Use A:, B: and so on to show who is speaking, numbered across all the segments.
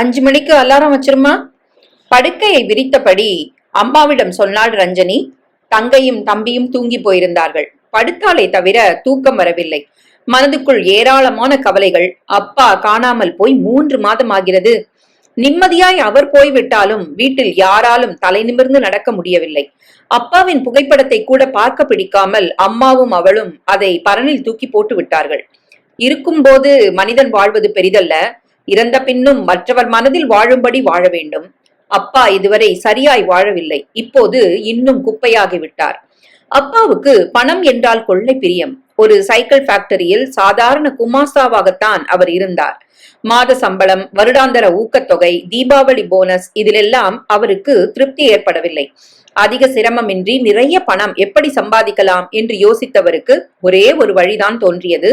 A: 5 மணிக்கு அலாரம் வச்சிருமா. படுக்கையை விரித்தபடி அம்மாவிடம் சொன்னாள் ரஞ்சனி. தங்கையும் தம்பியும் தூங்கி போயிருந்தார்கள். படுத்தாலே தவிர தூக்கம் வரவில்லை. மனதுக்குள் ஏராளமான கவலைகள். அப்பா காணாமல் போய் 3 மாதம் ஆகிறது. நிம்மதியாய் அவர் போய்விட்டாலும் வீட்டில் யாராலும் தலை நிமிர்ந்து நடக்க முடியவில்லை. அப்பாவின் புகைப்படத்தை கூட பார்க்க பிடிக்காமல் அம்மாவும் அவளும் அதை பரனில் தூக்கி போட்டு விட்டார்கள். இருக்கும் போது மனிதன் வாழ்வது பெரிதல்ல, இறந்த பின்னும் மற்றவர் மனதில் வாழும்படி வாழ வேண்டும். அப்பா இதுவரை சரியாய் வாழவில்லை. இப்போது இன்னும் குப்பையாகிவிட்டார். அப்பாவுக்கு பணம் என்றால் கொள்ளை பிரியம். ஒரு சைக்கிள் ஃபேக்டரியில் சாதாரண குமாஸ்தாவாகத்தான் அவர் இருந்தார். மாத சம்பளம், வருடாந்தர ஊக்கத்தொகை, தீபாவளி போனஸ், இதிலெல்லாம் அவருக்கு திருப்தி ஏற்படவில்லை. அதிக சிரமமின்றி நிறைய பணம் எப்படி சம்பாதிக்கலாம் என்று யோசித்தவருக்கு ஒரே ஒரு வழிதான் தோன்றியது.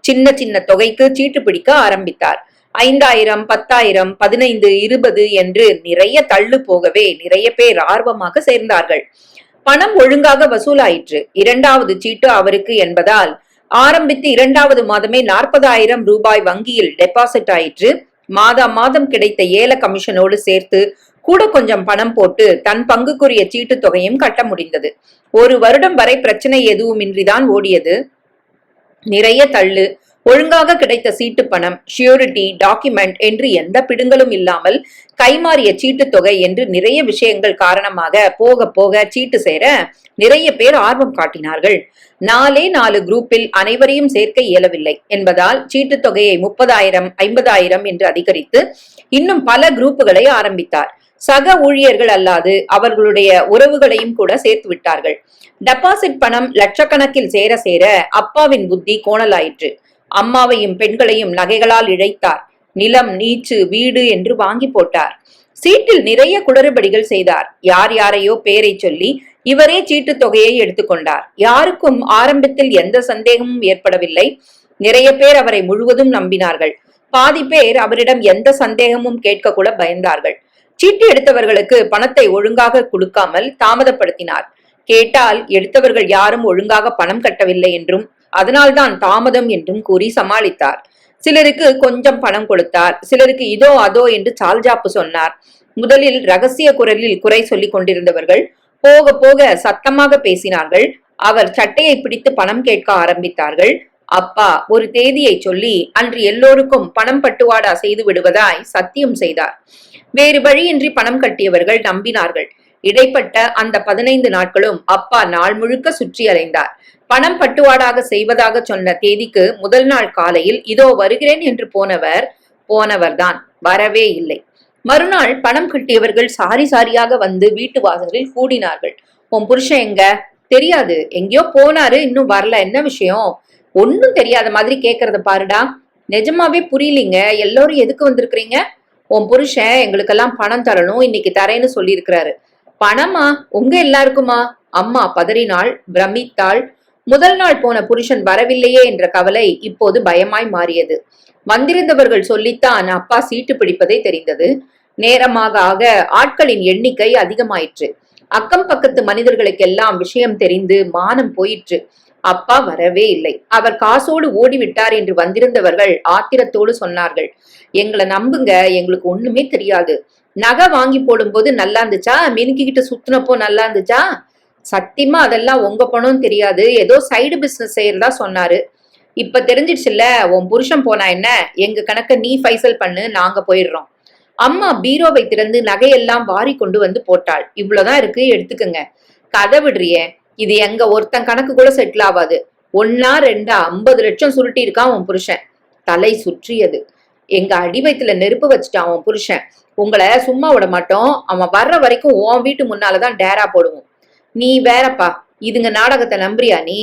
A: சின்ன சின்ன தொகைக்கு சீட்டு பிடிக்க ஆரம்பித்தார். 5000, 10,000, 15, 20 என்று நிறைய தள்ளு போகவே நிறைய பேர் ஆர்வமாக சேர்ந்தார்கள். பணம் ஒழுங்காக வசூலாயிற்று. 2வது சீட்டு அவருக்கு என்பதால் ஆரம்பித்து 2வது மாதமே 40,000 ரூபாய் வங்கியில் டெபாசிட் ஆயிற்று. மாதம் மாதம் கிடைத்த ஏல கமிஷனோடு சேர்த்து கூட கொஞ்சம் பணம் போட்டு தன் பங்குக்குரிய சீட்டு தொகையும் கட்ட முடிந்தது. 1 வருடம் வரை பிரச்சனை எதுவுமின்றிதான் ஓடியது. நிறைய தள்ளு, ஒழுங்காக கிடைத்த சீட்டு பணம், ஷியூரிட்டி, டாக்குமெண்ட் என்று எந்த பிடுங்களும் இல்லாமல் கைமாறிய சீட்டு தொகை என்று நிறைய விஷயங்கள் காரணமாக போக போக சீட்டு சேர நிறைய பேர் ஆர்வம் காட்டினார்கள். 4 குரூப்பில் அனைவரையும் சேர்க்க இயலவில்லை என்பதால் சீட்டு தொகையை 30,000, 50,000 என்று அதிகரித்து இன்னும் பல குரூப்புகளை ஆரம்பித்தார். சக ஊழியர்கள் அல்லாது அவர்களுடைய உறவுகளையும் கூட சேர்த்து விட்டார்கள். டெபாசிட் பணம் லட்சக்கணக்கில் சேர சேர அப்பாவின் புத்தி கோணலாயிற்று. அம்மாவையும் பெண்களையும் நகைகளால் இழைத்தார். நிலம், நீச்சு, வீடு என்று வாங்கி போட்டார். சீட்டில் நிறைய குளறுபடிகள் செய்தார். யார் யாரையோ பேரை சொல்லி இவரே சீட்டு தொகையை எடுத்துக்கொண்டார். யாருக்கும் ஆரம்பத்தில் எந்த சந்தேகமும் ஏற்படவில்லை. நிறைய பேர் அவரை முழுவதும் நம்பினார்கள். பாதி பேர் அவரிடம் எந்த சந்தேகமும் கேட்க கூட பயந்தார்கள். சீட்டு எடுத்தவர்களுக்கு பணத்தை ஒழுங்காக கொடுக்காமல் தாமதப்படுத்தினார். கேட்டால் எடுத்தவர்கள் யாரும் ஒழுங்காக பணம் கட்டவில்லை என்றும் அதனால்தான் தாமதம் என்றும் கூறி சமாளித்தார். சிலருக்கு கொஞ்சம் பணம் கொடுத்தார். சிலருக்கு இதோ அதோ என்று சால்ஜாப்பு சொன்னார். முதலில் ரகசிய குரலில் குறை சொல்லிக் கொண்டிருந்தவர்கள் போக போக சத்தமாக பேசினார்கள். அவர் சட்டையை பிடித்து பணம் கேட்க ஆரம்பித்தார்கள். அப்பா ஒரு தேதியை சொல்லி அன்று எல்லோருக்கும் பணம் பட்டுவாடா செய்து விடுவதாய் சத்தியம் செய்தார். வேறு வழியின்றி பணம் கட்டியவர்கள் நம்பினார்கள். இடைப்பட்ட அந்த 15 நாட்களும் அப்பா நாள் முழுக்க சுற்றி அலைந்தார். பணம் பட்டுவாடாக செய்வதாக சொன்ன தேதிக்கு முதல் நாள் காலையில் இதோ வருகிறேன் என்று போனவர்தான் வரவே இல்லை. மறுநாள் பணம் கட்டியவர்கள் சாரி சாரியாக வந்து வீட்டு வாசலில் கூடினார்கள். உன் புருஷன் எங்க? தெரியாது, எங்கேயோ போனாரு, இன்னும் வரல, என்ன விஷயம்? ஒன்னும் தெரியாத மாதிரி கேக்குறத பாருடா. நிஜமாவே புரியலீங்க, எல்லோரும் எதுக்கு வந்திருக்கிறீங்க? உன் புருஷன் எங்களுக்கெல்லாம் பணம் தரணும், இன்னைக்கு தரேன்னு சொல்லி இருக்கிறாரு. பணமா? உங்க எல்லாருக்குமா? அம்மா பதறினாள், பிரமித்தாள். முதல் நாள் போன புருஷன் வரவில்லையே என்ற கவலை இப்போது பயமாய் மாறியது. வந்திருந்தவர்கள் சொல்லித்தான் அப்பா சீட்டு பிடிப்பதை தெரிந்தது. நேரமாக ஆக ஆட்களின் எண்ணிக்கை அதிகமாயிற்று. அக்கம் பக்கத்து மனிதர்களுக்கெல்லாம் விஷயம் தெரிந்து மானம் போயிற்று. அப்பா வரவே இல்லை. அவர் காசோடு ஓடிவிட்டார் என்று வந்திருந்தவர்கள் ஆத்திரத்தோடு சொன்னார்கள். எங்களை நம்புங்க, எங்களுக்கு ஒண்ணுமே தெரியாது. நகை வாங்கி போடும்போது நல்லா இருந்துச்சா? மினுக்கிட்டு சுத்தினப்போ நல்லா இருந்துச்சா? சத்தியமா அதெல்லாம் உங்க பணம் தெரியாது, ஏதோ சைடு பிசினஸ் செய்யறதா சொன்னாரு. இப்ப தெரிஞ்சிடுச்சுல்ல, உன் புருஷன் போனா என்ன, எங்க கணக்க நீ ஃபைசல் பண்ணு, நாங்க போயிடுறோம். அம்மா பீரோவை திறந்து நகையெல்லாம் வாரி கொண்டு வந்து போட்டாள். இவ்வளவுதான் இருக்கு, எடுத்துக்கங்க. கதை விடுறியே, இது எங்க ஒருத்தன் கணக்கு கூட செட்டில் ஆகாது. 1 2 50 லட்சம் சுருட்டி இருக்கான் உன் புருஷன். தலை சுற்றியது. எங்க அடிவயத்துல நெருப்பு வச்சுட்டான் உன் புருஷன். உங்களை சும்மா விட மாட்டோம். அவன் வர்ற வரைக்கும் உன் வீட்டு முன்னாலதான் டேரா போடுவோம். நீ வேறப்பா, இதுங்க நாடகத்தை நம்புறியா நீ?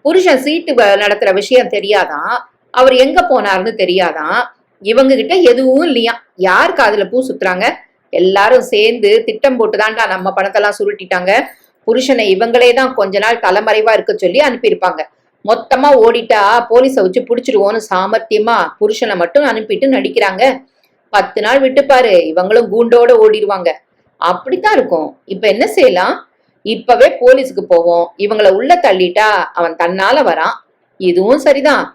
A: புருஷன் சீட்டு நடத்துற விஷயம் தெரியாதான், அவர் எங்க போனாருன்னு தெரியாதான், இவங்க கிட்ட எதுவும் இல்லையா. யார் காதுல பூ சுத்துறாங்க? எல்லாரும் சேர்ந்து திட்டம் போட்டுதான்டா நம்ம பணத்தெல்லாம் சுருட்டிட்டாங்க. புருஷனை இவங்களே தான் கொஞ்ச நாள் தலைமறைவா இருக்க சொல்லி அனுப்பியிருப்பாங்க. மொத்தமா ஓடிட்டா போலீஸை வச்சு புடிச்சிடுவோன்னு சாமர்த்தியமா புருஷனை மட்டும் அனுப்பிட்டு நடிக்கிறாங்க. 10 நாள் விட்டு பாரு, இவங்களும் கூண்டோட ஓடிடுவாங்க. அப்படித்தான் இருக்கும். இப்ப என்ன செய்யலாம்? இப்பவே போலீஸுக்கு போவோம். இவங்களை உள்ள தள்ளிட்டா அவன் தன்னால வரான். இதுவும் சரிதான்.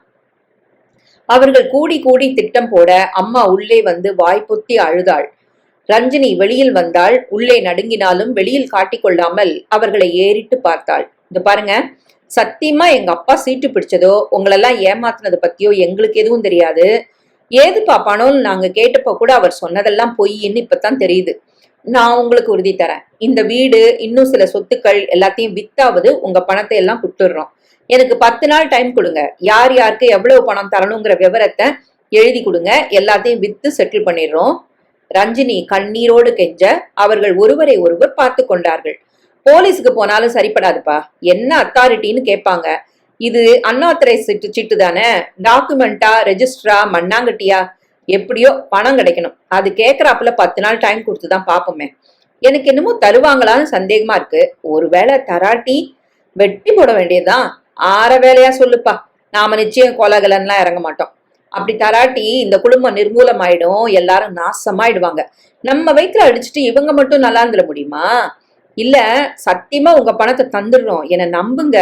A: அவர்கள் கூடி கூடி திட்டம் போட அம்மா உள்ளே வந்து வாய்ப்புத்தி அழுதாள். ரஞ்சினி வெளியில் வந்தாள். உள்ளே நடுங்கினாலும் வெளியில் காட்டிக்கொள்ளாமல் அவர்களை ஏறிட்டு பார்த்தாள். இந்த பாருங்க, சத்தியமா எங்க அப்பா சீட்டு பிடிச்சதோ உங்களெல்லாம் ஏமாத்தினது பத்தியோ எங்களுக்கு எதுவும் தெரியாது. ஏதுப்பா பணம்னு நாங்க கேட்டப்ப கூட அவர் சொன்னதெல்லாம் பொய்ன்னு இப்பதான் தெரியுது. நான் உங்களுக்கு உறுதி தரேன், இந்த வீடு இன்னும் சில சொத்துக்கள் எல்லாத்தையும் வித்தாவது உங்க பணத்தை எல்லாம் கொடுத்துடுறோம். எனக்கு 10 நாள் டைம் கொடுங்க. யார் யாருக்கு எவ்வளவு பணம் தரணுங்கிற விவரத்தை எழுதி கொடுங்க. எல்லாத்தையும் வித்து செட்டில் பண்ணிடுறோம். ரஞ்சினி கண்ணீரோடு கெஞ்ச அவர்கள் ஒருவரை ஒருவர் பார்த்து கொண்டார்கள். போலீஸுக்கு போனாலும் சரிப்படாதுப்பா, என்ன அத்தாரிட்டின்னு கேட்பாங்க. இது அன்ஆத்தரைஸ் சீட்டு தானே, டாக்குமெண்டா ரெஜிஸ்டரா மண்ணாங்கட்டியா, எப்படியோ பணம் கிடைக்கணும். அது கேட்கறாப்புல 10 நாள் டைம் கொடுத்துதான் பாப்போமே. எனக்கு என்னமோ தருவாங்களான்னு சந்தேகமா இருக்கு. ஒருவேளை தராட்டி வெட்டி போட வேண்டியதுதான். ஆற வேலையா சொல்லுப்பா, நாம நிச்சயம் கோலாகலன்லாம் இறங்க மாட்டோம். அப்படி தராட்டி இந்த குடும்பம் நிர்மூலமாயிடும், எல்லாரும் நாசமாயிடுவாங்க. நம்ம வயிற்றுல அடிச்சுட்டு இவங்க மட்டும் நல்லா இருந்துட முடியுமா? இல்ல, சத்தியமா உங்க பணத்தை தந்துடுறோம், என நம்புங்க.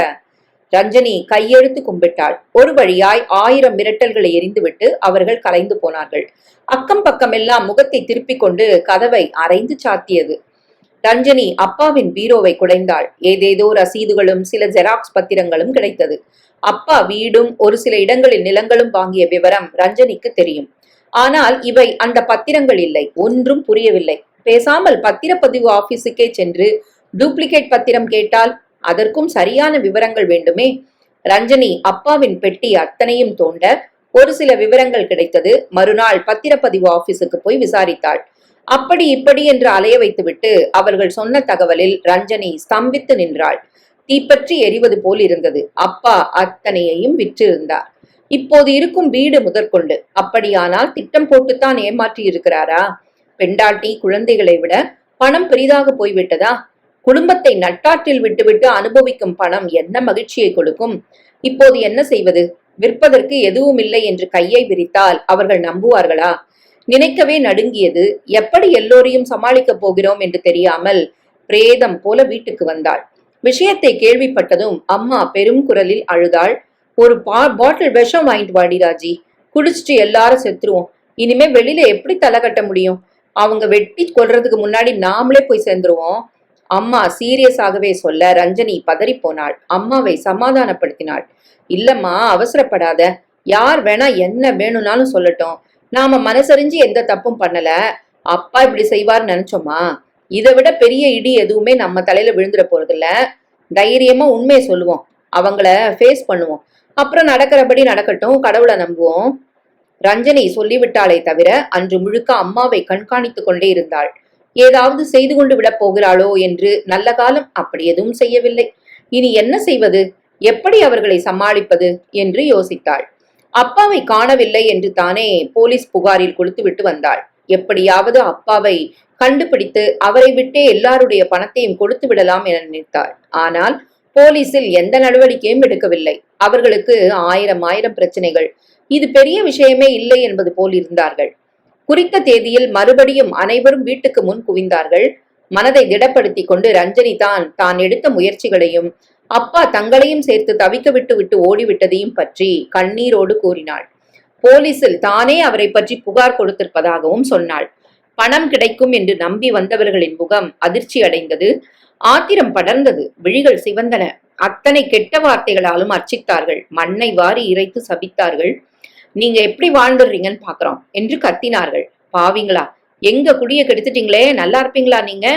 A: ரஞ்சனி கையெழுத்து கும்பிட்டாள். ஒரு வழியாய் 1000 மிரட்டல்களை எரிந்துவிட்டு அவர்கள் கலைந்து போனார்கள். அக்கம் பக்கம் எல்லாம் முகத்தை திருப்பிக் கொண்டு கதவை அரைந்து சாத்தியது. ரஞ்சனி அப்பாவின் பீரோவை குடைந்தாள். ஏதேதோ ரசீதுகளும் சில ஜெராக்ஸ் பத்திரங்களும் கிடைத்தது. அப்பா வீடும் ஒரு சில இடங்களில் நிலங்களும் வாங்கிய விவரம் ரஞ்சனிக்கு தெரியும். ஆனால் இவை அந்த பத்திரங்கள் இல்லை. ஒன்றும் புரியவில்லை. பேசாமல் பத்திரப்பதிவு ஆபீஸுக்கே சென்று டூப்ளிகேட் பத்திரம் கேட்டால் அதற்கும் சரியான விவரங்கள் வேண்டுமே. ரஞ்சனி அப்பாவின் பெட்டி அத்தனையும் தோண்ட ஒரு சில விவரங்கள் கிடைத்தது. மறுநாள் பத்திரப்பதிவு ஆபீஸுக்கு போய் விசாரித்தாள். அப்படி இப்படி என்று அலைய வைத்துவிட்டு அவர்கள் சொன்ன தகவலில் ரஞ்சனி ஸ்தம்பித்து நின்றாள். தீப்பற்றி எரிவது போல் இருந்தது. அப்பா அத்தனையையும் விற்றிருந்தார். இப்போது இருக்கும் வீடு முதற்கொண்டு. அப்படியானால் திட்டம் போட்டுத்தான் ஏமாற்றி இருக்கிறாரா? பெண்டாட்டி குழந்தைகளை விட பணம் பெரிதாக போய்விட்டதா? குடும்பத்தை நட்டாற்றில் விட்டுவிட்டு அனுபவிக்கும் பணம் என்ன மகிழ்ச்சியை கொடுக்கும்? இப்போது என்ன செய்வது? விற்பதற்கு எதுவும் இல்லை என்று கையை விரித்தால் அவர்கள் நம்புவார்களா? நினைக்கவே நடுங்கியது. எப்படி எல்லோரையும் சமாளிக்கப் போகிறோம் என்று தெரியாமல் பிரேதம் போல வீட்டுக்கு வந்தாள். விஷயத்தை கேள்விப்பட்டதும் அம்மா பெரும் குரலில் அழுதாள். ஒரு பாட்டில் விஷம் வாங்கிட்டு வாடி ராஜி, குடிச்சிட்டு எல்லாரும் செத்துருவோம். இனிமே வெளியில எப்படி தலை கட்ட முடியும்? அவங்க வெட்டி கொல்றதுக்கு முன்னாடி நாமளே போய் சேர்ந்துருவோம். அம்மா சீரியஸாகவே சொல்ல ரஞ்சனி பதறி போனாள். அம்மாவை சமாதானப்படுத்தினாள். இல்லம்மா, அவசரப்படாத. யார் வேணா என்ன வேணும்னாலும் சொல்லட்டும். நாம மனசறிஞ்சு எந்த தப்பும் பண்ணல. அப்பா இப்படி செய்வார்னு நினைச்சோமா? இதை விட பெரிய இடி எதுவுமே நம்ம தலையில விழுந்துட போறது இல்ல. தைரியமா உண்மையை சொல்லுவோம், அவங்கள ஃபேஸ் பண்ணுவோம். அப்புறம் நடக்கிறபடி நடக்கட்டும், கடவுளை நம்புவோம். ரஞ்சனி சொல்லிவிட்டாளே தவிர அன்று முழுக்க அம்மாவை கண்காணித்துக் கொண்டே இருந்தாள். ஏதாவது செய்து கொண்டு விடப் போகிறாளோ என்று. நல்ல காலம் அப்படி எதுவும் செய்யவில்லை. இனி என்ன செய்வது? எப்படி அவர்களை சமாளிப்பது என்று யோசித்தாள். அப்பாவை காணவில்லை என்று தானே போலீஸ் புகாரில் கொடுத்துவிட்டு வந்தாள். எப்படியாவது அப்பாவை கண்டுபிடித்து அவரை விட்டே எல்லாருடைய பணத்தையும் கொடுத்து விடலாம் என நினைத்தாள். ஆனால் போலீசில் எந்த நடவடிக்கையும் எடுக்கவில்லை. அவர்களுக்கு ஆயிரம் பிரச்சனைகள். இது பெரிய விஷயமே இல்லை என்பது போல் இருந்தார்கள். குறித்த தேதியில் மறுபடியும் அனைவரும் வீட்டுக்கு முன் குவிந்தார்கள். மனதை திடப்படுத்தி கொண்டு ரஞ்சனி தான் எடுத்த முயற்சிகளையும் அப்பா தங்களையும் சேர்த்து தவிக்க விட்டு ஓடிவிட்டதையும் பற்றி கண்ணீரோடு கூறினாள். போலீசில் தானே அவரை பற்றி புகார் கொடுத்திருப்பதாகவும் சொன்னாள். பணம் கிடைக்கும் என்று நம்பி வந்தவர்களின் முகம் அதிர்ச்சி அடைந்தது. ஆத்திரம் படர்ந்தது. விழிகள் சிவந்தன. அத்தனை கெட்ட வார்த்தைகளாலும் அர்ச்சித்தார்கள். மண்ணை வாரி இறைத்து சபித்தார்கள். நீங்க எப்படி வாழ்ந்துடுறீங்கன்னு பாக்குறோம் என்று கத்தினார்கள். பாவிங்களா, எங்க குடிய கெடுத்துட்டீங்களே, நல்லா இருப்பீங்களா? நீங்க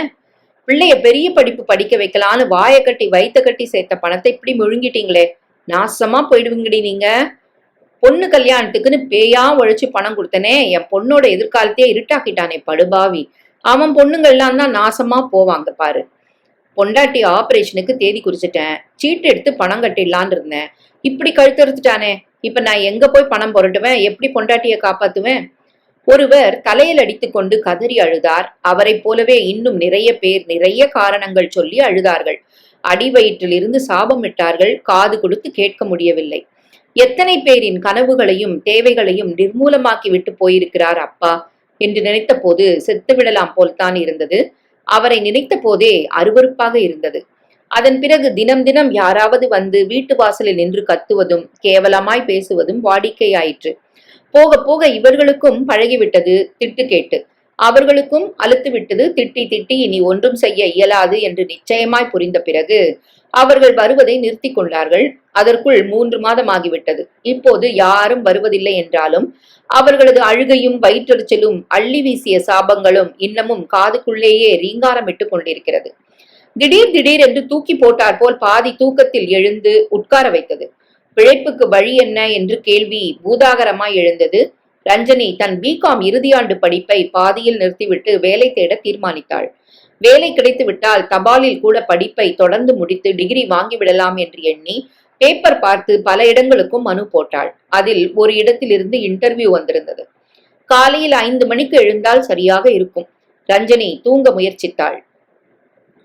A: பிள்ளைய பெரிய படிப்பு படிக்க வைக்கலான்னு வாயை கட்டி வயிற்ற கட்டி சேர்த்த பணத்தை இப்படி முழுங்கிட்டீங்களே, நாசமா போயிடுவீங்கடி நீங்க. பொண்ணு கல்யாணத்துக்குன்னு பேயா உழைச்சு பணம் கொடுத்தனே, என் பொண்ணோட எதிர்காலத்தையே இருட்டாக்கிட்டானே படுபாவி. அவன் பொண்ணுங்கள்லாம் தான் நாசமா போவாங்க பாரு. பொண்டாட்டி ஆபரேஷனுக்கு தேதி குறிச்சிட்டேன், சீட்டு எடுத்து பணம் கட்டிடலான் இருந்தேன், இப்படி கழுத்தறுத்துட்டானே. இப்ப நான் எங்க போய் பணம் புரட்டுவேன்? எப்படி பொண்டாட்டிய காப்பாத்துவேன்? ஒருவர் தலையில் அடித்துக் கொண்டு கதறி அழுதார். அவரை போலவே இன்னும் நிறைய பேர் நிறைய காரணங்கள் சொல்லி அழுதார்கள். அடி வயிற்றிலிருந்து சாபமிட்டார்கள். காது கொடுத்து கேட்க முடியவில்லை. எத்தனை பேரின் கனவுகளையும் தேவைகளையும் நிர்மூலமாக்கி விட்டு போயிருக்கிறார் அப்பா என்று நினைத்த போது செத்துவிடலாம் போல்தான் இருந்தது. அவரை நினைத்த போதே அருவருப்பாக இருந்தது. அதன் பிறகு தினம் யாராவது வந்து வீட்டு வாசலில் நின்று கத்துவதும் கேவலமாய் பேசுவதும் வாடிக்கையாயிற்று. போக போக இவர்களுக்கும் பழகிவிட்டது திட்டு கேட்டு. அவர்களுக்கும் அலுத்து விட்டது திட்டி திட்டி இனி ஒன்றும் செய்ய இயலாது என்று நிச்சயமாய் புரிந்த பிறகு அவர்கள் வருவதை நிறுத்தி கொண்டார்கள். அதற்குள் 3 மாதம் ஆகிவிட்டது. இப்போது யாரும் வருவதில்லை என்றாலும் அவர்களது அழுகையும் வயிற்றெரிச்சலும் அள்ளி வீசிய சாபங்களும் இன்னமும் காதுக்குள்ளேயே ரீங்காரமிட்டு கொண்டிருக்கிறது. திடீர் திடீர் என்று தூக்கி போட்டார் போல் பாதி தூக்கத்தில் எழுந்து உட்கார வைத்தது. பிழைப்புக்கு வழி என்ன என்று கேள்வி பூதாகரமாய் எழுந்தது. ரஞ்சனி தன் பிகாம் இறுதியாண்டு படிப்பை பாதியில் நிறுத்திவிட்டு வேலை தேட தீர்மானித்தாள். வேலை கிடைத்து விட்டால் தபாலில் கூட படிப்பை தொடர்ந்து முடித்து டிகிரி வாங்கிவிடலாம் என்று எண்ணி பேப்பர் பார்த்து பல இடங்களுக்கும் மனு போட்டாள். அதில் ஒரு இடத்திலிருந்து இன்டர்வியூ வந்திருந்தது. காலையில் 5 மணிக்கு எழுந்தால் சரியாக இருக்கும். ரஞ்சனி தூங்க முயற்சித்தாள்.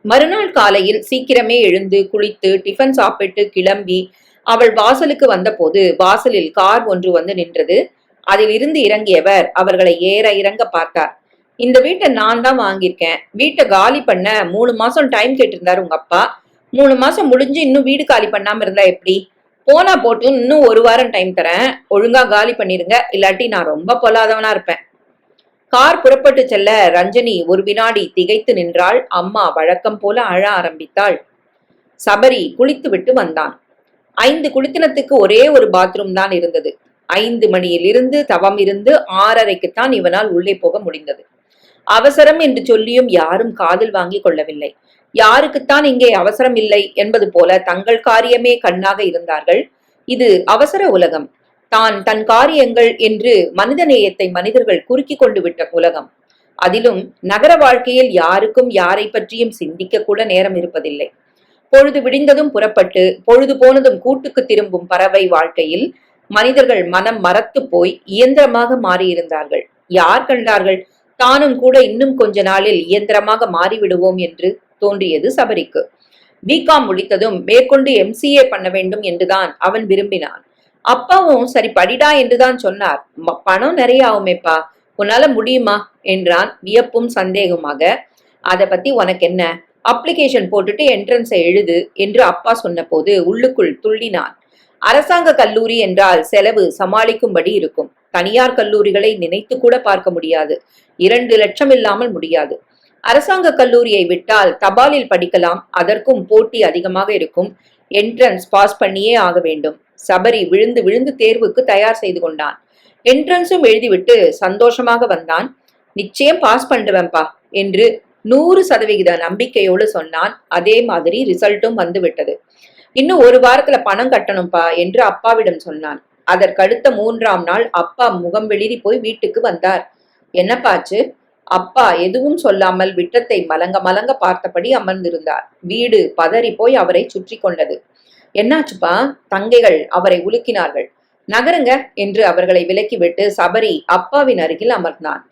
A: மறுநாள் காலையில் சீக்கிரமே எழுந்து குளித்து டிஃபன் சாப்பிட்டு கிளம்பி அவள் வாசலுக்கு வந்தபோது வாசலில் கார் ஒன்று வந்து நின்றது. அதில் இருந்து இறங்கியவர் அவர்களை ஏற இறங்க பார்த்தார். இந்த வீட்டை நான் தான் வாங்கியிருக்கேன். வீட்டை காலி பண்ண 3 மாசம் டைம் கேட்டிருந்தாரு உங்க அப்பா. 3 மாசம் முடிஞ்சு இன்னும் வீடு காலி பண்ணாம இருந்தா எப்படி? போனா போட்டும் இன்னும் 1 வாரம் டைம் தரேன். ஒழுங்கா காலி பண்ணிருங்க, இல்லாட்டி நான் ரொம்ப பொல்லாதவனா இருப்பேன். கார் புறப்பட்டு செல்ல ரஞ்சனி ஒரு வினாடி திகைத்து நின்றாள். அம்மா வழக்கம் போல அழ ஆரம்பித்தாள். சபரி குளித்து விட்டு வந்தான். 5 குளித்தினத்துக்கு ஒரே ஒரு பாத்ரூம் தான் இருந்தது. 5 மணியிலிருந்து தவம் இருந்து 6:30க்குத்தான் இவனால் உள்ளே போக முடிந்தது. அவசரம் என்று சொல்லியும் யாரும் காதில் வாங்கி கொள்ளவில்லை. யாருக்குத்தான் இங்கே அவசரம் இல்லை என்பது போல தங்கள் காரியமே கண்ணாக இருந்தார்கள். இது அவசர உலகம். தன் காரியங்கள் என்று மனித நேயத்தை மனிதர்கள் குறுக்கி கொண்டு விட்ட உலகம். அதிலும் நகர வாழ்க்கையில் யாருக்கும் யாரை பற்றியும் சிந்திக்க கூட நேரம் இருப்பதில்லை. பொழுது விடிந்ததும் புறப்பட்டு பொழுது போனதும் கூட்டுக்கு திரும்பும் பறவை வாழ்க்கையில் மனிதர்கள் மனம் மரத்து போய் இயந்திரமாக மாறியிருந்தார்கள். யார் கண்டார்கள்? தானும் கூட இன்னும் கொஞ்ச நாளில் இயந்திரமாக மாறிவிடுவோம் என்று தோன்றியது சபரிக்கு. பிகாம் முடித்ததும் மேற்கொண்டு MCA பண்ண வேண்டும் என்றுதான் அவன் விரும்பினான். அப்பாவும் சரி படிடா என்றுதான் சொன்னார். பணம் நிறைய ஆகுமேப்பா, உன்னால முடியுமா என்றான் வியப்பும் சந்தேகமாக. அதை பத்தி உனக்கு என்ன, அப்ளிகேஷன் போட்டுட்டு என்ட்ரன்ஸை எழுது என்று அப்பா சொன்ன போது உள்ளுக்குள் துள்ளினான். அரசாங்க கல்லூரி என்றால் செலவு சமாளிக்கும்படி இருக்கும். தனியார் கல்லூரிகளை நினைத்து கூட பார்க்க முடியாது. 2 லட்சம் இல்லாமல் முடியாது. அரசாங்க கல்லூரியை விட்டால் தபாலில் படிக்கலாம். அதற்கும் போட்டி அதிகமாக இருக்கும். என்ட்ரன்ஸ் பாஸ் பண்ணியே ஆக வேண்டும். சபரி விழுந்து விழுந்து தேர்வுக்கு தயார் செய்து கொண்டான். என்ட்ரன்ஸும் எழுதிவிட்டு சந்தோஷமாக வந்தான். நிச்சயம் பாஸ் பண்ணுவேன்பா என்று 100% நம்பிக்கையோடு சொன்னான். அதே மாதிரி ரிசல்ட்டும் வந்து விட்டது. இன்னும் 1 வாரத்துல பணம் கட்டணும்பா என்று அப்பாவிடம் சொன்னான். அதற்கடுத்த 3ஆம் நாள் அப்பா முகம் வெளிரி போய் வீட்டுக்கு வந்தார். என்னப்பாச்சு? அப்பா எதுவும் சொல்லாமல் விட்டத்தை மலங்க மலங்க பார்த்தபடி அமர்ந்திருந்தார். வீடு பதறி போய் அவரை சுற்றி கொண்டது. என்னாச்சுப்பா? தங்கைகள் அவரை உலுக்கினார்கள். நகருங்க என்று அவர்களை விலக்கிவிட்டு சபரி அப்பாவின் அருகில் அமர்ந்தான்.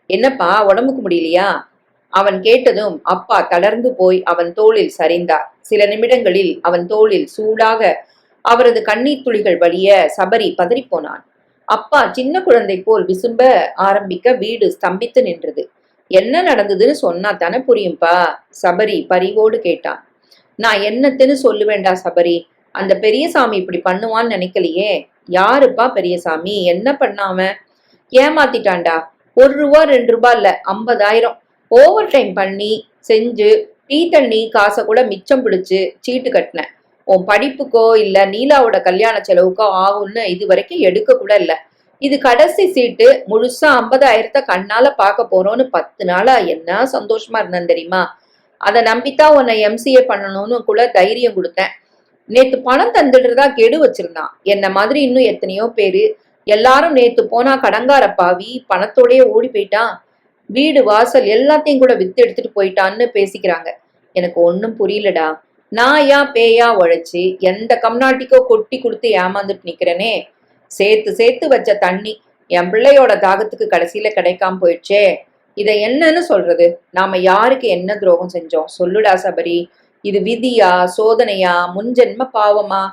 A: என்னப்பா, உடம்புக்கு முடியலையா? அவன் கேட்டதும் அப்பா தளர்ந்து போய் அவன் தோளில் சரிந்தார். சில நிமிடங்களில் அவன் தோளில் சூடாக அவரது கண்ணீர் துளிகள் வழிய சபரி பதறிப்போனான். அப்பா சின்ன குழந்தை போல் விசும்ப ஆரம்பிக்க வீடு ஸ்தம்பித்து நின்றது. என்ன நடந்ததுன்னு சொன்னா தானே புரியும்பா? சபரி பரிவோடு கேட்டான். நான் என்னத்துன்னு சொல்லுவேண்டா சபரி, அந்த பெரியசாமி இப்படி பண்ணுவான்னு நினைக்கலையே. யாருப்பா பெரியசாமி? என்ன பண்ணாம? ஏமாத்திட்டான்டா. 1 ரூபா 2 ரூபா இல்ல, 50,000 ஓவர் டைம் பண்ணி செஞ்சு டீ தண்ணி காசை கூட மிச்சம் பிடிச்சு சீட்டு கட்டினேன். உன் படிப்புக்கோ இல்ல நீலாவோட கல்யாண செலவுக்கோ ஆகும்னு இது வரைக்கும் எடுக்க கூட இல்ல. இது கடைசி சீட்டு. முழுசா 50,000 கண்ணால பார்க்க போறோம்னு 10 நாளா என்ன சந்தோஷமா இருந்தேன் தெரியுமா? அதை நம்பித்தான் உன்னை MCA பண்ணணும்னு கூட தைரியம் கொடுத்தேன். நேத்து பணம் தந்துடுறதா கெடு வச்சிருந்தான். என்ன மாதிரி இன்னும் எத்தனையோ பேரு. எல்லாரும் நேத்து போனா கடங்கார பாவி பணத்தோடயே ஓடி போயிட்டான். வீடு வாசல் எல்லாத்தையும் கூட வித்து எடுத்துட்டு போயிட்டான்னு பேசிக்கிறாங்க. எனக்கு ஒன்னும் புரியலடா. நாயா பேயா உழைச்சி எந்த கம்நாட்டிக்கோ கொட்டி கொடுத்து ஏமாந்துட்டு நிக்கிறேனே. சேர்த்து சேர்த்து வச்ச தண்ணி என் பிள்ளையோட தாகத்துக்கு கடைசியில கிடைக்காம போயிடுச்சே. இதை என்னன்னு சொல்றது? நாம யாருக்கு என்ன துரோகம் செஞ்சோம் சொல்லுடா சபரி. இது விதியா, சோதனையா, முன்ஜென்ம பாவமா?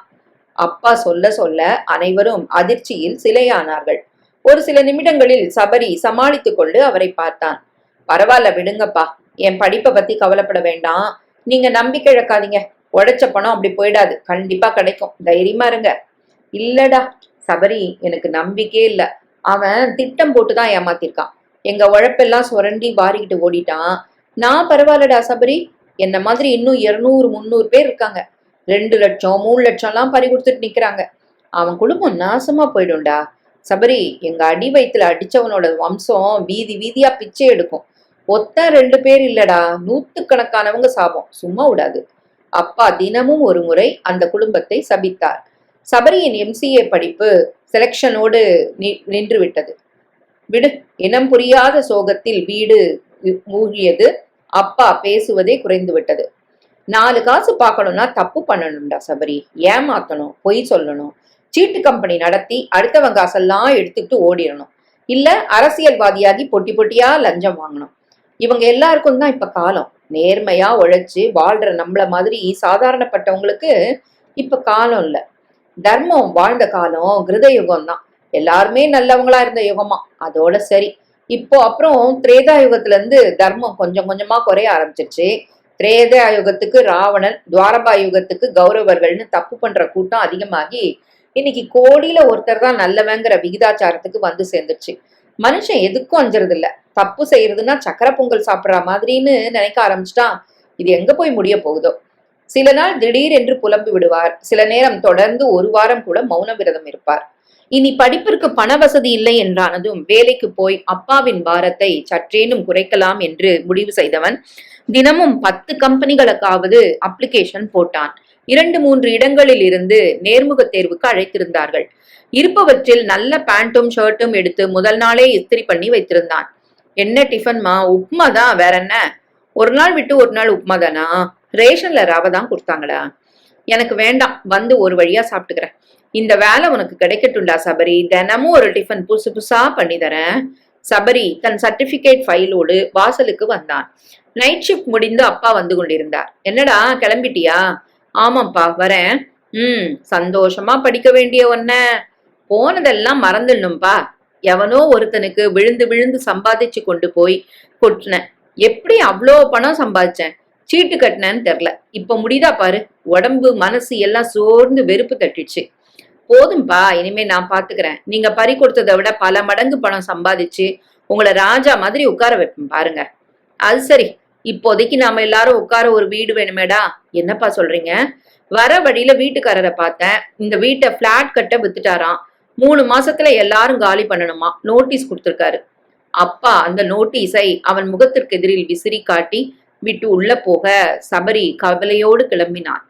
A: அப்பா சொல்ல சொல்ல அனைவரும் அதிர்ச்சியில் சிலையானார்கள். ஒரு சில நிமிடங்களில் சபரி சமாளித்துக் கொண்டு அவரை பார்த்தான். பரவாயில்ல விடுங்கப்பா, என் படிப்பை பத்தி கவலைப்பட வேண்டாம். நீங்க நம்பிக்கை இழக்காதீங்க. உழைச்ச பணம் அப்படி போயிடாது, கண்டிப்பா கிடைக்கும். தைரியமா இருங்க. இல்லடா சபரி, எனக்கு நம்பிக்கையே இல்ல. அவன் திட்டம் போட்டுதான் ஏமாத்திருக்கான். எங்க உழைப்பெல்லாம் சுரண்டி வாரிக்கிட்டு ஓடிட்டான். நான் பரவாயில்லடா சபரி, என்ன மாதிரி இன்னும் 200 300 பேர் இருக்காங்க. 2 லட்சம் 3 லட்சம்லாம் பறி கொடுத்துட்டு நிக்கிறாங்க. அவன் குடும்பம் நாசமா போயிடும்டா. சபரி, எங்க அடி வயித்துல அடிச்சவனோட வம்சம் வீதி வீதியா பிச்சை எடுக்கும். ஒத்த 2 பேர் இல்லடா, 100கணக்கானவங்க சாபம் சும்மா விடாது. அப்பா தினமும் ஒரு முறை அந்த குடும்பத்தை சபித்தார். சபரியின் MCA படிப்பு செலக்ஷனோடு நின்று விட்டது. விடு, இனம் புரியாத சோகத்தில் வீடு மூழ்கியது. அப்பா பேசுவதே குறைந்து விட்டது. 4 காசு பார்க்கணும்னா தப்பு பண்ணணும்டா சபரி, ஏமாத்தணும், பொய் சொல்லணும், சீட்டு கம்பெனி நடத்தி அடுத்தவங்க காசெல்லாம் எடுத்துக்கிட்டு ஓடிடணும், இல்ல அரசியல்வாதியாகி பொட்டி பொட்டியா லஞ்சம் வாங்கணும். இவங்க எல்லாருக்கும் தான் இப்ப காலம். நேர்மையா உழைச்சு வாழ்ற நம்மள மாதிரி சாதாரணப்பட்டவங்களுக்கு இப்ப காலம் இல்ல. தர்மம் வாழ்ந்த காலம் கிருத யுகம் தான். எல்லாருமே நல்லவங்களா இருந்த யுகமா. அதோட சரி. இப்போ அப்புறம் திரேதா யுகத்துல இருந்து தர்மம் கொஞ்சம் கொஞ்சமா குறைய ஆரம்பிச்சிருச்சு. திரேதா யுகத்துக்கு ராவணன், துவாரபா யுகத்துக்கு கௌரவர்கள்னு தப்பு பண்ற கூட்டம் அதிகமாகி இன்னைக்கு கோடியில ஒருத்தர் தான் நல்லவங்கிற விகிதாச்சாரத்துக்கு வந்து சேர்ந்துருச்சு. மனுஷன் எதுக்கும் அஞ்சுறது இல்ல. தப்பு செய்யறதுன்னா சக்கரை பொங்கல் சாப்பிட்ற மாதிரின்னு நினைக்க ஆரம்பிச்சுட்டான். இது எங்க போய் முடிய போகுதோ. சில நாள் திடீர் என்று புலம்பி விடுவார். சில நேரம் தொடர்ந்து 1 வாரம் கூட மௌன விரதம் இருப்பார். இனி படிப்பிற்கு பண வசதி இல்லை என்றானதும் வேலைக்கு போய் அப்பாவின் பாரத்தை சற்றேனும் குறைக்கலாம் என்று முடிவு செய்தவன் தினமும் 10 கம்பெனிகளுக்காவது அப்ளிகேஷன் போட்டான். 2-3 இடங்களில் இருந்து நேர்முக தேர்வுக்கு அழைத்திருந்தார்கள். இருப்பவற்றில் நல்ல பேண்ட்டும் ஷர்ட்டும் எடுத்து முதல் நாளே இஸ்திரி பண்ணி வைத்திருந்தான். என்ன டிஃபன்மா? உப்மா தான், வேற என்ன? ஒரு நாள் விட்டு ஒரு நாள் உப்மா தானா? ரேஷன்ல ரவை தான் கொடுத்தாங்களா? எனக்கு வேண்டாம், வந்து ஒரு வழியா சாப்பிட்டுக்கிறேன். இந்த வேலை உனக்கு கிடைக்கட்டும்டா சபரி, தினமும் ஒரு டிஃபன் புதுசு புதுசா பண்ணி தரேன். சபரி தன் சர்டிபிகேட் ஃபைலோடு வாசலுக்கு வந்தான். நைட் ஷிஃப்ட் முடிந்து அப்பா வந்து கொண்டிருந்தார். என்னடா கிளம்பிட்டியா? ஆமாப்பா வரேன். சந்தோஷமா படிக்க வேண்டிய ஒன்ன போனதெல்லாம் மறந்துடணும்பா. எவனோ ஒருத்தனுக்கு விழுந்து விழுந்து சம்பாதிச்சு கொண்டு போய் கொட்டினேன். எப்படி அவ்வளோ பணம் சம்பாதிச்சேன்? சீட்டு கட்டினேன்னு தெரியல. இப்ப முடிதா பாரு. உடம்பு மனசு எல்லாம் சோர்ந்து வெறுப்பு தட்டிடுச்சு. போதும்பா, இனிமே நான் பாத்துக்கிறேன். நீங்க பறி கொடுத்ததை விட பல மடங்கு பணம் சம்பாதிச்சு உங்களை ராஜா மாதிரி உட்கார வைப்பேன் பாருங்க. அது சரி, இப்போதைக்கு நாம எல்லாரும் உட்கார ஒரு வீடு வேணுமேடா. என்னப்பா சொல்றீங்க? வர வழியில வீட்டுக்காரரை பார்த்தேன். இந்த வீட்டை பிளாட் கட்ட வித்துட்டாராம். 3 மாசத்துல எல்லாரும் காலி பண்ணணுமா நோட்டீஸ் கொடுத்திருக்காரு. அப்பா அந்த நோட்டீஸை அவன் முகத்திற்கு எதிரில் விசிறி காட்டி விட்டு உள்ள போக சபரி கவலையோடு கிளம்பினான்.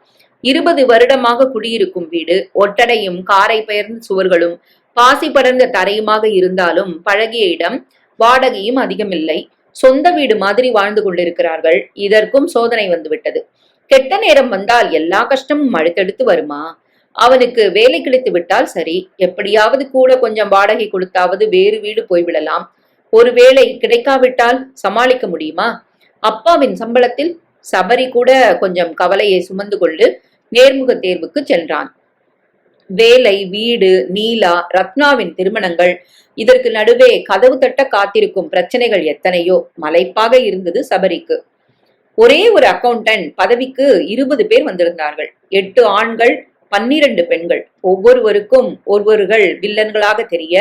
A: 20 வருடமாக குடியிருக்கும் வீடு, ஒட்டடையும் காரை பெயர்ந்த சுவர்களும் பாசி படர்ந்த தரையுமாக இருந்தாலும் பழகிய இடம், வாடகையும் அதிகமில்லை. சொந்த வீடு மாதிரி வாழ்ந்து கொண்டிருக்கிறார்கள். இதற்கும் சோதனை வந்துவிட்டது. கெட்ட நேரம் வந்தால் எல்லா கஷ்டமும் அழுத்தெடுத்து வருமா? அவனுக்கு வேலை கிடைத்து விட்டால் சரி, எப்படியாவது கூட கொஞ்சம் வாடகை கொடுத்தாவது வேறு வீடு போய்விடலாம். ஒரு வேலை கிடைக்காவிட்டால் சமாளிக்க முடியுமா? அப்பாவின் சம்பளத்தில் சபரி கூட கொஞ்சம் கவலையை சுமந்து கொண்டு நேர்முக தேர்வுக்கு சென்றான். வேலை, வீடு, நீலா, ரத்னாவின் திருமணங்கள், இதற்கு நடுவே கதவு தட்ட காத்திருக்கும் பிரச்சனைகள் எத்தனையோ மலைப்பாக இருந்தது சபரிக்கு. ஒரே ஒரு அக்கவுண்டன்ட் பதவிக்கு 20 பேர் வந்திருந்தார்கள். 8 ஆண்கள், 12 பெண்கள். ஒவ்வொருவருக்கும் ஒருவர்கள் வில்லன்களாக தெரிய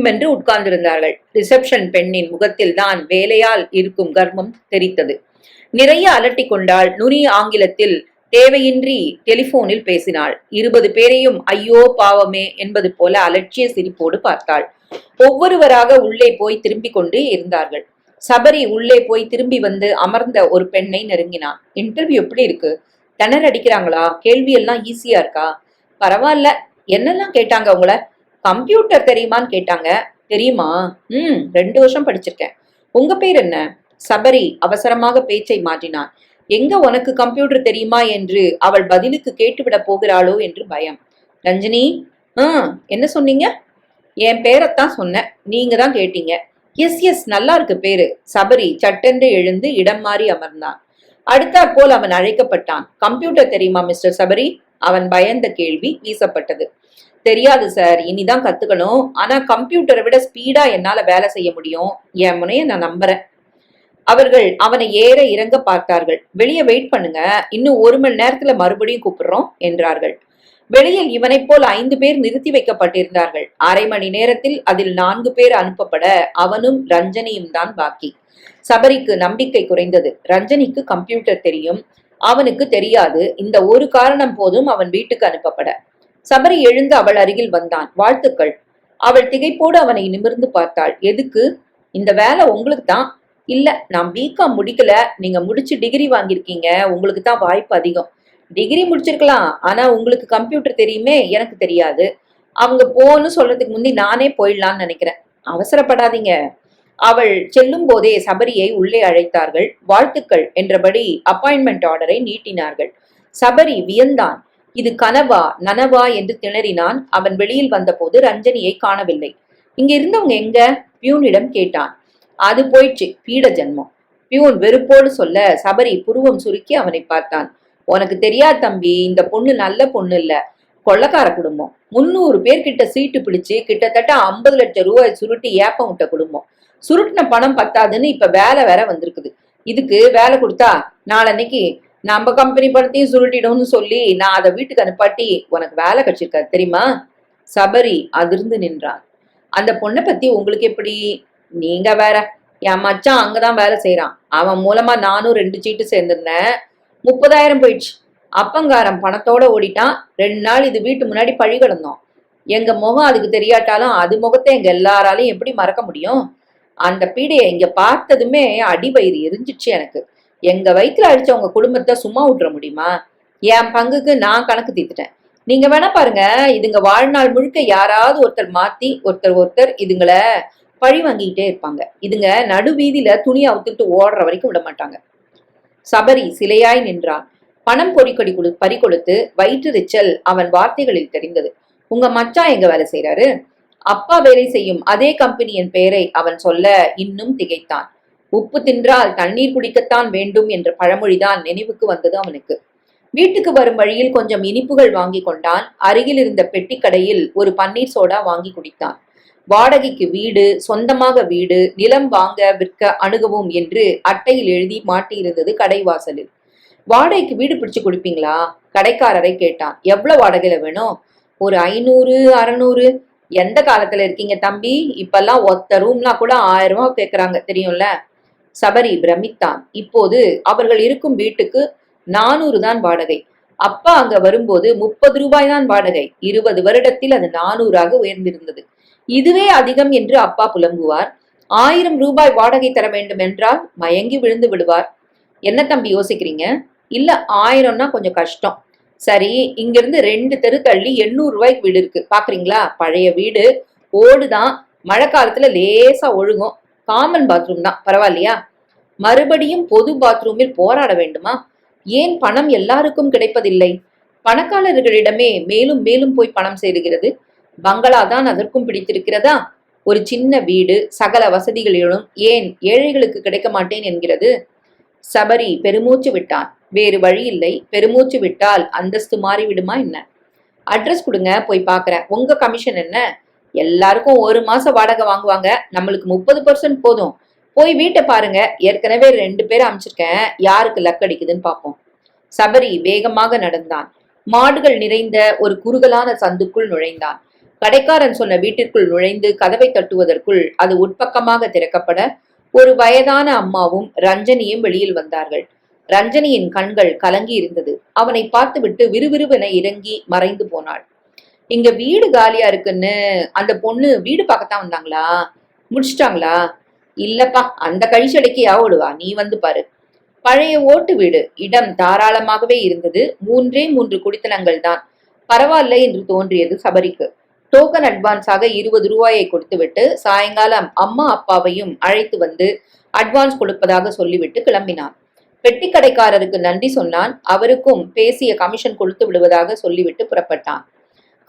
A: என்று உட்கார்ந்திருந்தார்கள். ரிசப்ஷன் பெண்ணின் முகத்தில் தான் வேலையால் இருக்கும் கர்வம் தெரித்தது. நிறைய அலட்டி கொண்டாள். நுனி ஆங்கிலத்தில் தேவையின்றி டெலிபோனில் பேசினாள். 20 பேரையும் ஐயோ பாவமே என்பது போல அலட்சிய சிரிப்போடு பார்த்தாள். ஒவ்வொருவராக உள்ளே போய் திரும்பிக் கொண்டு இருந்தார்கள். சபரி உள்ளே போய் திரும்பி வந்து அமர்ந்த ஒரு பெண்ணை நெருங்கினான். இன்டர்வியூ எப்படி இருக்கு? திணற அடிக்கிறாங்களா? கேள்வி எல்லாம் ஈஸியா இருக்கா? பரவாயில்ல. என்னெல்லாம் கேட்டாங்க உங்கள? கம்ப்யூட்டர் தெரியுமான்னு கேட்டாங்க. தெரியுமா? 2 வருஷம் படிச்சிருக்கேன். உங்க பேர் என்ன? சபரி அவசரமாக பேச்சை மாற்றினான். எங்க உனக்கு கம்ப்யூட்டர் தெரியுமா என்று அவள் பதிலுக்கு கேட்டுவிட போகிறாளோ என்று பயம். ரஞ்சினி, என்ன சொன்னீங்க? என் பேரைத்தான் சொன்னேன், நீங்க தான் கேட்டீங்க. எஸ் நல்லா இருக்கு பேரு. சபரி சட்டென்று எழுந்து இடம் மாறி அமர்ந்தான். அடுத்தாற்போல் அவன் அழைக்கப்பட்டான். கம்ப்யூட்டர் தெரியுமா மிஸ்டர் சபரி? அவன் பயந்த கேள்வி வீசப்பட்டது. தெரியாது சார், இனிதான் கத்துக்கணும். ஆனா கம்ப்யூட்டரை விட ஸ்பீடா என்னால வேலை செய்ய முடியும். என் முனைய நான் நம்புறேன். அவர்கள் அவனை ஏற இறங்க பார்த்தார்கள். வெளியே வெயிட் பண்ணுங்க, இன்னும் 1 மணி நேரத்துல மறுபடியும் கூப்பிடுறோம் என்றார்கள். வெளியில் இவனைப் போல் 5 பேர் நிறுத்தி வைக்கப்பட்டிருந்தார்கள். அரை மணி நேரத்தில் அதில் 4 பேர் அனுப்பப்பட அவனும் ரஞ்சனியும் தான் பாக்கி. சபரிக்கு நம்பிக்கை குறைந்தது. ரஞ்சனிக்கு கம்ப்யூட்டர் தெரியும், அவனுக்கு தெரியாது. இந்த ஒரு காரணம் போதும் அவன் வீட்டுக்கு அனுப்பப்பட. சபரி எழுந்து அவள் அருகில் வந்தான். வாழ்த்துக்கள். அவள் திகைப்போடு அவனை நிமிர்ந்து பார்த்தாள். எதுக்கு? இந்த வேலை உங்களுக்கு தான். இல்ல, நான் பிகாம் முடிக்கல, நீங்க முடிச்சு டிகிரி வாங்கியிருக்கீங்க, உங்களுக்கு தான் வாய்ப்பு அதிகம். டிகிரி முடிச்சிருக்கலாம், ஆனா உங்களுக்கு கம்ப்யூட்டர் தெரியுமே, எனக்கு தெரியாது. அவங்க போன்னு சொல்றதுக்கு முந்தி நானே போயிடலான்னு நினைக்கிறேன். அவசரப்படாதீங்க. அவள் செல்லும் போதே சபரியை உள்ளே அழைத்தார்கள். வாழ்த்துக்கள் என்றபடி அப்பாயின்மெண்ட் ஆர்டரை நீட்டினார்கள். சபரி வியந்தான். இது கனவா நனவா என்று திணறினான். அவன் வெளியில் வந்தபோது ரஞ்சனியை காணவில்லை. இங்க இருந்தவங்க எங்க? பியூனிடம் கேட்டான். அது போயிடுச்சு, பீட ஜன்மம். பியூன் வெறுப்போடு சொல்ல சபரி புருவம் சுருக்கி அவனை பார்த்தான். உனக்கு தெரியாது தம்பி, இந்த பொண்ணு நல்ல பொண்ணு இல்ல, கொள்ளக்கார குடும்பம். 300 பேர்கிட்ட சீட்டு பிடிச்சு கிட்டத்தட்ட 50 லட்சம் ரூபாய் சுருட்டி ஏப்பம் விட்ட குடும்பம். சுருட்டின பணம் பத்தாதுன்னு இப்ப வேலை வேற வந்திருக்குது. இதுக்கு வேலை கொடுத்தா நாளன்னைக்கு நம்ம கம்பெனி பணத்தையும் சுருட்டிடும்னு சொல்லி நான் அதை வீட்டுக்கு அனுப்பாட்டி உனக்கு வேலை கிடைச்சிருக்காது தெரியுமா? சபரி அதிர்ந்து நின்றான். அந்த பொண்ணை பத்தி உங்களுக்கு எப்படி? நீங்க வேற, என் மச்சான் அங்கதான் வேலை செய்யறான். அவன் மூலமா நானும் 2 சீட்டு சேர்ந்திருந்தேன். 30,000 போயிடுச்சு. அப்பங்காரன் பணத்தோட ஓடிட்டான். 2 நாள் இது வீட்டு முன்னாடி பழி கிடந்தோம். எங்க முகம் அதுக்கு தெரியாட்டாலும் அது முகத்தை எங்க எல்லாராலையும் எப்படி மறக்க முடியும்? அந்த பீடையை இங்க பார்த்ததுமே அடிவயிறு எரிஞ்சிச்சு எனக்கு. எங்க வயிற்றுல அடிச்ச உங்க குடும்பத்தை சும்மா விட்டுற முடியுமா? என் பங்குக்கு நான் கணக்கு தீர்த்துட்டேன். நீங்க வேணா பாருங்க, இதுங்க வாழ்நாள் முழுக்க யாராவது ஒருத்தர் மாத்தி ஒருத்தர் இதுங்களை பழி வாங்கிக்கிட்டே இருப்பாங்க. இதுங்க நடு வீதியில துணியை அவுத்துட்டு ஓடுற வரைக்கும் விட மாட்டாங்க. சபரி சிலையாய் நின்றான். பணம் பறி கொடுத்து வயிற்றுச்சல் அவன் வார்த்தைகளில் தெரிந்தது. உங்க மச்சான் எங்க வேலை செய்யறாரு? அப்பா வேலை செய்யும் அதே கம்பெனியின் பெயரை அவன் சொல்ல இன்னும் திகைத்தான். உப்பு தின்றால் தண்ணீர் குடிக்கத்தான் வேண்டும் என்ற பழமொழிதான் நினைவுக்கு வந்தது அவனுக்கு. வீட்டுக்கு வரும் வழியில் கொஞ்சம் இனிப்புகள் வாங்கி கொண்டான். அருகில் இருந்த பெட்டி கடையில் ஒரு பன்னீர் சோடா வாங்கி குடித்தான். வாடகைக்கு வீடு, சொந்தமாக வீடு, நிலம் வாங்க விற்க அணுகவும் என்று அட்டையில் எழுதி மாட்டியிருந்தது கடை வாசலில். வாடகைக்கு வீடு பிடிச்சு கொடுப்பீங்களா? கடைக்காரரை கேட்டான். எவ்வளவு வாடகையில வேணும்? ஒரு 500, 600. எந்த காலத்துல இருக்கீங்க தம்பி? இப்பெல்லாம் ஒத்த ரூம்லாம் கூட 1000 ரூபாய் கேட்கறாங்க தெரியும்ல. சபரி பிரமித்தான். இப்போது அவர்கள் இருக்கும் வீட்டுக்கு 400 தான் வாடகை. அப்பா அங்க வரும்போது 30 ரூபாய் தான் வாடகை. 20 வருடத்தில் அது 400ஆக உயர்ந்திருந்தது. இதுவே அதிகம் என்று அப்பா புலம்புவார். 1000 ரூபாய் வாடகை தர வேண்டும் என்றால் மயங்கி விழுந்து விடுவார். என்ன தம்பி யோசிக்கிறீங்க? இல்ல, 1000னா கொஞ்சம் கஷ்டம். சரி, இங்கிருந்து 2 தெரு தள்ளி 800 ரூபாய்க்கு வீடு இருக்கு, பாக்குறீங்களா? பழைய வீடு, ஓடுதான், மழை காலத்துல லேசா ஒழுகும். காமன் பாத்ரூம் தான், பரவாயில்லையா? மறுபடியும் பொது பாத்ரூமில் போராட வேண்டுமா? ஏன் பணம் எல்லாருக்கும் கிடைப்பதில்லை? பணக்காரர்களிடமே மேலும் மேலும் போய் பணம் சேருகிறது. பங்களாதான் அதற்கும் பிடித்திருக்கிறதா? ஒரு சின்ன வீடு, சகல வசதிகளிலும் ஏன் ஏழைகளுக்கு கிடைக்க மாட்டேன் என்கிறது? சபரி பெருமூச்சு விட்டான். வேறு வழி இல்லை. பெருமூச்சு விட்டால் அந்தஸ்து மாறிவிடுமா என்ன? அட்ரஸ் கொடுங்க, போய் பாக்குறேன். உங்க கமிஷன் என்ன? எல்லாருக்கும் 1 மாசம் வாடகை வாங்குவாங்க, நம்மளுக்கு 30% போதும். போய் வீட்டை பாருங்க. ஏற்கனவே 2 பேர் அமைச்சிருக்கேன், யாருக்கு லக் அடிக்குதுன்னு பார்ப்போம். சபரி வேகமாக நடந்தான். மாடுகள் நிறைந்த ஒரு குறுகலான சந்துக்குள் நுழைந்தான். கடைக்காரன் சொன்ன வீட்டிற்குள் நுழைந்து கதவை தட்டுவதற்குள் அது உட்பக்கமாக திறக்கப்பட ஒரு வயதான அம்மாவும் ரஞ்சனியும் வெளியில் வந்தார்கள். ரஞ்சனியின் கண்கள் கலங்கி இருந்தது. அவனை பார்த்துவிட்டு விறுவிறுவென இறங்கி மறைந்து போனாள். இங்க வீடு காலியா இருக்குன்னு அந்த பொண்ணு வீடு பார்க்கத்தான் வந்தாங்களா? முடிச்சிட்டாங்களா? இல்லப்பா, அந்த கழிச்சடைக்கு யாவோடுவா, நீ வந்து பாரு. பழைய ஓட்டு வீடு, இடம் தாராளமாகவே இருந்தது. 3 குடித்தனங்கள் தான். பரவாயில்லை என்று தோன்றியது சபரிக்கு. டோக்கன் அட்வான்ஸாக 20 ரூபாயை கொடுத்துவிட்டு சாயங்காலம் அம்மா அப்பாவையும் அழைத்து வந்து அட்வான்ஸ் கொடுப்பதாக சொல்லிவிட்டு கிளம்பினான். பெட்டி கடைக்காரருக்கு நன்றி சொன்னான். அவருக்கும் பேசிய கமிஷன் கொடுத்து விடுவதாக சொல்லிவிட்டு புறப்பட்டான்.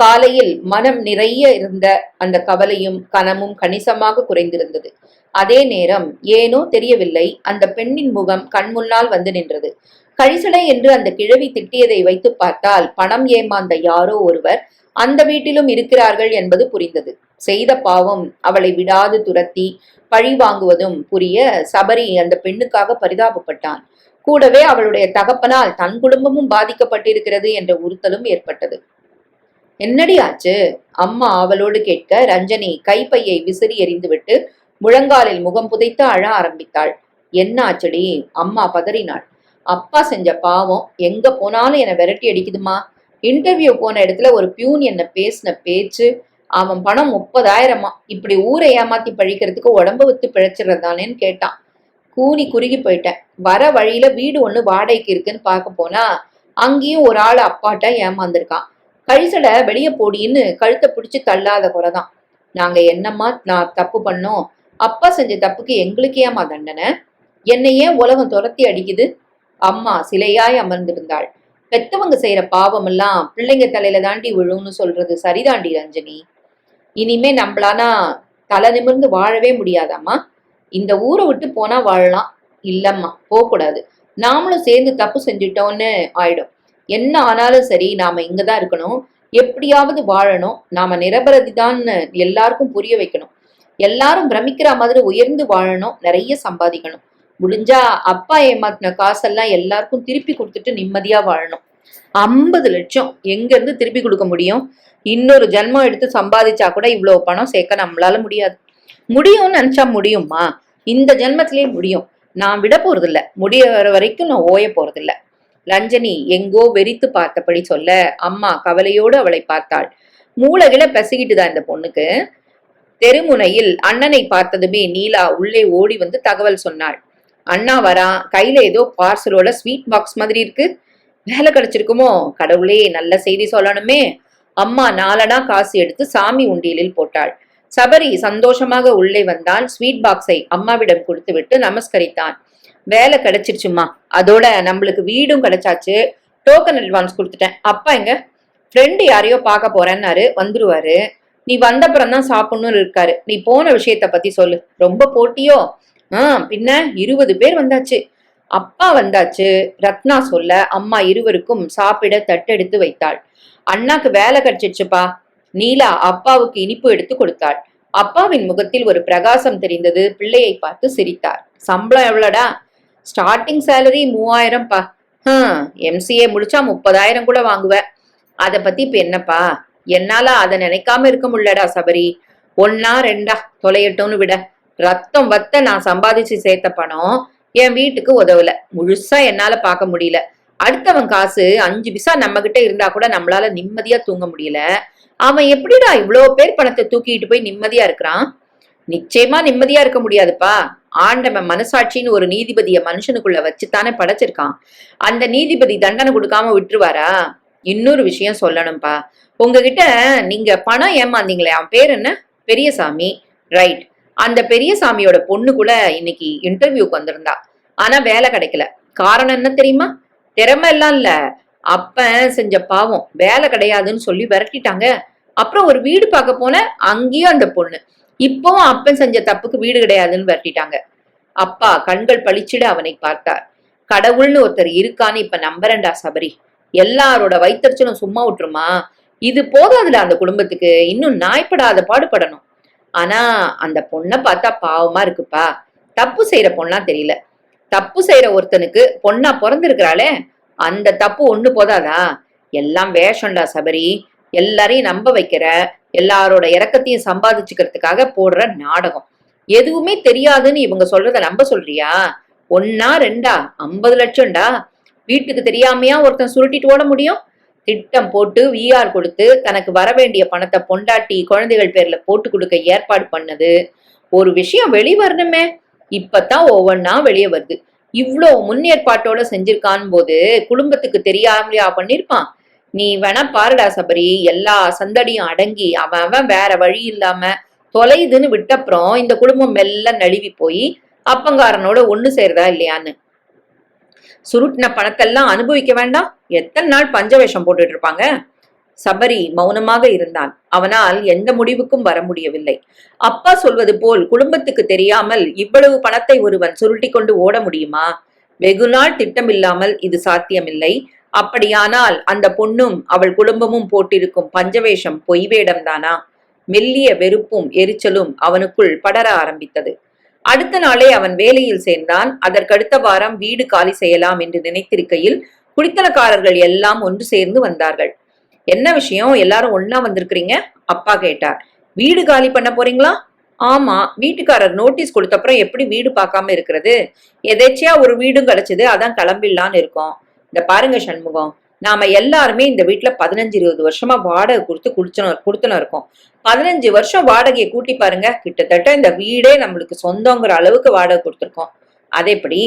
A: காலையில் மனம் நிறைய இருந்த அந்த கவலையும் கனமும் கணிசமாக குறைந்திருந்தது. அதே நேரம் ஏனோ தெரியவில்லை, அந்த பெண்ணின் முகம் கண்முன்னால் வந்து நின்றது. கழிசடை என்று அந்த கிழவி திட்டியதை வைத்து பார்த்தால் பணம் ஏமாந்த யாரோ ஒருவர் அந்த வீட்டிலும் இருக்கிறார்கள் என்பது புரிந்தது. செய்த பாவம் அவளை விடாது துரத்தி பழி வாங்குவதும் புரிய சபரி அந்த பெண்ணுக்காக பரிதாபப்பட்டான். கூடவே அவளுடைய தகப்பனால் தன் குடும்பமும் பாதிக்கப்பட்டிருக்கிறது என்ற உறுத்தலும் ஏற்பட்டது. என்னடி ஆச்சு? அம்மா அவளோடு கேட்க ரஞ்சனி கைப்பையை விசிறி எறிந்துவிட்டு முழங்காலில் முகம் புதைத்து அழ ஆரம்பித்தாள். என்ன ஆச்சடி? அம்மா பதறினாள். அப்பா செஞ்ச பாவம் எங்க போனாலும் என்னை விரட்டி அடிக்குதுமா. இன்டர்வியூ போன இடத்துல ஒரு பியூன் என்ன பேசின பேச்சு, அவன் பணம் 30,000. இப்படி ஊரை ஏமாத்தி பழிக்கிறதுக்கு உடம்ப வித்து பிழைச்சிடறதானேன்னு கேட்டான். கூனி குறுகி போயிட்டேன். வர வழியில வீடு ஒண்ணு வாடகைக்கு இருக்குன்னு பார்க்க போனா அங்கேயும் ஒரு ஆள் அப்பாட்ட ஏமாந்துருக்கான். கழிசட வெளியே போடின்னு கழுத்தை பிடிச்சு தள்ளாத குறைதான். நாங்க என்னம்மா நான் தப்பு பண்ணோம்? அப்பா செஞ்ச தப்புக்கு எங்களுக்கு ஏமா தண்டனை? என்னை ஏன் உலகம் துரத்தி அடிக்குது? அம்மா சிலையாய் அமர்ந்திருந்தாள். பெத்தவங்க செய்யற பாவம் எல்லாம் பிள்ளைங்க தலையில தாண்டி விழும்னு சொல்றது சரிதாண்டி ரஞ்சனி. இனிமே நம்மளானா தலை நிமிர்ந்து வாழவே முடியாதாம்மா. இந்த ஊரை விட்டு போனா வாழலாம். இல்லம்மா, போகக்கூடாது. நாமளும் சேர்ந்து தப்பு செஞ்சிட்டோம்னு ஆயிடும். என்ன ஆனாலும் சரி, நாம இங்கதான் இருக்கணும். எப்படியாவது வாழணும். நாம நிரபராதிதான்னு எல்லாருக்கும் புரிய வைக்கணும். எல்லாரும் பிரமிக்கிற மாதிரி உயர்ந்து வாழணும். நிறைய சம்பாதிக்கணும். முடிஞ்சா அப்பா ஏமாத்தின காசெல்லாம் எல்லாருக்கும் திருப்பி கொடுத்துட்டு நிம்மதியா வாழணும். 50 லட்சம் எங்க இருந்து திருப்பி கொடுக்க முடியும்? இன்னொரு ஜென்மம் எடுத்து சம்பாதிச்சா கூட இவ்வளவு பணம் சேர்க்க நம்மளால முடியாது. முடியும்னு நினைச்சா முடியுமா? இந்த ஜென்மத்திலேயே முடியும். நான் விட போறதில்ல. முடியற வரைக்கும் நான் ஓய போறதில்ல. ரஞ்சனி எங்கோ வெறித்து பார்த்தபடி சொல்ல அம்மா கவலையோடு அவளை பார்த்தாள். மூளைகில பசிக்கிட்டுதான் இந்த பொண்ணுக்கு. தெருமுனையில் அண்ணனை பார்த்ததுமே நீலா உள்ளே ஓடி வந்து தகவல் சொன்னாள். அண்ணா வரா, கையில ஏதோ பார்சலோட ஸ்வீட் பாக்ஸ் மாதிரி இருக்கு. வேலை கிடைச்சிருக்குமோ? கடவுளே, நல்ல செய்தி சொல்லணுமே. அம்மா 4 காசு எடுத்து சாமி உண்டியலில் போட்டாள். சபரி சந்தோஷமாக உள்ளே வந்தான். ஸ்வீட் பாக்ஸை அம்மாவிடம் கொடுத்து விட்டு நமஸ்கரித்தான். வேலை கிடைச்சிருச்சுமா, அதோட நம்மளுக்கு வீடும் கிடைச்சாச்சு. டோக்கன் அட்வான்ஸ் கொடுத்துட்டேன். அப்பா எங்க? ஃப்ரெண்டு யாரையோ பார்க்க போறேன்னாரு, வந்துருவாரு. நீ வந்தப்புறம் தான் சாப்பிடணும்னு இருக்காரு. நீ போன விஷயத்த பத்தி சொல்லு. ரொம்ப போட்டியோ? பின்ன 20 பேர் வந்தாச்சு. அப்பா வந்தாச்சு. ரத்னா சொல்ல அம்மா இருவருக்கும் சாப்பிட தட்டெடுத்து வைத்தாள். அண்ணாக்கு வேலை கிடைச்சிச்சுப்பா. நீலா அப்பாவுக்கு இனிப்பு எடுத்து கொடுத்தாள். அப்பாவின் முகத்தில் ஒரு பிரகாசம் தெரிந்தது. பிள்ளையை பார்த்து சிரித்தார். சம்பளம் எவ்வளோடா? ஸ்டார்டிங் சேலரி 3000பா. எம்சிஏ முடிச்சா 30,000 கூட வாங்குவ. அதை பத்தி இப்ப என்னப்பா? என்னால அதை நினைக்காம இருக்க முடியலடா சபரி. 1 2 தொலையட்டும்னு விட. ரத்தம் வத்த நான் சம்பாதிச்சு சேர்த்த பணம் என் வீட்டுக்கு உதவல. முழுசா என்னால பார்க்க முடியல. அடுத்தவன் காசு 5 பைசா நம்ம கிட்ட இருந்தா கூட நம்மளால நிம்மதியா தூங்க முடியல. அவன் எப்படிடா இவ்வளோ பேர் பணத்தை தூக்கிட்டு போய் நிம்மதியா இருக்கிறான்? நிச்சயமா நிம்மதியா இருக்க முடியாதுப்பா. ஆண்டவன் மனசாட்சின்னு ஒரு நீதிபதிய மனுஷனுக்குள்ள வச்சுத்தானே படைச்சிருக்கான். அந்த நீதிபதி தண்டனை கொடுக்காம விட்டுருவாரா? இன்னொரு விஷயம் சொல்லணும்பா. உங்ககிட்ட நீங்க பணம் ஏமாந்தீங்களே, அவன் பேர் என்ன? பெரியசாமி. ரைட். அந்த பெரியசாமியோட பொண்ணு கூட இன்னைக்கு இன்டர்வியூக்கு வந்திருந்தா. ஆனா வேலை கிடைக்கல. காரணம் என்ன தெரியுமா? திறமை எல்லாம் இல்ல, அப்பன் செஞ்ச பாவம். வேலை கிடையாதுன்னு சொல்லி விரட்டிட்டாங்க. அப்புறம் ஒரு வீடு பார்க்க போன, அங்கேயும் அந்த பொண்ணு. இப்பவும் அப்பன் செஞ்ச தப்புக்கு வீடு கிடையாதுன்னு விரட்டிட்டாங்க. அப்பா கண்கள் பளிச்சிட அவனை பார்த்தார். கடவுள்னு ஒருத்தர் இருக்கான்னு இப்ப நம்புறேன்டா சபரி. எல்லாரோட வைத்தறிச்சலும் சும்மா விட்டுருமா? இது போதாதுல அந்த குடும்பத்துக்கு, இன்னும் நாய்ப்படாத பாடுபடணும். ஆனா அந்த பொண்ணை பார்த்தா பாவமா இருக்குப்பா. தப்பு செய்யற பொண்ணா தெரியல. தப்பு செய்யற ஒருத்தனுக்கு பொண்ணா பிறந்திருக்கிறாளே, அந்த தப்பு ஒண்ணு போதாதா? எல்லாம் வேஷம்டா சபரி. எல்லாரையும் நம்ப வைக்கிற, எல்லாரோட இறக்கத்தையும் சம்பாதிச்சுக்கிறதுக்காக போடுற நாடகம். எதுவுமே தெரியாதுன்னு இவங்க சொல்றத நம்ப சொல்றியா? 1 2 50 லட்சம்டா. வீட்டுக்கு தெரியாமையா ஒருத்தன் சுருட்டிட்டு ஓட முடியும்? திட்டம் போட்டு விஆர் கொடுத்து தனக்கு வர வேண்டிய பணத்தை பொண்டாட்டி குழந்தைகள் பேர்ல போட்டு கொடுக்க ஏற்பாடு பண்ணது. ஒரு விஷயம் வெளிவரணுமே, இப்பதான் ஒவ்வொன்னா வெளியே வருது. இவ்வளோ முன்னேற்பாட்டோட செஞ்சிருக்கான் போது குடும்பத்துக்கு தெரியாமலையா பண்ணிருப்பான்? நீ வேணா பாருடா சபரி. எல்லா சந்தடியும் அடங்கி அவன் வேற வழி இல்லாம தொலைதுன்னு விட்டப்புறம் இந்த குடும்பம் மெல்ல நழுவி போய் அப்பங்காரனோட ஒண்ணு சேருதா இல்லையான்னு. சுருட்டின பணத்தெல்லாம் அனுபவிக்க வேண்டாம்? எத்தனை நாள் பஞ்சவேஷம் போட்டுட்டு இருப்பாங்க? சபரி மௌனமாக இருந்தான். அவனால் எந்த முடிவுக்கும் வர முடியவில்லை. அப்பா சொல்வது போல் குடும்பத்துக்கு தெரியாமல் இவ்வளவு பணத்தை ஒருவன் சுருட்டி கொண்டு ஓட முடியுமா? வெகு நாள் திட்டமில்லாமல் இது சாத்தியமில்லை. அப்படியானால் அந்த பொண்ணும் அவள் குடும்பமும் போட்டிருக்கும் பஞ்சவேஷம் பொய் வேடம்தானா? மெல்லிய வெறுப்பும் எரிச்சலும் அவனுக்குள் படர ஆரம்பித்தது. அடுத்த நாளே அவன் வேலையில் சேர்ந்தான். அதற்கடுத்த வாரம் வீடு காலி செய்யலாம் என்று நினைத்திருக்கையில் குடித்தனக்காரர்கள் எல்லாம் ஒன்று சேர்ந்து வந்தார்கள். என்ன விஷயம், எல்லாரும் ஒன்னா வந்திருக்கிறீங்க? அப்பா கேட்டார். வீடு காலி பண்ண போறீங்களா? ஆமா, வீட்டுக்காரர் நோட்டீஸ் கொடுத்தப்புறம் எப்படி வீடு பார்க்காம இருக்கிறது? எதேச்சியா ஒரு வீடும் கிடைச்சது, அதான் கிளம்பிடலான்னு இருக்கோம். இந்த பாருங்க சண்முகம், நாம எல்லாருமே இந்த வீட்டுல 15-20 வருஷமா வாடகை கொடுத்துன்னு இருக்கோம். 15 வருஷம் வாடகையை கூட்டி பாருங்க, கிட்டத்தட்ட இந்த வீடே நம்மளுக்கு சொந்தங்கிற அளவுக்கு வாடகை கொடுத்துருக்கோம். அது எப்படி?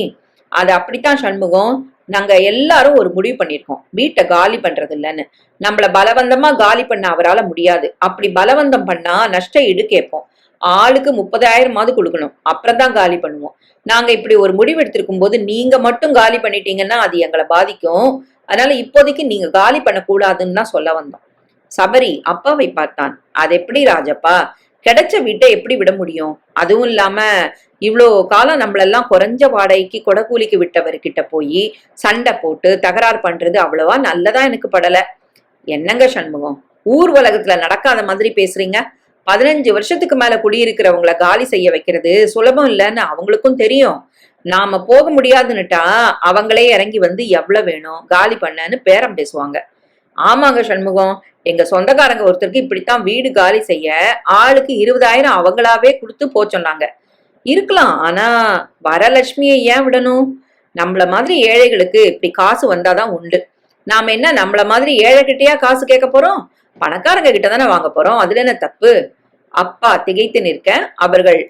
A: அது அப்படித்தான் சண்முகம். நாங்க எல்லாரும் ஒரு முடிவு பண்ணிருக்கோம், வீட்டை காலி பண்றது இல்லைன்னு. நம்மள பலவந்தமா காலி பண்ண அவரால முடியாது. அப்படி பலவந்தம் பண்ணா நஷ்ட ஈடு கேட்போம். ஆளுக்கு 30,000 கொடுக்கணும், அப்புறம் தான் காலி பண்ணுவோம். நாங்க இப்படி ஒரு முடிவு எடுத்திருக்கும் போது நீங்க மட்டும் காலி பண்ணிட்டீங்கன்னா அது எங்களை பாதிக்கும். அதனால இப்போதைக்கு நீங்க காலி பண்ணக்கூடாதுன்னு தான் சொல்ல வந்தோம். சபரி அப்பாவை பார்த்தான். அது எப்படி ராஜப்பா, கிடைச்ச வீட்டை எப்படி விட முடியும்? அதுவும் இல்லாம இவ்வளோ காலம் நம்மளெல்லாம் குறைஞ்ச வாடகைக்கு கொடக்கூலிக்கு விட்டவர்கிட்ட போய் சண்டை போட்டு தகராறு பண்றது அவ்வளவா நல்லதா எனக்கு படல. என்னங்க சண்முகம், ஊர் உலகத்துல நடக்காத மாதிரி பேசுறீங்க. 15 வருஷத்துக்கு மேல குடியிருக்கிறவங்கள காலி செய்ய வைக்கிறது சுலபம் இல்லைன்னு அவங்களுக்கும் தெரியும். நாம போக முடியாதுன்னுட்டா அவங்களே இறங்கி வந்து எவ்வளவு வேணும் காலி பண்ணன்னு பேரம் பேசுவாங்க. ஆமாங்க சண்முகம், எங்க சொந்தக்காரங்க ஒருத்தருக்கு இப்படித்தான் வீடு காலி செய்ய ஆளுக்கு 20,000 அவங்களாவே கொடுத்து போ சொன்னாங்க. இருக்கலாம், ஆனா வரலட்சுமியை ஏன் விடணும்? நம்மள மாதிரி ஏழைகளுக்கு இப்படி காசு வந்தாதான் உண்டு. நாம என்ன நம்மள மாதிரி ஏழை கிட்டயா காசு கேட்க போறோம்? பணக்காரங்க கிட்ட தானே வாங்க போறோம். அதுல என்ன தப்பு? அப்பா திகைத்து நிற்க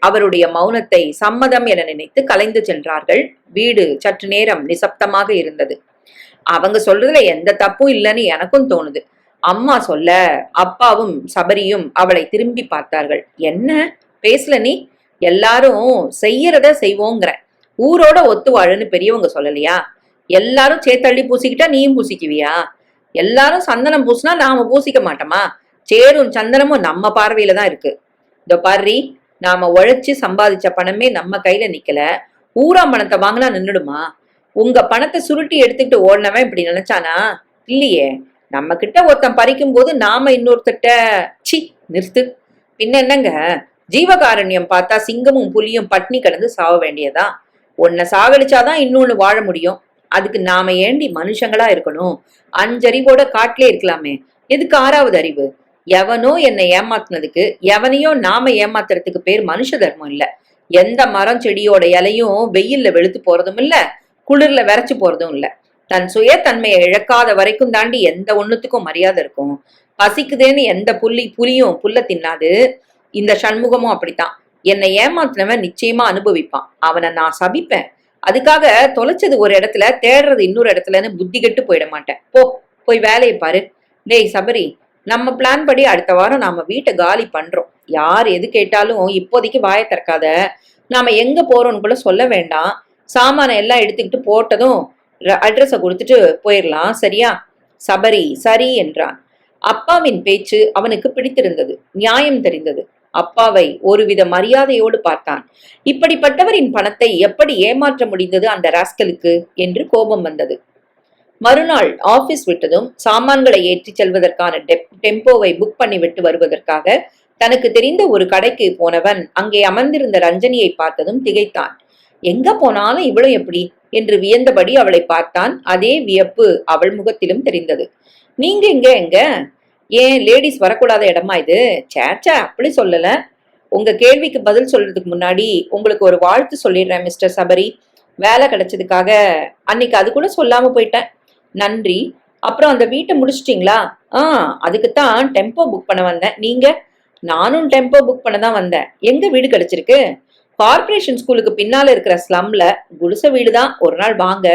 A: அவருடைய மௌனத்தை சம்மதம் என நினைத்து கலைந்து சென்றார்கள். வீடு சற்று நேரம் நிசப்தமாக இருந்தது. அவங்க சொல்றதுல எந்த தப்பும் இல்லைன்னு எனக்கும் தோணுது. அம்மா சொல்ல அப்பாவும் சபரியும் அவளை திரும்பி பார்த்தார்கள். என்ன பேசல நீ? எல்லாரும் செய்யறத செய்வோங்கிற, ஊரோட ஒத்து வாழுன்னு பெரியவங்க சொல்லலையா? எல்லாரும் சேத்தள்ளி பூசிக்கிட்டா நீயும் பூசிக்குவியா? எல்லாரும் சந்தனம் பூசினா நாம பூசிக்க மாட்டோமா? சேரும் சந்தனமும் நம்ம பார்வையில தான் இருக்கு. இதோ பாரு, நாம உழைச்சு சம்பாதிச்ச பணமே நம்ம கையில நிக்கல, ஊரா பணத்தை வாங்கினா நின்னுடுமா? உங்க பணத்தை சுருட்டி எடுத்துக்கிட்டு ஓடினவன் இப்படி நினைச்சானா? இல்லையே. நம்ம கிட்ட ஒருத்தன் பறிக்கும் போது நாம இன்னொருத்தட்ட சி நிறுத்து. பின்ன என்னங்க, ஜீவகாரண்யம் பார்த்தா சிங்கமும் புலியும் பட்னி கிடந்து சாவ வேண்டியதா? ஒன்ன சாகடிச்சாதான் இன்னொன்னு வாழ முடியும். அதுக்கு நாம ஏண்டி மனுஷங்களா இருக்கணும்? 5 அறிவோட காட்டிலே இருக்கலாமே, எதுக்கு 6வது அறிவு? எவனோ என்னை ஏமாத்துனதுக்கு எவனையோ நாம ஏமாத்துறதுக்கு பேர் மனுஷ தர்மம் இல்ல. எந்த மரம் செடியோட இலையும் வெயில்ல வெளுத்து போறதும் இல்ல, குளிர்ல விரைச்சு போறதும் இல்ல. தன் சுய தன்மையை இழக்காத வரைக்கும் தாண்டி எந்த ஒண்ணுத்துக்கும் மரியாதை இருக்கும். பசிக்குதேன்னு எந்த புலியும் புல்ல தின்னாது. இந்த சண்முகமும் அப்படித்தான். என்னை ஏமாத்தினவன் நிச்சயமா அனுபவிப்பான். அவனை நான் சபிப்பேன். அதுக்காக தொலைச்சது ஒரு இடத்துல தேடுறது இன்னொரு இடத்துலன்னு புத்தி கெட்டு போயிட மாட்டேன். போய் வேலையை பாரு. டேய் சபரி, நம்ம பிளான் படி அடுத்த வாரம் நாம வீட்டை காலி பண்றோம். யார் எது கேட்டாலும் இப்போதைக்கு வாயை திறக்காத. நாம எங்க போறோம்னு கூட சொல்ல வேண்டாம். சாமான எல்லாம் எடுத்துக்கிட்டு போட்டதும் அட்ரஸ கொடுத்துட்டு போயிடலாம், சரியா? சபரி சரி என்றான். அப்பாவின் பேச்சு அவனுக்கு பிடித்திருந்தது, நியாயம் தெரிந்தது. அப்பாவை ஒருவித மரியாதையோடு பார்த்தான். இப்படிப்பட்டவரின் பணத்தை எப்படி ஏமாற்ற முடிந்தது அந்த ராஸ்கலுக்கு என்று கோபம் வந்தது. மறுநாள் ஆபீஸ் விட்டதும் சாமான்களை ஏற்றி செல்வதற்கான டெம்போவை புக் பண்ணி விட்டு வருவதற்காக தனக்கு தெரிந்த ஒரு கடைக்கு போனவன் அங்கே அமர்ந்திருந்த ரஞ்சனியை பார்த்ததும் திகைத்தான். எங்க போனாலும் இவ்வளவு எப்படி என்று வியந்தபடி அவளை பார்த்தான். அதே வியப்பு அவள் முகத்திலும் தெரிந்தது. நீங்க எங்க? ஏன் லேடிஸ் வரக்கூடாத இடமா இது? சேச்சா, அப்படி சொல்லல. உங்க கேள்விக்கு பதில் சொல்றதுக்கு முன்னாடி உங்களுக்கு ஒரு வாழ்த்து சொல்லிடுறேன் மிஸ்டர் சபரி. வேலை கிடைச்சதுக்காக அன்னைக்கு அது கூட சொல்லாம போயிட்டேன். நன்றி. அப்புறம் அந்த வீட்டை முடிச்சிட்டீங்களா? அதுக்குத்தான் டெம்போ புக் பண்ண வந்தேன். நீங்க? நானும் டெம்போ புக் பண்ண தான் வந்தேன். எங்க வீடு கிடைச்சிருக்கு? கார்பரேஷன் ஸ்கூலுக்கு பின்னால இருக்கிற ஸ்லம்ல குடிசை வீடுதான். ஒரு நாள் வாங்க.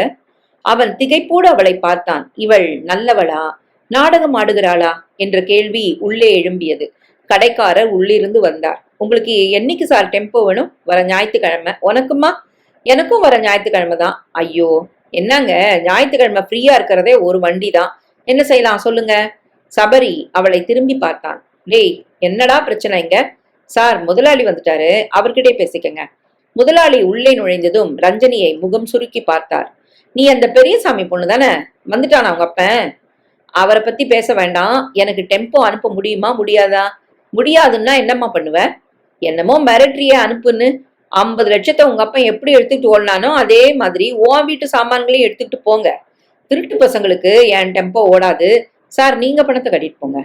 A: அவன் திகைப்போடு அவளை பார்த்தான். இவள் நல்லவளா, நாடகம் ஆடுகிறாளா என்ற கேள்வி உள்ளே எழும்பியது. கடைக்காரர் உள்ளிருந்து வந்தார். உங்களுக்கு என்னைக்கு சார் டெம்போ வேணும்? வர ஞாயிற்றுக்கிழமை. உனக்குமா? எனக்கும் வர ஞாயிற்றுக்கிழமை தான். ஐயோ, என்னங்க, ஞாயிற்றுக்கிழமை ஃப்ரீயா இருக்கிறதே ஒரு வண்டி தான். என்ன செய்யலாம் சொல்லுங்க? சபரி அவளை திரும்பி பார்த்தான். டேய், என்னடா பிரச்சனை இங்க? சார், முதலாளி வந்துட்டாரு, அவர்கிட்டே பேசிக்கங்க. முதலாளி உள்ளே நுழைந்ததும் ரஞ்சனியை முகம் சுருக்கி பார்த்தார். நீ அந்த பெரியசாமி பொண்ணு தானே? வந்துட்டானா அவங்க அப்பன்? அவரை பத்தி பேச வேண்டாம். எனக்கு டெம்போ அனுப்ப முடியுமா முடியாதா? முடியாதுன்னா என்னம்மா பண்ணுவ? என்னமோ மிரட்டரிய அனுப்புன்னு. 50 லட்சத்தை உங்க அப்பன் எப்படி எடுத்துக்கிட்டு ஓடனானோ அதே மாதிரி உன் வீட்டு சாமான்களையும் எடுத்துக்கிட்டு போங்க. திருட்டு பசங்களுக்கு என் டெம்போ ஓடாது. சார், நீங்க பணத்தை கட்டிட்டு போங்க.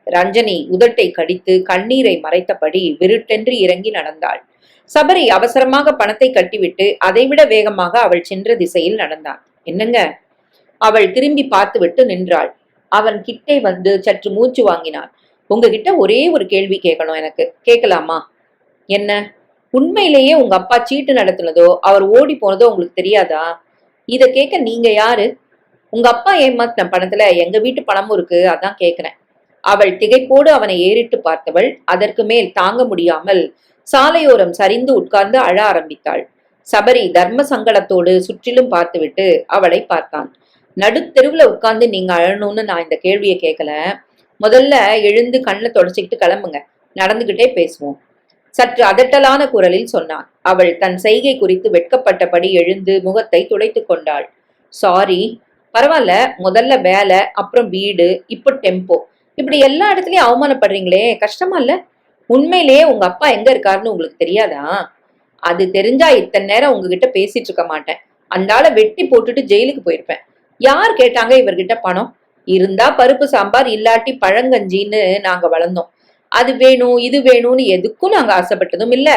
A: ரஞ்சனி உதட்டை கடித்து கண்ணீரை மறைத்தபடி விருட்டென்று இறங்கி நடந்தாள். சபரி அவசரமாக பணத்தை கட்டிவிட்டு அதைவிட வேகமாக அவள் சென்ற திசையில் நடந்தான். என்னங்க? அவள் திரும்பி பார்த்துவிட்டு நின்றாள். அவன் கிட்டே வந்து சற்று மூச்சு வாங்கினான். உங்ககிட்ட ஒரே ஒரு கேள்வி கேட்கணும் எனக்கு. கேட்கலாமா? என்ன? உண்மையிலேயே உங்க அப்பா சீட்டு நடத்துனதோ அவர் ஓடி போனதோ உங்களுக்கு தெரியாதா? இத கேட்க நீங்க யாரு? உங்க அப்பா ஏமாத்தின பணத்துல எங்க வீட்டு பணமும் இருக்கு, அதான் கேக்குறேன். அவள் திகைப்போடு அவனை ஏறிட்டு பார்த்தவள் அதற்கு மேல் தாங்க முடியாமல் சாலையோரம் சரிந்து உட்கார்ந்து அழ ஆரம்பித்தாள். சபரி தர்ம சங்கடத்தோடு சுற்றிலும் பார்த்துவிட்டு அவளை பார்த்தான். நடுத்தெருவுல உட்கார்ந்து நீங்க அழணும்னு நான் இந்த கேள்வியை கேட்கல. முதல்ல எழுந்து கண்ணை தொடச்சிக்கிட்டு கிளம்புங்க, நடந்துகிட்டே பேசுவோம். சற்று அதட்டலான குரலில் சொன்னான். அவள் தன் செய்கை குறித்து வெட்கப்பட்டபடி எழுந்து முகத்தை துடைத்துக் கொண்டாள். சாரி. பரவாயில்ல, முதல்ல வேலை, அப்புறம் வீடு, இப்போ டெம்போ, இப்படி எல்லா இடத்துலயும் அவமானப்படுறீங்களே, கஷ்டமா இல்ல? உண்மையிலேயே உங்க அப்பா எங்க இருக்காருன்னு உங்களுக்கு தெரியாதா? அது தெரிஞ்சா இத்தனை நேரம் உங்ககிட்ட பேசிட்டு இருக்க மாட்டேன். அந்தால வெட்டி போட்டுட்டு ஜெயிலுக்கு போயிருப்பேன். யார் கேட்டாங்க இவர்கிட்ட பணம்? இருந்தா பருப்பு சாம்பார், இல்லாட்டி பழங்கஞ்சின்னு நாங்க வளர்ந்தோம். அது வேணும் இது வேணும்னு எதுக்கும் நாங்க ஆசைப்பட்டதும் இல்ல.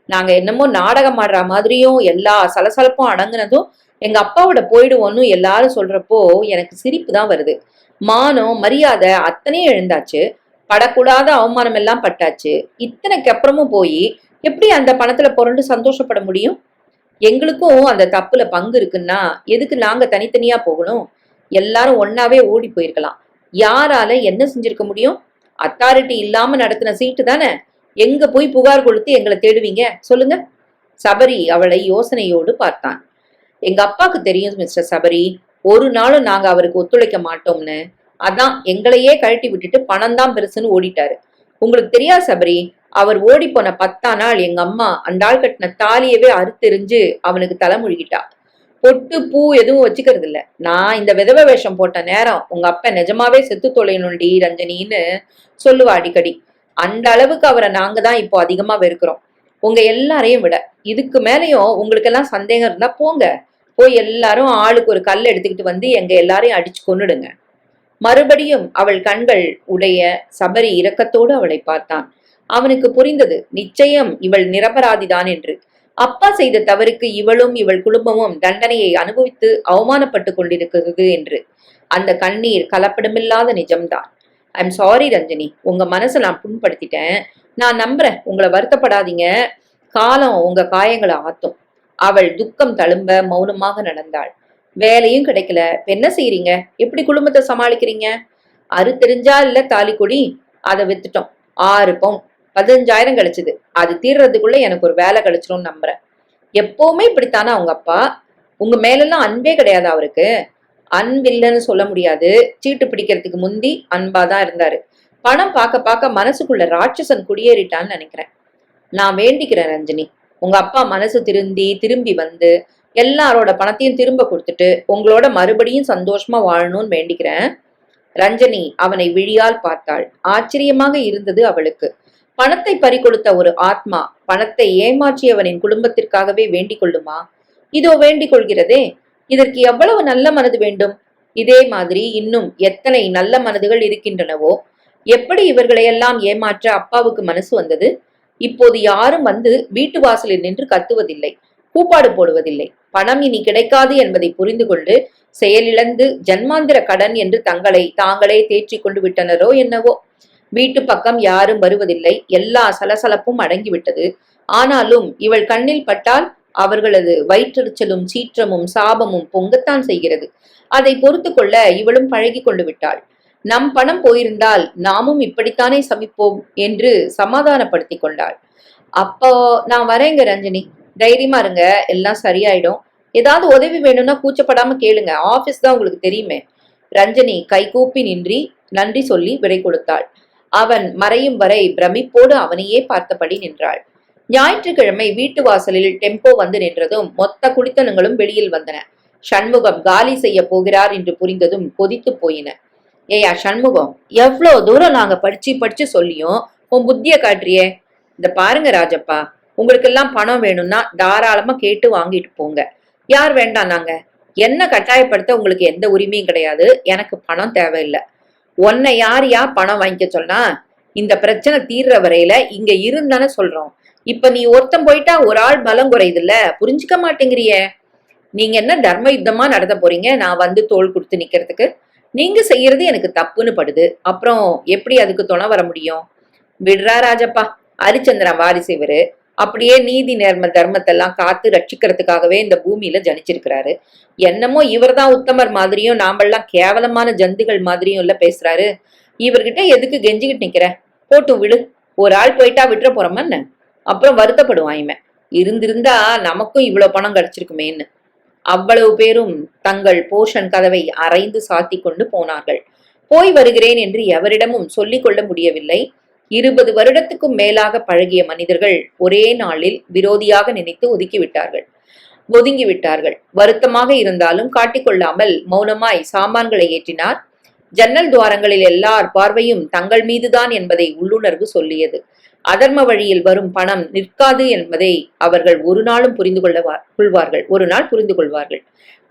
A: நாங்க என்னமோ நாடகம் ஆடுற மாதிரியும் எல்லா சலசலப்பும் அடங்குனதும் எங்க அப்பாவோட போயிடுவோன்னு எல்லாரும் சொல்றப்போ எனக்கு சிரிப்பு தான் வருது. மானம் மரியாதை அத்தனையும் எழுந்தாச்சு, படக்கூடாத அவமானம் எல்லாம் பட்டாச்சு. இத்தனைக்கு அப்புறமும் போய் எப்படி அந்த பணத்துல புரண்டு சந்தோஷப்பட முடியும்? எங்களுக்கும் அந்த தப்புல பங்கு இருக்குன்னா எதுக்கு நாங்க தனித்தனியா போகணும்? எல்லாரும் ஒன்னாவே ஓடி போயிருக்கலாம். யாரால என்ன செஞ்சிருக்க முடியும்? அத்தாரிட்டி இல்லாம நடத்தின சீட்டு தானே. எங்க போய் புகார் கொடுத்து எங்களை தேடுவீங்க சொல்லுங்க? சபரி அவளை யோசனையோடு பார்த்தான். எங்க அப்பாக்கு தெரியும் மிஸ்டர் சபரி, ஒரு நாளும் நாங்க அவருக்கு ஒத்துழைக்க மாட்டோம்னு. அதான் எங்களையே கழட்டி விட்டுட்டு பணம் தான் பெருசுன்னு ஓடிட்டாரு. உங்களுக்கு தெரியாது சபரி, அவர் ஓடி போன 10ஆம் நாள் எங்க அம்மா அந்த ஆள் கட்டின தாலியவே அறுத்தெறிஞ்சு அவனுக்கு தலைமுழுகிட்டா. பொட்டு பூ எதுவும் வச்சுக்கிறது இல்ல. நான் இந்த விதவை வேஷம் போட்ட நேரம் உங்க அப்பா நிஜமாவே செத்து தொலைணுண்டி ரஞ்சனின்னு சொல்லுவா அடிக்கடி. அந்த அளவுக்கு அவரை நாங்க தான் இப்போ அதிகமா வெறுக்கிறோம், உங்க எல்லாரையும் விட. இதுக்கு மேலேயும் உங்களுக்கு எல்லாம் சந்தேகம் இருந்தா போங்க, போய் எல்லாரும் ஆளுக்கு ஒரு கல் எடுத்துக்கிட்டு வந்து எங்க எல்லாரையும் அடிச்சு கொன்னுடுங்க. மறுபடியும் அவள் கண்கள் உடைய சபரி இரக்கத்தோடு அவளை பார்த்தான். அவனுக்கு புரிந்தது, நிச்சயம் இவள் நிரபராதிதான் என்று. அப்பா செய்த தவறுக்கு இவளும் இவள் குடும்பமும் தண்டனையை அனுபவித்து அவமானப்பட்டு கொண்டிருக்கிறது என்று. அந்த கண்ணீர் கலப்படமில்லாத நிஜம்தான். ஐம் சாரி ரஞ்சனி, உங்க மனசை நான் புண்படுத்திட்டேன். நான் நம்புறேன், உங்களை வருத்தப்படாதீங்க. காலம் உங்க காயங்களை ஆத்தும். அவள் துக்கம் தழும்ப மௌனமாக நடந்தாள். வேலையும் கிடைக்கல, என்ன செய்யறீங்க? எப்படி குடும்பத்தை சமாளிக்கிறீங்க? தெரிஞ்சா இல்ல தாலி கொடி, அதை வித்துட்டோம். 6 பவுன் 15,000 கிடைச்சது. அது தீர்றதுக்குள்ள எனக்கு ஒரு வேலை கிடைச்சிரும் நம்புறேன். எப்பவுமே இப்படித்தானே உங்க அப்பா? உங்க மேலெல்லாம் அன்பே கிடையாது அவருக்கு? அன்பில்லைன்னு சொல்ல முடியாது. சீட்டு பிடிக்கிறதுக்கு முந்தி அன்பாதான் இருந்தாரு. பணம் பார்க்க பார்க்க மனசுக்குள்ள ராட்சசன் குடியேறிட்டான்னு நினைக்கிறேன். நான் வேண்டிக்கிறேன் ரஞ்சனி, உங்க அப்பா மனசு திரும்பி வந்து எல்லாரோட பணத்தையும் திரும்ப கொடுத்துட்டு உங்களோட மறுபடியும் சந்தோஷமா வாழணும்னு வேண்டிக்கிறேன். ரஞ்சனி அவனை விழியால் பார்த்தாள். ஆச்சரியமாக இருந்தது அவளுக்கு. பணத்தை பறிகொடுத்த ஒரு ஆத்மா பணத்தை ஏமாற்றியவனின் குடும்பத்திற்காகவே வேண்டிக் கொள்ளுமா? இதோ வேண்டிக் கொள்கிறதே. இதற்கு எவ்வளவு நல்ல மனது வேண்டும்? இதே மாதிரி இன்னும் எத்தனை நல்ல மனதுகள் இருக்கின்றனவோ. எப்படி இவர்களையெல்லாம் ஏமாற்ற அப்பாவுக்கு மனசு வந்தது? இப்போது யாரும் வந்து வீட்டு வாசலில் நின்று கத்துவதில்லை, கூப்பாடு போடுவதில்லை. பணம் இனி கிடைக்காது என்பதை புரிந்து கொண்டு செயலிழந்து ஜன்மாந்திர கடன் என்று தங்களை தாங்களே தேற்றிக் கொண்டு விட்டனரோ என்னவோ. வீட்டு பக்கம் யாரும் வருவதில்லை. எல்லா சலசலப்பும் அடங்கிவிட்டது. ஆனாலும் இவள் கண்ணில் பட்டால் அவர்களது வயிற்றெரிச்சலும் சீற்றமும் சாபமும் பொங்கத்தான் செய்கிறது. அதை பொறுத்து கொள்ள இவளும் பழகி கொண்டு விட்டாள். நம் பணம் போயிருந்தால் நாமும் இப்படித்தானே சமிப்போம் என்று சமாதானப்படுத்தி கொண்டாள். அப்போ நான் வரேங்க ரஞ்சனி, தைரியமா இருங்க, எல்லாம் சரியாயிடும். ஏதாவது உதவி வேணும்னா கூச்சப்படாம கேளுங்க, ஆபீஸ் தான் உங்களுக்கு தெரியுமே. ரஞ்சனி கைகூப்பி நின்றி நன்றி சொல்லி விடை கொடுத்தாள். அவன் மறையும் வரை பிரமிப்போடு அவனையே பார்த்தபடி நின்றாள். ஞாயிற்றுக்கிழமை வீட்டு வாசலில் டெம்போ வந்து நின்றதும் மொத்த குடித்தனங்களும் வெளியில் வந்தன. சண்முகம் காலி செய்ய போகிறார் என்று புரிந்ததும் கொதித்து போயின. ஏயா சண்முகம், எவ்வளோ தூரம் நாங்க படிச்சு சொல்லியும் உன் புத்திய காட்டுறியே. இந்த பாருங்க ராஜப்பா, உங்களுக்கு எல்லாம் பணம் வேணும்னா தாராளமா கேட்டு வாங்கிட்டு போங்க. யார் வேண்டாம் நாங்க? என்ன கட்டாயப்படுத்த உங்களுக்கு எந்த உரிமையும் கிடையாது. எனக்கு பணம் தேவையில்லை. உன்னை யார் பணம் வாங்கிக்க சொன்னா? இந்த பிரச்சனை தீர்ற வரையில இங்க இருந்தானே சொல்றோம். இப்ப நீ ஒருத்தன் போயிட்டா ஒரு ஆள் பலம் குறையுதுல்ல, புரிஞ்சுக்க மாட்டேங்கிறிய. நீங்க என்ன தர்ம யுத்தமா நடத்த போறீங்க நான் வந்து தோள் கொடுத்து நிக்கிறதுக்கு? நீங்க செய்யறது எனக்கு தப்புன்னு படுது. அப்புறம் எப்படி அதுக்கு துணை வர முடியும்? விடுறா ராஜப்பா, ஹரிச்சந்திரன் வாரிசு இவரு. அப்படியே நீதி நேர்ம தர்மத்தெல்லாம் காத்து ரட்சிக்கிறதுக்காகவே இந்த பூமியில ஜனிச்சிருக்கிறாரு. என்னமோ இவர் தான் உத்தமர் மாதிரியும் நாமெல்லாம் கேவலமான ஜந்துகள் மாதிரியும் இல்ல பேசுறாரு. இவர்கிட்ட எதுக்கு கெஞ்சிக்கிட்டு நிக்கிற? போட்டும் விடு. ஒரு ஆள் போயிட்டா விட்டுற போறோமன்னு அப்புறம் வருத்தப்படுவான் இவன். இருந்திருந்தா நமக்கும் இவ்வளவு பணம் கிடைச்சிருக்குமேன்னு. அவ்வளவு பேரும் தங்கள் போர்ஷன் கதவை அரைந்து சாத்தி கொண்டு போனார்கள். போய் வருகிறேன் என்று எவரிடமும் சொல்லிக் கொள்ள முடியவில்லை. 20 வருடத்துக்கும் மேலாக பழகிய மனிதர்கள் ஒரே நாளில் விரோதியாக நினைத்து ஒதுங்கிவிட்டார்கள். வருத்தமாக இருந்தாலும் காட்டிக்கொள்ளாமல் மௌனமாய் சாமான்களை ஏற்றினார். ஜன்னல் துவாரங்களில் எல்லார் பார்வையும் தங்கள் மீதுதான் என்பதை உள்ளுணர்வு சொல்லியது. அதர்ம வழியில் வரும் பணம் நிற்காது என்பதை அவர்கள் ஒரு நாளும் ஒரு நாள் புரிந்து கொள்வார்கள்.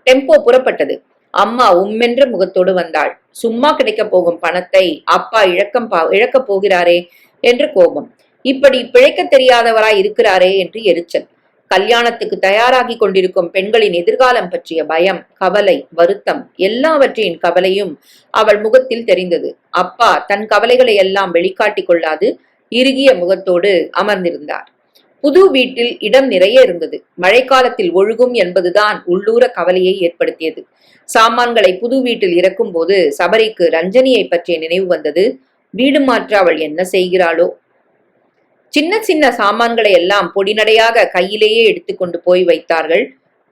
A: டெம்போ புறப்பட்டது. அம்மா உம்மென்ற முகத்தோடு வந்தாள். சும்மா கிடைக்க போகும் பணத்தை அப்பா இழக்கப் போகிறாரே என்று கோபம். இப்படி பிழைக்க தெரியாதவராய் இருக்கிறாரே என்று எரிச்சல். கல்யாணத்துக்கு தயாராகி கொண்டிருக்கும் பெண்களின் எதிர்காலம் பற்றிய பயம், கவலை, வருத்தம், எல்லாவற்றின் கவலையும் அவள் முகத்தில் தெரிந்தது. அப்பா தன் கவலைகளை எல்லாம் வெளிக்காட்டிக் கொள்ளாது இறுகிய முகத்தோடு அமர்ந்திருந்தார். புது வீட்டில் இடம் நிறைய இருந்தது. மழைக்காலத்தில் ஒழுகும் என்பதுதான் உள்ளூர கவலையை ஏற்படுத்தியது. சாமான்களை புது வீட்டில் இறக்கும் போது சபரிக்கு ரஞ்சனியை பற்றிய நினைவு வந்தது. வீடு மாற்ற அவள் என்ன செய்கிறாளோ? சின்ன சின்ன சாமான்களை எல்லாம் பொடிநடையாக கையிலேயே எடுத்துக்கொண்டு போய் வைத்தார்கள்.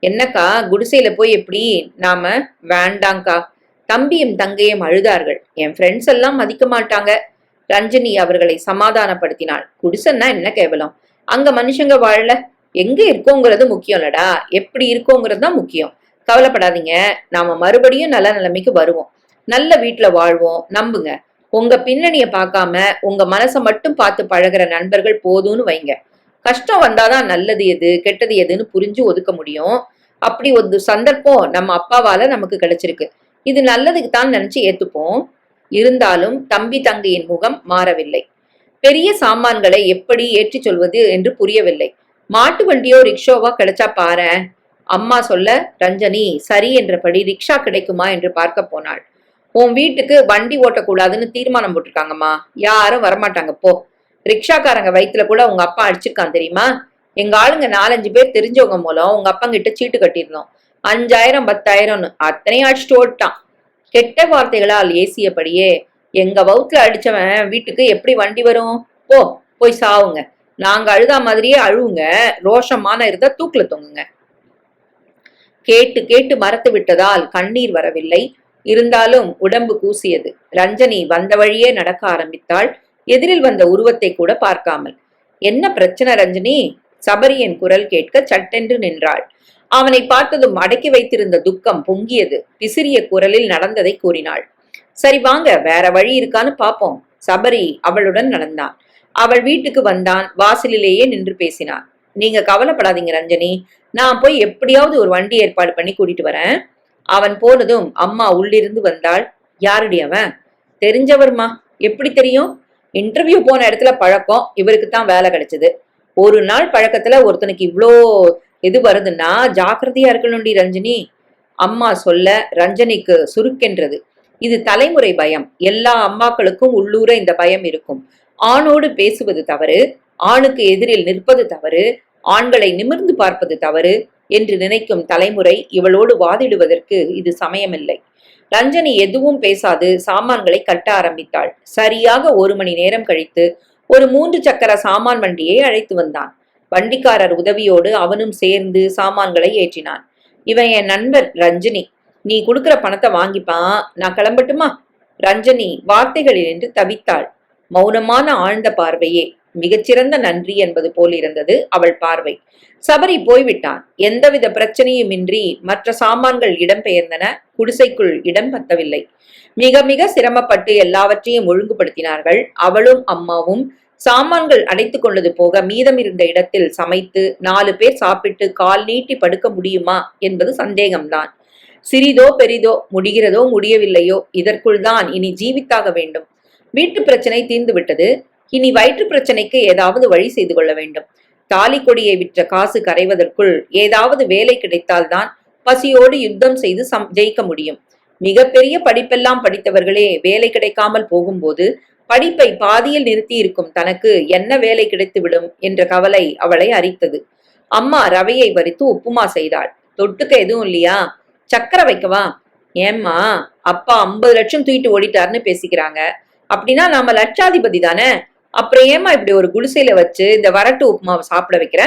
A: என்னக்கா குடிசையில போய் எப்படி? நாம வேண்டாங்கா. தம்பியும் தங்கையும் அழுதார்கள். என் ஃப்ரெண்ட்ஸ் எல்லாம் மதிக்க மாட்டாங்க. ரஞ்சனி அவர்களை சமாதானப்படுத்தினாள். குடிசைன்னா என்ன கேவலம்? அங்க மனுஷங்க வாழல. எங்க இருக்கோங்கிறது முக்கியம் இல்லடா, எப்படி இருக்கோங்கிறது தான் முக்கியம். கவலைப்படாதீங்க, நாம மறுபடியும் நல்ல நிலைமைக்கு வருவோம். நல்ல வீட்டுல வாழ்வோம், நம்புங்க. உங்க பின்னணிய பார்க்காம உங்க மனசை மட்டும் பார்த்து பழகிற நண்பர்கள் போதும்னு வைங்க. கஷ்டம் வந்தாதான் நல்லது எது கெட்டது எதுன்னு புரிஞ்சு ஒதுக்க முடியும். அப்படி ஒரு சந்தர்ப்பம் நம்ம அப்பாவால நமக்கு கிடைச்சிருக்கு. இது நல்லதுக்கு தான் நினைச்சு ஏத்துப்போம். இருந்தாலும் தம்பி தங்கையின் முகம் மாறவில்லை. பெரிய சாமான்களை எப்படி ஏற்றி சொல்வது என்று புரியவில்லை. மாட்டு வண்டியோ ரிக்ஷாவோ கிடைச்சா பாரு. அம்மா சொல்ல ரஞ்சனி சரி என்றபடி ரிக்ஷா கிடைக்குமா என்று பார்க்க போனாள். உன் வீட்டுக்கு வண்டி ஓட்டக்கூடாதுன்னு தீர்மானம் போட்டிருக்காங்கம்மா, யாரும் வரமாட்டாங்க போ. ரிக்ஷாக்காரங்க வயிற்றுல கூட உங்க அப்பா அடிச்சிருக்கான் தெரியுமா? எங்க ஆளுங்க 4-5 பேர் தெரிஞ்சவங்க மூலம் உங்க அப்பங்கிட்ட சீட்டு கட்டிருந்தோம். 5000 10,000ன்னு அத்தனையும் அடிச்சுட்டு ஓட்டான். கெட்ட வார்த்தைகளால் ஏசியபடியே எங்க வவுத்துல அடிச்சவன் வீட்டுக்கு எப்படி வண்டி வரும்? போய் சாவுங்க. நாங்க அழுதா மாதிரியே அழுவுங்க. ரோஷமான இருந்தா தூக்குல தொங்குங்க. கேட்டு கேட்டு மறத்து விட்டதால் கண்ணீர் வரவில்லை. இருந்தாலும் உடம்பு கூசியது. ரஞ்சனி வந்த வழியே நடக்க ஆரம்பித்தாள், எதிரில் வந்த உருவத்தை கூட பார்க்காமல். என்ன பிரச்சனை ரஞ்சனி? சபரியின் குரல் கேட்க சட்டென்று நின்றாள். அவனை பார்த்ததும் அடக்கி வைத்திருந்த துக்கம் பொங்கியது. பிசிறிய குரலில் நடந்ததை கூறினாள். சரி வாங்க, வேற வழி இருக்கான்னு பாப்போம். சபரி அவளுடன் நடந்தான். அவள் வீட்டுக்கு வந்தான். வாசலிலேயே நின்று பேசினான். நீங்க கவலைப்படாதீங்க ரஞ்சனி, நான் போய் எப்படியாவது ஒரு வண்டி ஏற்பாடு பண்ணி கூட்டிட்டு வரேன். அவன் போனதும் அம்மா உள்ளிருந்து வந்தாள். யாருடி அவன்? தெரிஞ்சவர்மா. எப்படி தெரியும்? இன்டர்வியூ போன இடத்துல பழக்கம். இவருக்கு தான் வேலை கிடைச்சது. ஒரு நாள் பழக்கத்துல ஒருத்தனுக்கு இவ்வளோ எது வருதுன்னா ஜாக்கிரதையா இருக்கணும்டி ரஞ்சனி. அம்மா சொல்ல ரஞ்சனிக்கு சுருக்கென்றது. இது தலைமுறை பயம். எல்லா அம்மாக்களுக்கும் உள்ளூர இந்த பயம் இருக்கும். ஆணோடு பேசுவது தவறு, ஆணுக்கு எதிரில் நிற்பது தவறு, ஆண்களை நிமிர்ந்து பார்ப்பது தவறு என்று நினைக்கும் தலைமுறை இவளோடு வாதிடுவதற்கு இது சமயமில்லை. ரஞ்சனி எதுவும் பேசாது சாமான்களை கட்ட ஆரம்பித்தாள். சரியாக 1 மணி நேரம் கழித்து ஒரு 3 சக்கர சாமான் வண்டியை அழைத்து வந்தான். வண்டிக்காரர் உதவியோடு அவனும் சேர்ந்து சாமான்களை ஏற்றினான். இவன் என் நண்பர் ரஞ்சனி. நீ கொடுக்கிற பணத்தை வாங்கிப்பான். நான் கிளம்பட்டுமா? ரஞ்சனி வார்த்தைகளில் என்று தவித்தாள். மௌனமான ஆழ்ந்த பார்வையே. மிகச்சிறந்த நன்றி என்பது போல் இருந்தது அவள் பார்வை. சபரி போய்விட்டான். எந்தவித பிரச்சனையுமின்றி மற்ற சாமான்கள் இடம்பெயர்ந்தன. குடிசைக்குள் இடம் பத்தவில்லை. மிக மிக சிரமப்பட்டு எல்லாவற்றையும் ஒழுங்குபடுத்தினார்கள். அவளும் அம்மாவும். சாமான்கள் அடைத்து கொண்டது போக மீதம் இருந்த இடத்தில் சமைத்து 4 பேர் சாப்பிட்டு கால் நீட்டி படுக்க முடியுமா என்பது சந்தேகம்தான். சிறிதோ பெரிதோ, முடிகிறதோ முடியவில்லையோ, இதற்குள் தான் இனி ஜீவித்தாக வேண்டும். வீட்டு பிரச்சனை தீர்ந்து விட்டது. இனி வயிற்று பிரச்சனைக்கு ஏதாவது வழி செய்து கொள்ள வேண்டும். தாலி கொடியை விற்ற காசு கரைவதற்குள் ஏதாவது வேலை கிடைத்தால்தான் பசியோடு யுத்தம் செய்து ஜெயிக்க முடியும். மிகப்பெரிய படிப்பெல்லாம் படித்தவர்களே வேலை கிடைக்காமல் போகும்போது படிப்பை பாதியில் நிறுத்தி இருக்கும் தனக்கு என்ன வேலை கிடைத்துவிடும் என்ற கவலை அவளை அரித்தது. அம்மா ரவையை வரித்து உப்புமா செய்தாள். தொட்டுக்க எதுவும் இல்லையா? சக்கரை வைக்கவா? ஏம்மா, அப்பா 50 லட்சம் தூக்கிட்டு ஓடிட்டாருன்னு பேசிக்கிறாங்க. அப்படின்னா நாம லட்சாதிபதி தானே. அப்புறம் ஏமா இப்படி ஒரு குடிசையில வச்சு இந்த வரட்டு உப்புமாவை சாப்பிட வைக்கிற?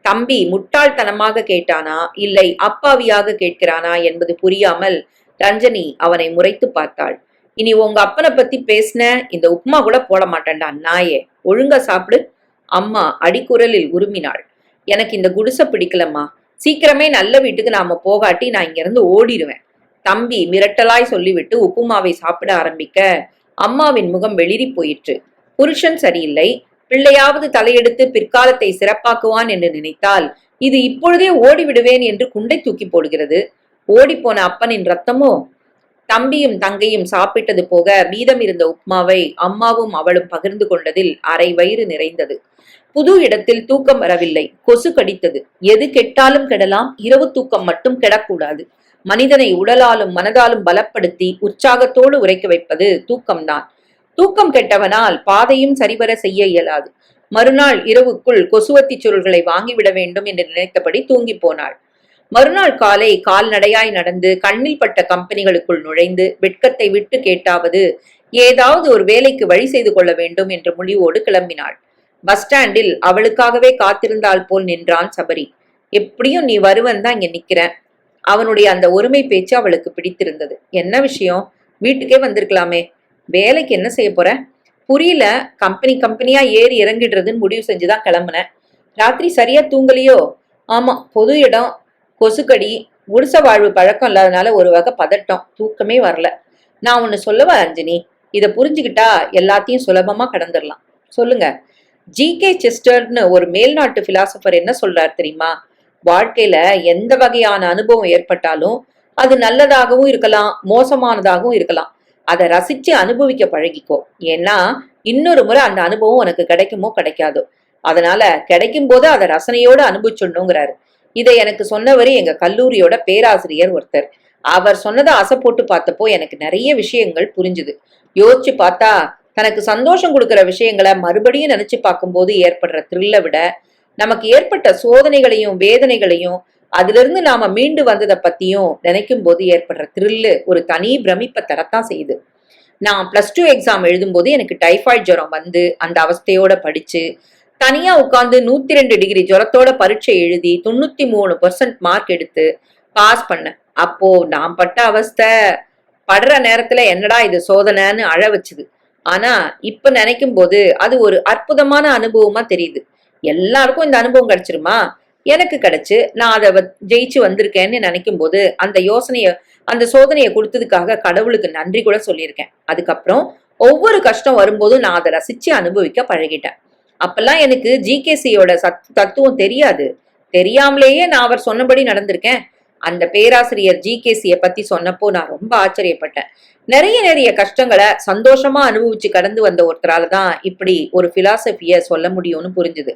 A: தம்பி முட்டாள்தனமாக கேட்டானா இல்லை அப்பாவியாக கேட்கிறானா என்பது புரியாமல் ரஞ்சனி அவனை முறைத்து பார்த்தாள். இனி உங்க அப்பனை பத்தி பேசின இந்த உப்புமா கூட போட மாட்டேன்டா நாயே, ஒழுங்கா சாப்பிடு. அம்மா அடிக்குரலில் உருமினாள். எனக்கு இந்த குடிசை பிடிக்கலம்மா. சீக்கிரமே நல்ல வீட்டுக்கு நாம போகாட்டி நான் இங்க இருந்து ஓடிடுவேன். தம்பி மிரட்டலாய் சொல்லிவிட்டு உப்புமாவை சாப்பிட ஆரம்பிக்க அம்மாவின் முகம் வெளிரி போயிற்று. புருஷன் சரியில்லை, பிள்ளையாவது தலையெடுத்து பிற்காலத்தை சிறப்பாக்குவான் என்று நினைத்தால் இது இப்பொழுதே ஓடிவிடுவேன் என்று குண்டை தூக்கி போடுகிறது. ஓடிப்போன அப்பனின் ரத்தமோ? தம்பியும் தங்கையும் சாப்பிட்டது போக மீதம் இருந்த உப்மாவை அம்மாவும் அவளும் பகிர்ந்து கொண்டதில் அரை வயிறு நிறைந்தது. புது இடத்தில் தூக்கம் வரவில்லை. கொசு கடித்தது. எது கெட்டாலும் கெடலாம், இரவு தூக்கம் மட்டும் கெடக்கூடாது. மனிதனை உடலாலும் மனதாலும் பலப்படுத்தி உற்சாகத்தோடு உரைக்க வைப்பது தூக்கம்தான். தூக்கம் கெட்டவனால் பாதையும் சரிவர செய்ய இயலாது. மறுநாள் இரவுக்குள் கொசுவத்தி சுருள்களை வாங்கிவிட வேண்டும் என்று நினைத்தபடி தூங்கி போனாள். மறுநாள் காலை கால்நடையாய் நடந்து கண்ணில் பட்ட கம்பெனிகளுக்குள் நுழைந்து வெட்கத்தை விட்டு கேட்டாவது ஏதாவது ஒரு வேலைக்கு வழி செய்து கொள்ள வேண்டும் என்ற முடிவோடு கிளம்பினாள். பஸ் ஸ்டாண்டில் அவளுக்காகவே காத்திருந்தாள் போல் நின்றான் சபரி. எப்படியும் நீ வருவன் தான் இங்க நிக்கிறேன். அவனுடைய அந்த ஒருமை பேச்சு அவளுக்கு பிடித்திருந்தது. என்ன விஷயம்? வீட்டுக்கே வந்திருக்கலாமே. வேலைக்கு என்ன செய்ய போற? புரியல. கம்பெனியா ஏறி இறங்கிடுறதுன்னு முடிவு செஞ்சுதான் கிளம்புனேன். ராத்திரி சரியா தூங்கலையோ? ஆமா, பொது இடம், கொசுக்கடி, குடிச வாழ்வு பழக்கம் இல்லாதனால ஒரு வகை பதட்டம், தூக்கமே வரல. நான் ஒன்னு சொல்லவா அஞ்சனி? இதை புரிஞ்சுக்கிட்டா எல்லாத்தையும் சுலபமா கடந்துடலாம். சொல்லுங்க. ஜி.கே. செஸ்டர்னு ஒரு மேல்நாட்டு பிலாசபர் என்ன சொல்றார் தெரியுமா? வாழ்க்கையில எந்த வகையான அனுபவம் ஏற்பட்டாலும் அது நல்லதாகவும் இருக்கலாம், மோசமானதாகவும் இருக்கலாம். அதை ரசிச்சு அனுபவிக்க பழகிக்கோ. ஏன்னா இன்னொரு முறை அந்த அனுபவம் உனக்கு கிடைக்குமோ கிடைக்காதோ. அதனால கிடைக்கும் போது அதை ரசனையோடு அனுபவிச்சுடணுங்கிறாரு. இதை எனக்கு சொன்னவரு எங்க கல்லூரியோட பேராசிரியர் ஒருத்தர். அவர் சொன்னதை ஆசை போட்டு பார்த்தப்போ எனக்கு நிறைய விஷயங்கள் புரிஞ்சுது. யோசிச்சு பார்த்தா தனக்கு சந்தோஷம் கொடுக்கிற விஷயங்களை மறுபடியும் நினைச்சு பார்க்கும்போது ஏற்படுற த்ரில்லை விட நமக்கு ஏற்பட்ட சோதனைகளையும் வேதனைகளையும் அதிலிருந்து நாம மீண்டு வந்ததை பத்தியும் நினைக்கும் போது ஏற்படுற த்ரில்லு ஒரு தனி பிரமிப்பை தரத்தான் செய்யுது. நான் +2 எக்ஸாம் எழுதும்போது எனக்கு டைஃபாய்டு ஜுரம் வந்து அந்த அவஸ்தையோட படிச்சு தனியா உட்கார்ந்து 102 டிகிரி ஜுரத்தோட பரீட்சை எழுதி 93% மார்க் எடுத்து பாஸ் பண்ணேன். அப்போ நான் பட்ட அவஸ்தை படுற நேரத்துல என்னடா இது சோதனைன்னு அழ வச்சுது. ஆனா இப்ப நினைக்கும் போது அது ஒரு அற்புதமான அனுபவமா தெரியுது. எல்லாருக்கும் இந்த அனுபவம் கிடைச்சிருமா? எனக்கு கிடைச்சு நான் அதை ஜெயிச்சு வந்திருக்கேன்னு நினைக்கும் போது அந்த சோதனையை கொடுத்ததுக்காக கடவுளுக்கு நன்றி கூட சொல்லியிருக்கேன். அதுக்கப்புறம் ஒவ்வொரு கஷ்டம் வரும்போதும் நான் அதை ரசிச்சு அனுபவிக்க பழகிட்டேன். அப்பெல்லாம் எனக்கு ஜிகேசியோட தத்துவம் தெரியாது. தெரியாமலேயே நான் அவர் சொன்னபடி நடந்திருக்கேன். அந்த பேராசிரியர் ஜிகேசியை பத்தி சொன்னப்போ நான் ரொம்ப ஆச்சரியப்பட்டேன். நிறைய கஷ்டங்களை சந்தோஷமா அனுபவிச்சு கடந்து வந்த ஒருத்தரால தான் இப்படி ஒரு பிலாசபிய சொல்ல முடியும்னு புரிஞ்சுது.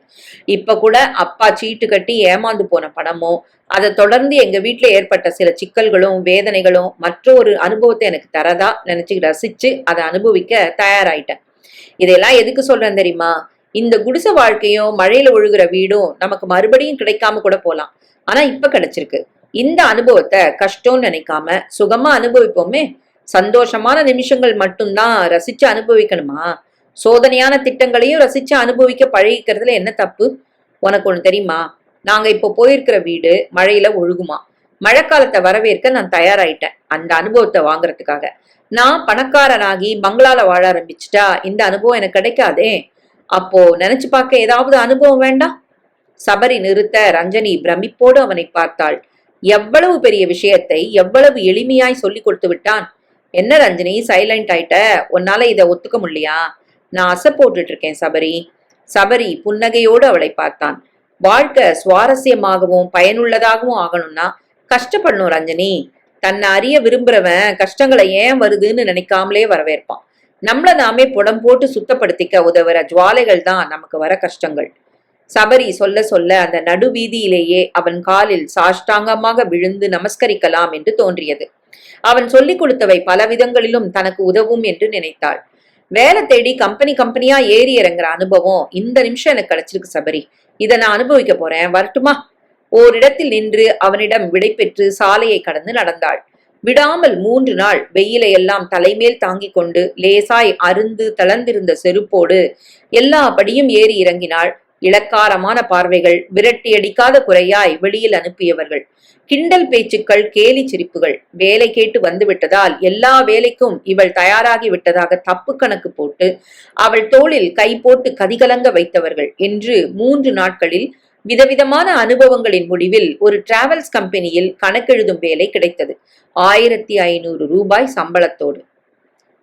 A: இப்ப கூட அப்பா சீட்டு கட்டி ஏமாந்து போன பணமோ அதை தொடர்ந்து எங்க வீட்டுல ஏற்பட்ட சில சிக்கல்களும் வேதனைகளும் மற்றொரு அனுபவத்தை எனக்கு தரதா நினைச்சு ரசிச்சு அதை அனுபவிக்க தயாராயிட்டேன். இதெல்லாம் எதுக்கு சொல்றேன் தெரியுமா? இந்த குடிசை வாழ்க்கையும் மழையில ஒழுகுற வீடும் நமக்கு மறுபடியும் கிடைக்காம கூட போலாம். ஆனா இப்ப கிடைச்சிருக்கு. இந்த அனுபவத்தை கஷ்டம்னு நினைக்காம சுகமா அனுபவிப்போமே. சந்தோஷமான நிமிஷங்கள் மட்டும்தான் ரசிச்சு அனுபவிக்கணுமா? சோதனையான திட்டங்களையும் ரசிச்சு அனுபவிக்க பழகிக்கிறதுல என்ன தப்பு? உனக்கு ஒண்ணு தெரியுமா? நாங்க இப்போ போயிருக்கிற வீடு மழையில ஒழுகுமா. மழைக்காலத்தை வரவேற்க நான் தயாராயிட்டேன் அந்த அனுபவத்தை வாங்குறதுக்காக. நான் பணக்காரனாகி பங்களால வாழ ஆரம்பிச்சுட்டா இந்த அனுபவம் எனக்கு கிடைக்காதே. அப்போ நினைச்சு பார்க்க ஏதாவது அனுபவம் வேண்டாம்? சபரி நிறுத்த ரஞ்சனி பிரமிப்போடு அவனை பார்த்தாள். எவ்வளவு பெரிய விஷயத்தை எவ்வளவு எளிமையாய் சொல்லி கொடுத்து விட்டான். என்ன ரஞ்சனி சைலண்ட் ஆயிட்ட? உன்னால இதை ஒத்துக்க முடியா? நான் அசை போட்டுட்டு இருக்கேன் சபரி. சபரி புன்னகையோடு அவளை பார்த்தான். வாழ்க்கை சுவாரஸ்யமாகவும் பயனுள்ளதாகவும் ஆகணும்னா கஷ்டப்படணும் ரஞ்சனி. தன்னை அறிய விரும்புறவன் கஷ்டங்களை ஏன் வருதுன்னு நினைக்காமலே வரவேற்பான். நம்மள நாமே புடம் போட்டு சுத்தப்படுத்திக்க உதவுற ஜுவாலைகள் தான் நமக்கு வர கஷ்டங்கள். சபரி சொல்ல சொல்ல அந்த நடுவீதியிலேயே அவன் காலில் சாஷ்டாங்கமாக விழுந்து நமஸ்கரிக்கலாம் என்று தோன்றியது. அவன் சொல்லிக் கொடுத்தவை பல விதங்களிலும் தனக்கு உதவும் என்று நினைத்தாள். வேலை தேடி கம்பெனியா ஏறி இறங்குற அனுபவம் இந்த நிமிஷம் எனக்கு கிடைச்சிருக்கு சபரி. இதை நான் அனுபவிக்க போறேன், வரட்டுமா? ஓரிடத்தில் நின்று அவனிடம் விடை பெற்று சாலையை கடந்து நடந்தாள். விடாமல் 3 நாள் வெயிலை எல்லாம் தலைமேல் தாங்கிக் கொண்டு லேசாய் அருந்து தளர்ந்திருந்த செருப்போடு எல்லா படியும் ஏறி இறங்கினாள். இளக்காரமான பார்வைகள், விரட்டி அடிக்காத குறையாய் வெளியில் அனுப்பியவர்கள், கிண்டல் பேச்சுக்கள், கேலி சிரிப்புகள். வேலை கேட்டு வந்துவிட்டதால் எல்லா வேலைக்கும் இவள் தயாராகி விட்டதாக தப்பு கணக்கு போட்டு அவள் தோளில் கை போட்டு கதிகலங்க வைத்தவர்கள் என்று 3 நாட்களில் விதவிதமான அனுபவங்களின் முடிவில் ஒரு டிராவல்ஸ் கம்பெனியில் கணக்கெழுதும் வேலை கிடைத்தது. 1500 ரூபாய் சம்பளத்தோடு.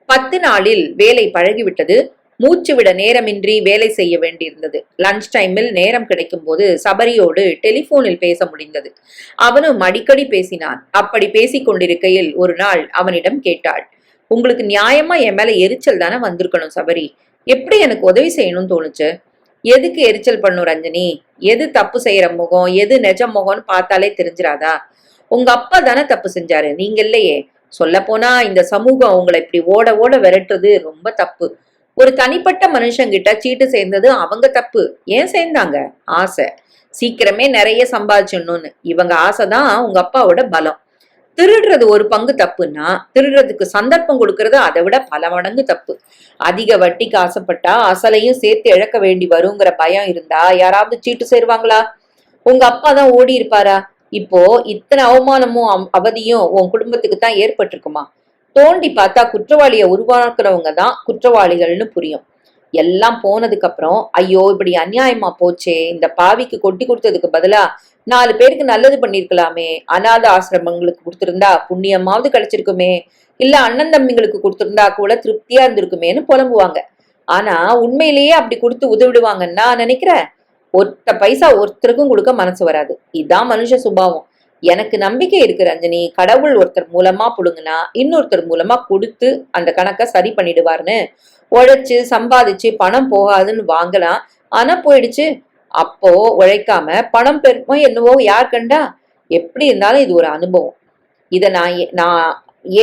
A: 10 நாளில் வேலை பழகிவிட்டது. மூச்சு விட நேரமின்றி வேலை செய்ய வேண்டியிருந்தது. லஞ்ச் டைமில் நேரம் கிடைக்கும் போது சபரியோடு டெலிபோனில் பேச முடிந்தது. அவனும் அடிக்கடி பேசினான். அப்படி பேசிக் கொண்டிருக்கையில் ஒரு நாள் அவனிடம் கேட்டாள், உங்களுக்கு நியாயமா என் மேல எரிச்சல் தானே வந்திருக்கணும் சபரி, எப்படி எனக்கு உதவி செய்யணும்னு தோணுச்சு? எதுக்கு எரிச்சல் பண்ணும் ரஞ்சனி? எது தப்பு செய்யற முகம் எது நெஜ முகம்னு பார்த்தாலே தெரிஞ்சிராதா? உங்க அப்பா தானே தப்பு செஞ்சாரு, நீங்க இல்லையே. சொல்ல போனா இந்த சமூகம் உங்களை இப்படி ஓட ஓட விரட்டுறது ரொம்ப தப்பு. ஒரு தனிப்பட்ட மனுஷங்கிட்ட சீட்டு சேர்ந்தது அவங்க தப்பு. ஏன் சேர்ந்தாங்க? ஆசை. சீக்கிரமே நிறைய சம்பாதிச்சிடணும்னு. இவங்க ஆசைதான் உங்க அப்பாவோட பலம். திருடுறது ஒரு பங்கு தப்புன்னா திருடுறதுக்கு சந்தர்ப்பம் கொடுக்கறது அதை விட பல மடங்கு தப்பு. அதிக வட்டிக்கு ஆசைப்பட்டா அசலையும் சேர்த்து இழக்க வேண்டி வருங்கிற பயம் இருந்தா யாராவது சீட்டு சேருவாங்களா? உங்க அப்பா தான் ஓடி இருப்பாரா? இப்போ இத்தனை அவமானமும் அவதியும் உன் குடும்பத்துக்கு தான் ஏற்பட்டிருக்குமா? தோண்டி பார்த்தா குற்றவாளியை உருவாக்குறவங்க தான் குற்றவாளிகள்னு புரியும். எல்லாம் போனதுக்கு அப்புறம் ஐயோ இப்படி அநியாயமா போச்சே, இந்த பாவிக்கு கொட்டி கொடுத்ததுக்கு பதிலா 4 பேருக்கு நல்லது பண்ணிருக்கலாமே, அநாத ஆசிரமங்களுக்கு கொடுத்திருந்தா புண்ணியமாவது கிடைச்சிருக்குமே, இல்ல அண்ணன் தம்பிங்களுக்கு கொடுத்திருந்தா கூட திருப்தியா இருந்திருக்குமேன்னு புலம்புவாங்க. ஆனா உண்மையிலேயே அப்படி கொடுத்து உதவிடுவாங்கன்னு நான் நினைக்கிறேன். ஒத்த பைசா ஒருத்தருக்கும் கொடுக்க மனசு வராது. இதான் மனுஷ சுபாவம். எனக்கு நம்பிக்கை இருக்கு ரஞ்சனி, கடவுள் ஒருத்தர் மூலமா புடுங்கினா இன்னொருத்தர் மூலமா கொடுத்து அந்த கணக்கை சரி பண்ணிடுவார்னு. உழைச்சு சம்பாதிச்சு பணம் போகாதுன்னு வாங்கலாம், ஆனா போயிடுச்சு. அப்போ உழைக்காம பணம் பெருமோ என்னவோ யார் கண்டா? எப்படி இருந்தாலும் இது ஒரு அனுபவம். இதை நான்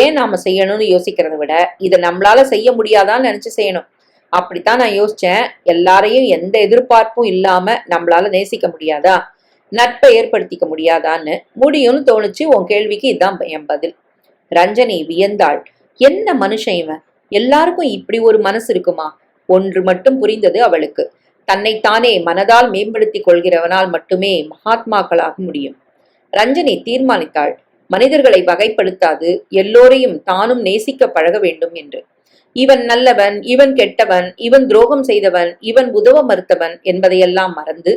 A: ஏன் நாம செய்யணும்னு யோசிக்கிறத விட இதை நம்மளால செய்ய முடியாதான்னு நினைச்சு செய்யணும். அப்படித்தான் நான் யோசிச்சேன். எல்லாரையும் எந்த எதிர்பார்ப்பும் இல்லாம நம்மளால நேசிக்க முடியாதா? நட்பை ஏற்படுத்திக்க முடியாதான்னு முடியும்னு தோணுச்சு. உன் கேள்விக்கு இதான் என் பதில். ரஞ்சனி வியந்தாள். என்ன மனுஷன் இவன், எல்லாருக்கும் இப்படி ஒரு மனசு இருக்குமா? ஒன்று மட்டும் புரிந்தது அவளுக்கு, தன்னைத்தானே மனதால் மேம்படுத்திக் கொள்கிறவனால் மட்டுமே மகாத்மாக்களாக முடியும். ரஞ்சனி தீர்மானித்தாள், மனிதர்களை வகைப்படுத்தாது எல்லோரையும் தானும் நேசிக்க பழக வேண்டும் என்று. இவன் நல்லவன், இவன் கெட்டவன், இவன் துரோகம் செய்தவன், இவன் உதவ மறுத்தவன் என்பதையெல்லாம் மறந்து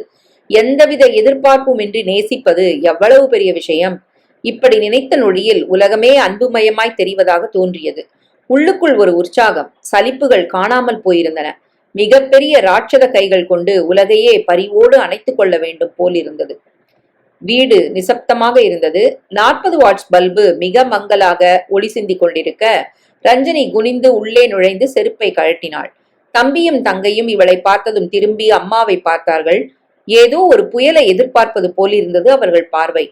A: எந்தவித எதிர்பார்ப்புமின்றி நேசிப்பது எவ்வளவு பெரிய விஷயம். இப்படி நினைத்த நொடியில் உலகமே அன்புமயமாய் தெரிவதாக தோன்றியது. உள்ளுக்குள் ஒரு உற்சாகம், சலிப்புகள் காணாமல் போயிருந்தன. மிகப்பெரிய ராட்சத கைகள் கொண்டு உலகையே பரிவோடு அணைத்துக் கொள்ள வேண்டும் போல் இருந்தது. வீடு நிசப்தமாக இருந்தது. 40 வாட்ஸ் பல்பு மிக மங்கலாக ஒளி சிந்திக் கொண்டிருக்க ரஞ்சனி குனிந்து உள்ளே நுழைந்து செருப்பை கழட்டினாள். தம்பியும் தங்கையும் இவளை பார்த்ததும் திரும்பி அம்மாவை பார்த்தார்கள். ஏதோ ஒரு புயலை எதிர்பார்ப்பது போல் இருந்தது அவர்கள் பார்வை.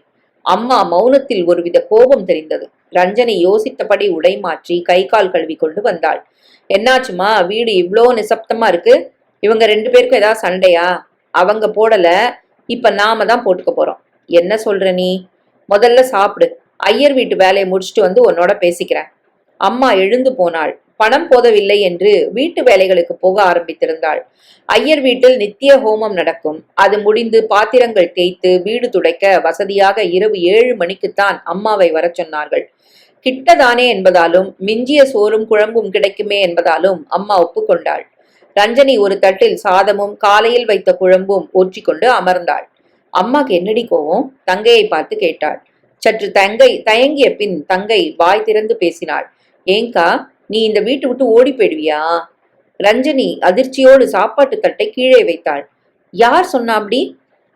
A: அம்மா மௌனத்தில் ஒருவித கோபம் தெரிந்தது. ரஞ்சனி யோசித்தபடி உடை மாற்றி கை கால் கழுவி கொண்டு வந்தாள். என்னாச்சுமா, வீடு இவ்ளோ நிசப்தமா இருக்கு? இவங்க 2 பேருக்கும் ஏதாவது சண்டையா? அவங்க போடல, இப்ப நாம தான் போட்டுக்க போறோம். என்ன சொல்ற நீ? முதல்ல சாப்பிடு, ஐயர் வீட்டு வேலையை முடிச்சுட்டு வந்து உன்னோட பேசிக்கிறேன். அம்மா எழுந்து போனாள். பணம் போதவில்லை என்று வீட்டு வேலைகளுக்கு போக ஆரம்பித்திருந்தாள். ஐயர் வீட்டில் நித்திய ஹோமம் நடக்கும். அது முடிந்து பாத்திரங்கள் தேய்த்து வீடு துடைக்க வசதியாக இரவு 7 மணிக்குத்தான் அம்மாவை வர சொன்னார்கள். கிட்டதானே என்பதாலும் மிஞ்சிய சோறும் குழம்பும் கிடைக்குமே என்பதாலும் அம்மா ஒப்புக்கொண்டாள். ரஞ்சனி ஒரு தட்டில் சாதமும் காலையில் வைத்த குழம்பும் ஊற்றிக்கொண்டு அமர்ந்தாள். அம்மாக்கு என்னடி கோவம்? தங்கையை பார்த்து கேட்டாள். சற்று தயங்கிய பின் தங்கை வாய் திறந்து பேசினாள். ஏங்கா, நீ இந்த வீட்டு விட்டு ஓடி போயிடுவியா? ரஞ்சனி அதிர்ச்சியோடு சாப்பாட்டு தட்டை கீழே வைத்தாள். யார் சொன்னா அப்படி?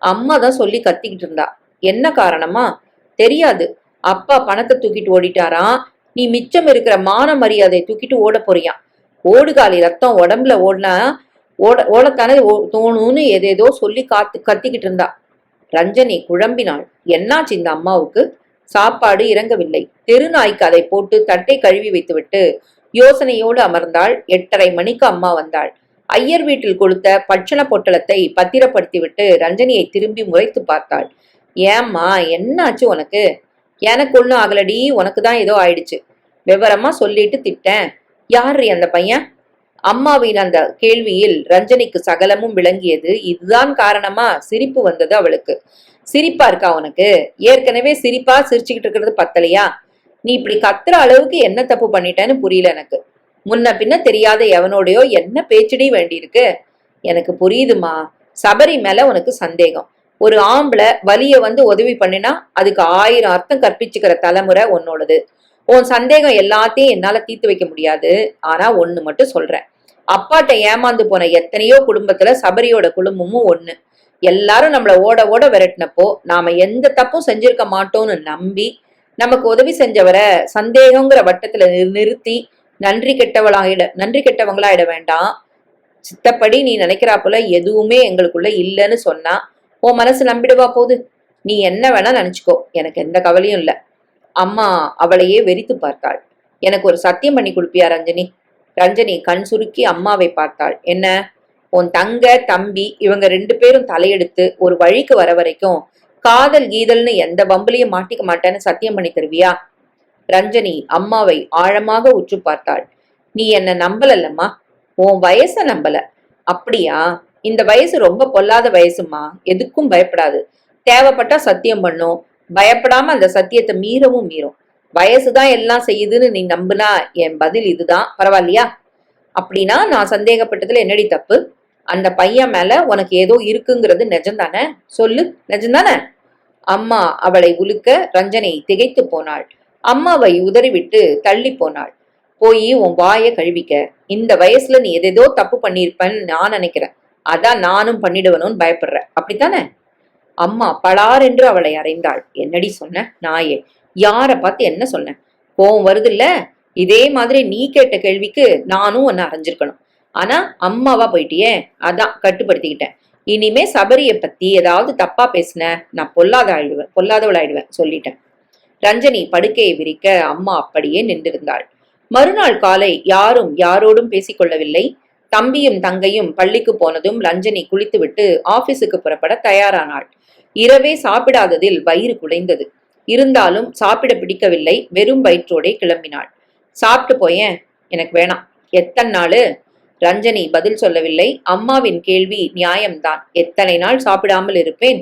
A: அம்மா தான் சொல்லி கத்திக்கிட்டு இருந்தா. என்ன காரணமா? தெரியாது. அப்பா பணத்தை தூக்கிட்டு ஓடிட்டாராம், நீ மிச்சம் இருக்கிற மான மரியாதையை தூக்கிட்டு ஓட போறியாம். ஓடுகாலி ரத்தம் உடம்புல ஓடினா ஓடத்தானே தோணும்னு ஏதேதோ சொல்லி கத்திக்கிட்டு இருந்தா. ரஞ்சனி குழம்பினாள். என்னாச்சு இந்த அம்மாவுக்கு? சாப்பாடு இறங்கவில்லை. தெருநாய்க்கு அதை போட்டு தட்டை கழுவி வைத்துவிட்டு யோசனையோடு அமர்ந்தாள். 8:30 மணிக்கு அம்மா வந்தாள். ஐயர் வீட்டில் கொடுத்த பட்சண பொட்டலத்தை பத்திரப்படுத்திவிட்டு ரஞ்சனியை திரும்பி முறைத்து பார்த்தாள். ஏம்மா, என்னாச்சு உனக்கு? எனக்கு ஒண்ணும் ஆகலடி, உனக்கு தான் ஏதோ ஆயிடுச்சு. விவரமா சொல்லிட்டு திட்டேன். யாரு அந்த பையன்? அம்மாவின் அந்த கேள்வியில் ரஞ்சனிக்கு சகலமும் விளங்கியது. இதுதான் காரணமா சிரிப்பு வந்தது அவளுக்கு. சிரிப்பா இருக்கா உனக்கு? ஏற்கனவே சிரிப்பா சிரிச்சுக்கிட்டு இருக்கிறது பத்தலையா? நீ இப்படி கத்துற அளவுக்கு என்ன தப்பு பண்ணிட்டேன்னு புரியல எனக்கு. முன்ன பின்ன தெரியாத எவனோடையோ என்ன பேச்சடி வேண்டியிருக்கு? எனக்கு புரியுதுமா. சபரி மேல உனக்கு சந்தேகம். ஒரு ஆம்பளை வலிய வந்து உதவி பண்ணினா அதுக்கு 1000 அர்த்தம் கற்பிச்சுக்கிற தலைமுறை உன்னோடது. உன் சந்தேகம் எல்லாத்தையும் என்னால தீர்த்து வைக்க முடியாது. ஆனா ஒண்ணு மட்டும் சொல்றேன். அப்பாட்ட ஏமாந்து போன எத்தனையோ குடும்பத்துல சபரியோட குடும்பமும் ஒண்ணு. எல்லாரும் நம்மள ஓட ஓட விரட்டினப்போ நாம எந்த தப்பும் செஞ்சிருக்க மாட்டோம்னு நம்பி நமக்கு உதவி செஞ்சவரை சந்தேகங்கிற வட்டத்துல நிறுத்தி நன்றி கெட்டவங்களாயிட வேண்டாம். சித்தப்படி நீ நினைக்கிறா போல எதுவுமே எங்களுக்குள்ள இல்லைன்னு சொன்னா உன் மனசு நம்பிடுவா போகுது. நீ என்ன வேணா நினைச்சுக்கோ, எனக்கு எந்த கவலையும் இல்ல. அம்மா அவளையே வெறித்து பார்த்தாள். எனக்கு ஒரு சத்தியம் பண்ணி கொடுப்பியா ரஞ்சனி? ரஞ்சனி கண் சுருக்கி அம்மாவை பார்த்தாள். என்ன? உன் தங்க தம்பி இவங்க 2 பேரும் தலையெடுத்து ஒரு வழிக்கு வர வரைக்கும் காதல் கீதல்னு எந்த வம்புலையும் மாட்டிக்க மாட்டேன்னு சத்தியம் பண்ணி தருவியா? ரஞ்சனி அம்மாவை ஆழமாக உற்று பார்த்தாள். நீ என்ன நம்பலல்லம்மா, உன் வயச நம்பல. அப்படியா? இந்த வயசு ரொம்ப பொல்லாத வயசுமா. எதுக்கும் பயப்படாது. தேவைப்பட்டா சத்தியம் பண்ணும். பயப்படாம அந்த சத்தியத்தை மீறவும் மீறும். வயசுதான் எல்லாம் செய்யுதுன்னு நீ நம்புனா என் பதில் இதுதான். பரவாயில்லையா? அப்படின்னா நான் சந்தேகப்பட்டதுல என்னடி தப்பு? அந்த பையன் மேல உனக்கு ஏதோ இருக்குங்கிறது நிஜம்தானே? சொல்லு, நிஜம்தானே? அம்மா அவளை உலுக்க ரஞ்சனை திகைத்து போனாள். அம்மாவை உதறிவிட்டு தள்ளி போனாள். போய் உன் வாயை கழுவிக்க. இந்த வயசுல நீ எதேதோ தப்பு பண்ணிருப்பேன்னு நான் நினைக்கிறேன். அதான் நானும் பண்ணிடுவனும்னு பயப்படுற, அப்படித்தானே? அம்மா பளார் என்று அவளை அறைந்தாள். என்னடி சொன்ன நாயே? யார பார்த்து என்ன சொன்ன? கோவம் வருது இல்ல? இதே மாதிரி நீ கேட்ட கேள்விக்கு நானும் உன்னை அரைஞ்சிருக்கணும். ஆனா அம்மாவா போயிட்டியே, அதான் கட்டுப்படுத்திக்கிட்டேன். இனிமே சபரிய பத்தி ஏதாவது தப்பா பேசின நான் பொல்லாதவளாயிடுவேன் சொல்லிட்டேன். ரஞ்சனி படுக்கையை விரிக்க அம்மா அப்படியே நின்றிருந்தாள். மறுநாள் காலை யாரும் யாரோடும் பேசிக்கொள்ளவில்லை. தம்பியும் தங்கையும் பள்ளிக்கு போனதும் ரஞ்சனி குளித்துவிட்டு ஆபீஸுக்கு புறப்பட தயாரானாள். இரவே சாப்பிடாததில் வயிறு குலைந்தது. இருந்தாலும் சாப்பிட பிடிக்கவில்லை. வெறும் வயிற்றோடே கிளம்பினாள். சாப்பிட்டு போயேன். எனக்கு வேணாம். எத்தனை நாளு? ரஞ்சனி பதில் சொல்லவில்லை. அம்மாவின் கேள்வி நியாயம்தான். எத்தனை நாள் சாப்பிடாமல் இருப்பேன்?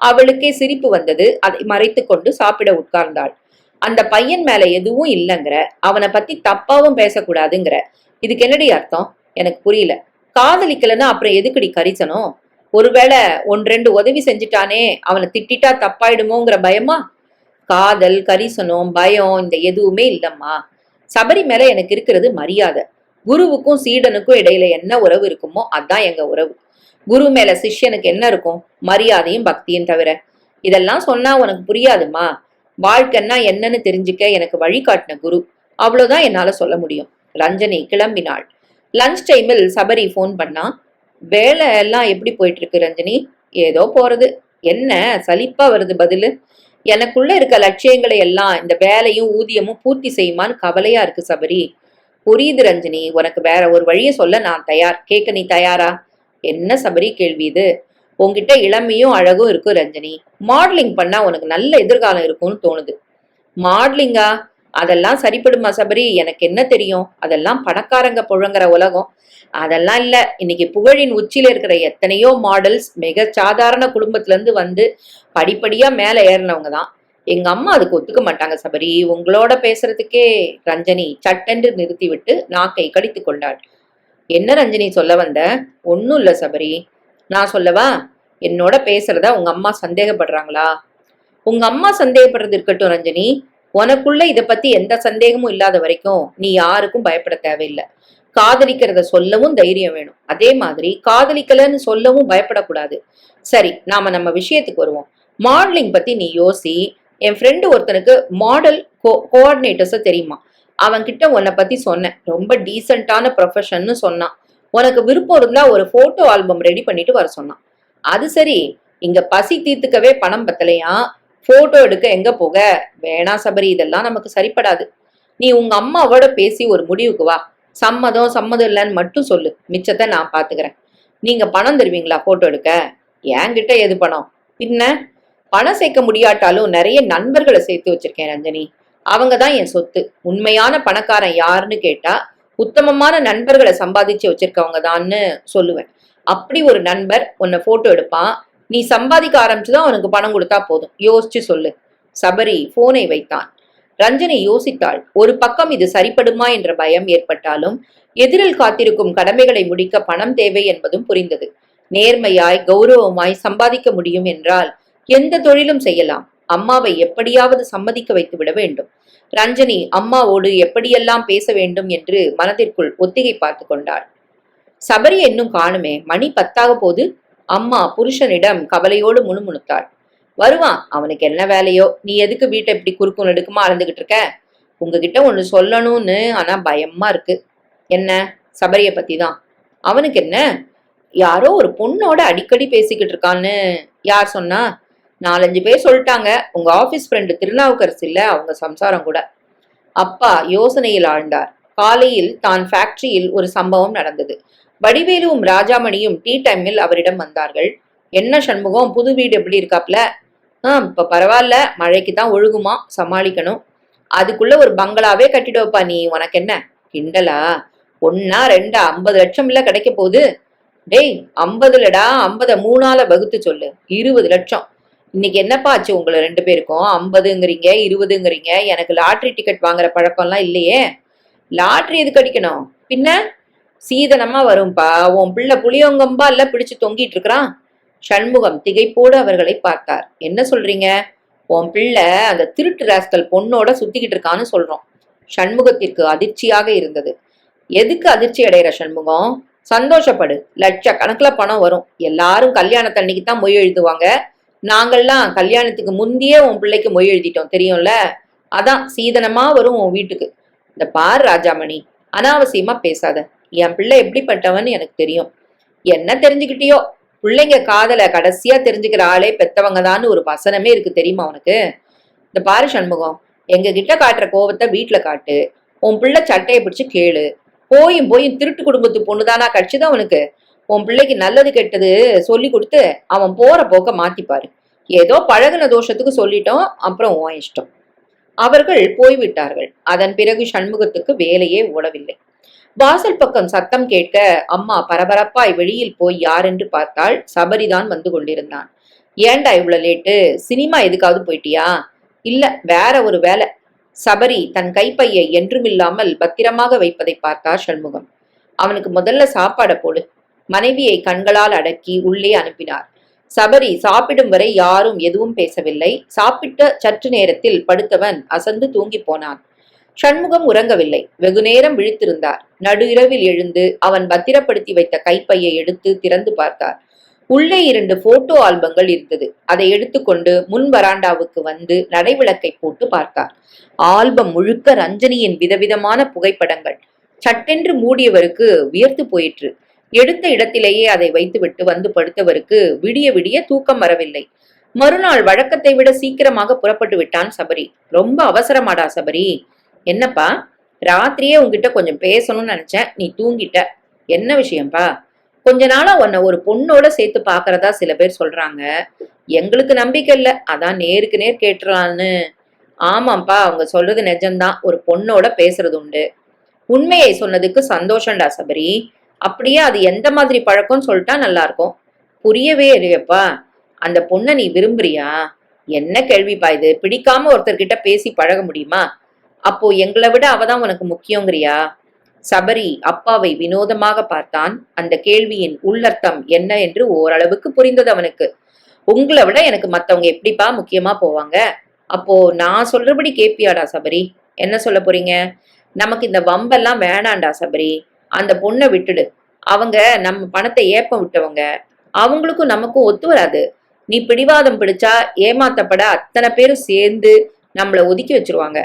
A: அவளுக்கே சிரிப்பு வந்தது. அதை மறைத்து கொண்டு சாப்பிட உட்கார்ந்தாள். அந்த பையன் மேல எதுவும் இல்லைங்கிற, அவனை பத்தி தப்பாவும் பேசக்கூடாதுங்கிற, இதுக்கு என்னடி அர்த்தம்? எனக்கு புரியல. காதலிக்கலன்னா அப்புறம் எதுக்குடி கரிசனம்? ஒருவேளை 1-2 உதவி செஞ்சுட்டானே, அவனை திட்டிட்டா தப்பாயிடுமோங்கிற பயமா? காதல், கரிசனம், பயம் இந்த எதுவுமே இல்லம்மா. சபரி மேல எனக்கு இருக்கிறது மரியாதை. குருவுக்கும் சீடனுக்கும் இடையில என்ன உறவு இருக்குமோ அதான் எங்க உறவு. குரு மேல சிஷ்யனுக்கு என்ன இருக்கும்? மரியாதையும் பக்தியும் தவிர. இதெல்லாம் சொன்னா உனக்கு புரியாதுமா. வாழ்க்கைன்னா என்னன்னு தெரிஞ்சுக்க எனக்கு வழிகாட்டின குரு. அவ்வளவுதான் என்னால சொல்ல முடியும். ரஞ்சனி கிளம்பினாள். லஞ்ச் டைமில் சபரி போன் பண்ணா. வேலை எல்லாம் எப்படி போயிட்டு இருக்கு ரஞ்சனி? ஏதோ போறது. என்ன சலிப்பா வருது பதிலு? எனக்குள்ள இருக்க லட்சியங்களை எல்லாம் இந்த வேலையும் ஊதியமும் பூர்த்தி செய்யுமான்னு கவலையா இருக்கு சபரி. புரியுது ரஞ்சனி, உனக்கு வேற ஒரு வழியை சொல்ல நான் தயார். கேட்க நீ தயாரா? என்ன சபரி கேள்வி இது? உன்கிட்ட இளமையும் அழகும் இருக்கு ரஞ்சனி. மாடலிங் பண்ணா உனக்கு நல்ல எதிர்காலம் இருக்கும்னு தோணுது. மாடலிங்கா? அதெல்லாம் சரிப்படுமா சபரி? எனக்கு என்ன தெரியும்? அதெல்லாம் பணக்காரங்க புழங்குற உலகம். அதெல்லாம் இல்ல. இன்னைக்கு புகழின் உச்சியில இருக்கிற எத்தனையோ மாடல்ஸ் மிக சாதாரண குடும்பத்துல இருந்து வந்து படிப்படியா மேல ஏறினவங்க தான். எங்க அம்மா அதுக்கு ஒத்துக்க மாட்டாங்க சபரி. உங்களோட பேசுறதுக்கே. ரஞ்சனி சட்டென்று நிறுத்திவிட்டு நாக்கை கடித்து கொண்டாள். என்ன ரஞ்சனி சொல்ல வந்த? ஒன்னும் இல்ல சபரி. நான் சொல்லவா? என்னோட பேசுறத உங்க அம்மா சந்தேகப்படுறாங்களா? உங்க அம்மா சந்தேகப்படுறது இருக்கட்டும் ரஞ்சனி. உனக்குள்ள இத பத்தி எந்த சந்தேகமும் இல்லாத வரைக்கும் நீ யாருக்கும் பயப்பட தேவையில்லை. காதலிக்கிறத சொல்லவும் தைரியம் வேணும். அதே மாதிரி காதலிக்கலன்னு சொல்லவும் பயப்படக்கூடாது. சரி, நாம நம்ம விஷயத்துக்கு வருவோம். மாடலிங் பத்தி நீ யோசி. என் ஃப்ரெண்டு ஒருத்தனுக்கு மாடல் கோஆர்டினேட்டர்ஸ தெரியுமா, அவன்கிட்ட உன்னை பத்தி சொன்னேன். ரொம்ப டீசென்டான ப்ரொஃபஷன்னு சொன்னான். உனக்கு விருப்பம் இருந்தா ஒரு போட்டோ ஆல்பம் ரெடி பண்ணிட்டு வர சொன்னான். அது சரி, இங்க பசி தீர்த்துக்கவே பணம் பத்தலையா, போட்டோ எடுக்க எங்க போக? வேணா சபரி, இதெல்லாம் நமக்கு சரிப்படாது. நீ உங்க அம்மாவோட பேசி ஒரு முடிவுக்கு வா. சம்மதம் சம்மதம் இல்லைன்னு மட்டும் சொல்லு, மிச்சத்தை நான் பாத்துக்கிறேன். நீங்க பணம் தருவீங்களா போட்டோ எடுக்க? என்கிட்ட எது பணம்? பின்ன பணம் சேர்க்க முடியாட்டாலும் நிறைய நண்பர்களை சேர்த்து வச்சிருக்கேன் ரஞ்சனி. அவங்க தான் என் சொத்து. உண்மையான பணக்காரன் யாருன்னு கேட்டா உத்தமமான நண்பர்களை சம்பாதிச்சு வச்சிருக்கவங்க தான்னு சொல்லுவேன். அப்படி ஒரு நண்பர் உன்னை போட்டோ எடுப்பான். நீ சம்பாதிக்க ஆரம்பிச்சுதான் அவனுக்கு பணம் கொடுத்தா போதும். யோசிச்சு சொல்லு. சபரி போனை வைத்தான். ரஞ்சனி யோசித்தாள். ஒரு பக்கம் இது சரிப்படுமா என்ற பயம் ஏற்பட்டாலும் எதிரில் காத்திருக்கும் கடமைகளை முடிக்க பணம் தேவை என்பதும் புரிந்தது. நேர்மையாய் கௌரவமாய் சம்பாதிக்க முடியும் என்றால் எந்த தொழிலும் செய்யலாம். அம்மாவை எப்படியாவது சம்மதிக்க வைத்து விட வேண்டும். ரஞ்சனி அம்மாவோடு எப்படியெல்லாம் பேச வேண்டும் என்று மனதிற்குள் ஒத்திகை பார்த்து கொண்டாள். சபரி இன்னும் காணுமே, மணி 10 போது. அம்மா புருஷனிடம் கவலையோடு முணுமுணுத்தாள். வருவான், அவனுக்கு என்ன வேலையோ. நீ எதுக்கு வீட்டை இப்படி குறுக்கும் நெடுக்குமா அளந்துகிட்டு இருக்க? உங்ககிட்ட ஒண்ணு சொல்லணும்னு, ஆனா பயமா இருக்கு. என்ன? சபரிய பத்தி தான். அவனுக்கு என்ன? யாரோ ஒரு பொண்ணோட அடிக்கடி பேசிக்கிட்டு இருக்கான்னு. யார் சொன்னா? 4-5 பேர் சொல்லிட்டாங்க. உங்க ஆபீஸ் ஃப்ரெண்டு திருநாவுக்கரசு இல்ல, அவங்க சம்சாரம் கூட. அப்பா யோசனையில் ஆழ்ந்தார். காலையில் தான் ஃபேக்டரியில் ஒரு சம்பவம் நடந்தது. வடிவேலுவும் ராஜாமணியும் டீ டைமில் அவரிடம் வந்தார்கள். என்ன சண்முகம், புது வீடு எப்படி இருக்காப்ல? இப்ப பரவாயில்ல, மழைக்கு தான் ஒழுகுமா, சமாளிக்கணும். அதுக்குள்ள ஒரு பங்களாவே கட்டிடுவப்பா நீ. உனக்கு என்ன கிண்டலா? 1 2 50 லட்சம் இல்ல கிடைக்க போகுது. டேய், 50 இல்லடா, 50 3ஆல வகுத்து சொல்லு. 20 லட்சம். இன்னைக்கு என்னப்பா ஆச்சு உங்களை 2 பேருக்கும்? 50ங்கிறீங்க, 20ங்கிறீங்க. எனக்கு லாட்ரி டிக்கெட் வாங்குற பழக்கம்லாம் இல்லையே. லாட்ரி எதுக்கு அடிக்கணும்? பின்ன சீதனமா வரும்பா. உன் பிள்ளை புளியங்கம்பா இல்ல பிடிச்சு தொங்கிட்டு இருக்கிறான். சண்முகம் திகைப்போடு அவர்களை பார்த்தார். என்ன சொல்றீங்க? உன் பிள்ளை அந்த திருட்டு ராஸ்கல் பொண்ணோட சுத்திக்கிட்டு இருக்கான்னு சொல்றோம். சண்முகத்திற்கு அதிர்ச்சியாக இருந்தது. எதுக்கு அதிர்ச்சி அடைகிற சண்முகம்? சந்தோஷப்படு. லட்சக்கணக்கில் பணம் வரும். எல்லாரும் கல்யாணத்தன்னைக்கு தான் மொய் எழுதுவாங்க. நாங்கள்லாம் கல்யாணத்துக்கு முந்தையே உன் பிள்ளைக்கு மொய் எழுதிட்டோம், தெரியும்ல. அதான் சீதனமா வரும் உன் வீட்டுக்கு. இந்த பார் ராஜாமணி, அனாவசியமா பேசாத. என் பிள்ளை எப்படிப்பட்டவன்னு எனக்கு தெரியும். என்ன தெரிஞ்சுக்கிட்டியோ? பிள்ளைங்க காதல கடைசியா தெரிஞ்சுக்கிற ஆளே பெத்தவங்க தான் ஒரு வசனமே இருக்கு, தெரியுமா உனக்கு? இந்த பாரு சண்முகம், எங்க கிட்ட காட்டுற கோவத்தை வீட்டுல காட்டு. உன் பிள்ளை சட்டையை பிடிச்சு கேளு. போயும் திருட்டு குடும்பத்து பொண்ணுதானா கட்சிதான் உனக்கு? உன் பிள்ளைக்கு நல்லது கெட்டது சொல்லி கொடுத்து அவன் போற போக்க மாத்திப்பாரு. ஏதோ பழகுன தோஷத்துக்கு சொல்லிட்டோம், அப்புறம் உன் இஷ்டம். அவர்கள் போய்விட்டார்கள். அதன் பிறகு சண்முகத்துக்கு வேலையே ஓடவில்லை. வாசல் பக்கம் சத்தம் கேட்க அம்மா பரபரப்பாய் வெளியில் போய் யார் என்று பார்த்தால் சபரிதான் வந்து கொண்டிருந்தான். ஏண்டா இவ்வளவு லேட்டு? சினிமா எதுக்காவது போயிட்டியா? இல்ல, வேற ஒரு வேலை. சபரி தன் கைப்பையை என்றுமில்லாமல் பத்திரமாக வைப்பதை பார்த்தார் சண்முகம். அவனுக்கு முதல்ல சாப்பாட போடு. மனைவியை கண்களால் அடக்கி உள்ளே அனுப்பினார். சபரி சாப்பிடும் வரை யாரும் எதுவும் பேசவில்லை. சாப்பிட்ட சற்று நேரத்தில் படுத்தவன் அசந்து தூங்கி போனான். சண்முகம் உறங்கவில்லை. வெகு நேரம் விழித்திருந்தார். நடு இரவில் எழுந்து அவன் பத்திரப்படுத்தி வைத்த கைப்பையை எடுத்து திறந்து பார்த்தார். உள்ளே 2 போட்டோ ஆல்பங்கள் இருந்தது. அதை எடுத்துக்கொண்டு முன் வராண்டாவுக்கு வந்து நடைவிளக்கை போட்டு பார்த்தார். ஆல்பம் முழுக்க ரஞ்சனியின் விதவிதமான புகைப்படங்கள். சட்டென்று மூடியவருக்கு வியர்த்து போயிற்று. எடுத்த இடத்திலேயே அதை வைத்துவிட்டு வந்து படுத்தவருக்கு விடிய விடிய தூக்கம் வரவில்லை. மறுநாள் வழக்கத்தை விட சீக்கிரமாக புறப்பட்டு விட்டான் சபரி. ரொம்ப அவசரமாடா சபரி? என்னப்பா, ராத்திரியே உங்ககிட்ட கொஞ்சம் பேசணும்னு நினைச்சேன், நீ தூங்கிட்ட. என்ன விஷயம்பா? கொஞ்ச நாளா உன்னை ஒரு பொண்ணோட சேர்த்து பாக்குறதா சில பேர் சொல்றாங்க. எங்களுக்கு நம்பிக்கை இல்ல, அதான் நேருக்கு நேர் கேட்டுறான்னு. ஆமாப்பா, அவங்க சொல்றது நிஜம்தான். ஒரு பொண்ணோட பேசுறது உண்டு. உண்மையை சொன்னதுக்கு சந்தோஷம்டா சபரி. அப்படியே அது எந்த மாதிரி பழக்கம்னு சொல்லிட்டா நல்லா இருக்கும். புரியவே இல்லையப்பா. அந்த பொண்ணை நீ விரும்புறியா? என்ன கேள்விப்பா இது? பிடிக்காம ஒருத்தர்கிட்ட பேசி பழக முடியுமா? அப்போ எங்களை விட அவதான் உனக்கு முக்கியங்கிறியா? சபரி அப்பாவை வினோதமாக பார்த்தான். அந்த கேள்வியின் உள்ளர்த்தம் என்ன என்று ஓரளவுக்கு புரிந்தது அவனுக்கு. உங்களை விட எனக்கு மத்தவங்க எப்படிப்பா முக்கியமா போவாங்க? அப்போ நான் சொல்றபடி கேப்பியாடா சபரி? என்ன சொல்ல போறீங்க? நமக்கு இந்த வம்பெல்லாம் வேணாண்டா சபரி. அந்த பொண்ணை விட்டுடு. அவங்க நம்ம பணத்தை ஏப்பம் விட்டவங்க. அவங்களுக்கும் நமக்கும் ஒத்து வராது. நீ பிடிவாதம் பிடிச்சா ஏமாத்தப்பட அத்தனை பேரும் சேர்ந்து நம்மள ஒதுக்கி வச்சிருவாங்க.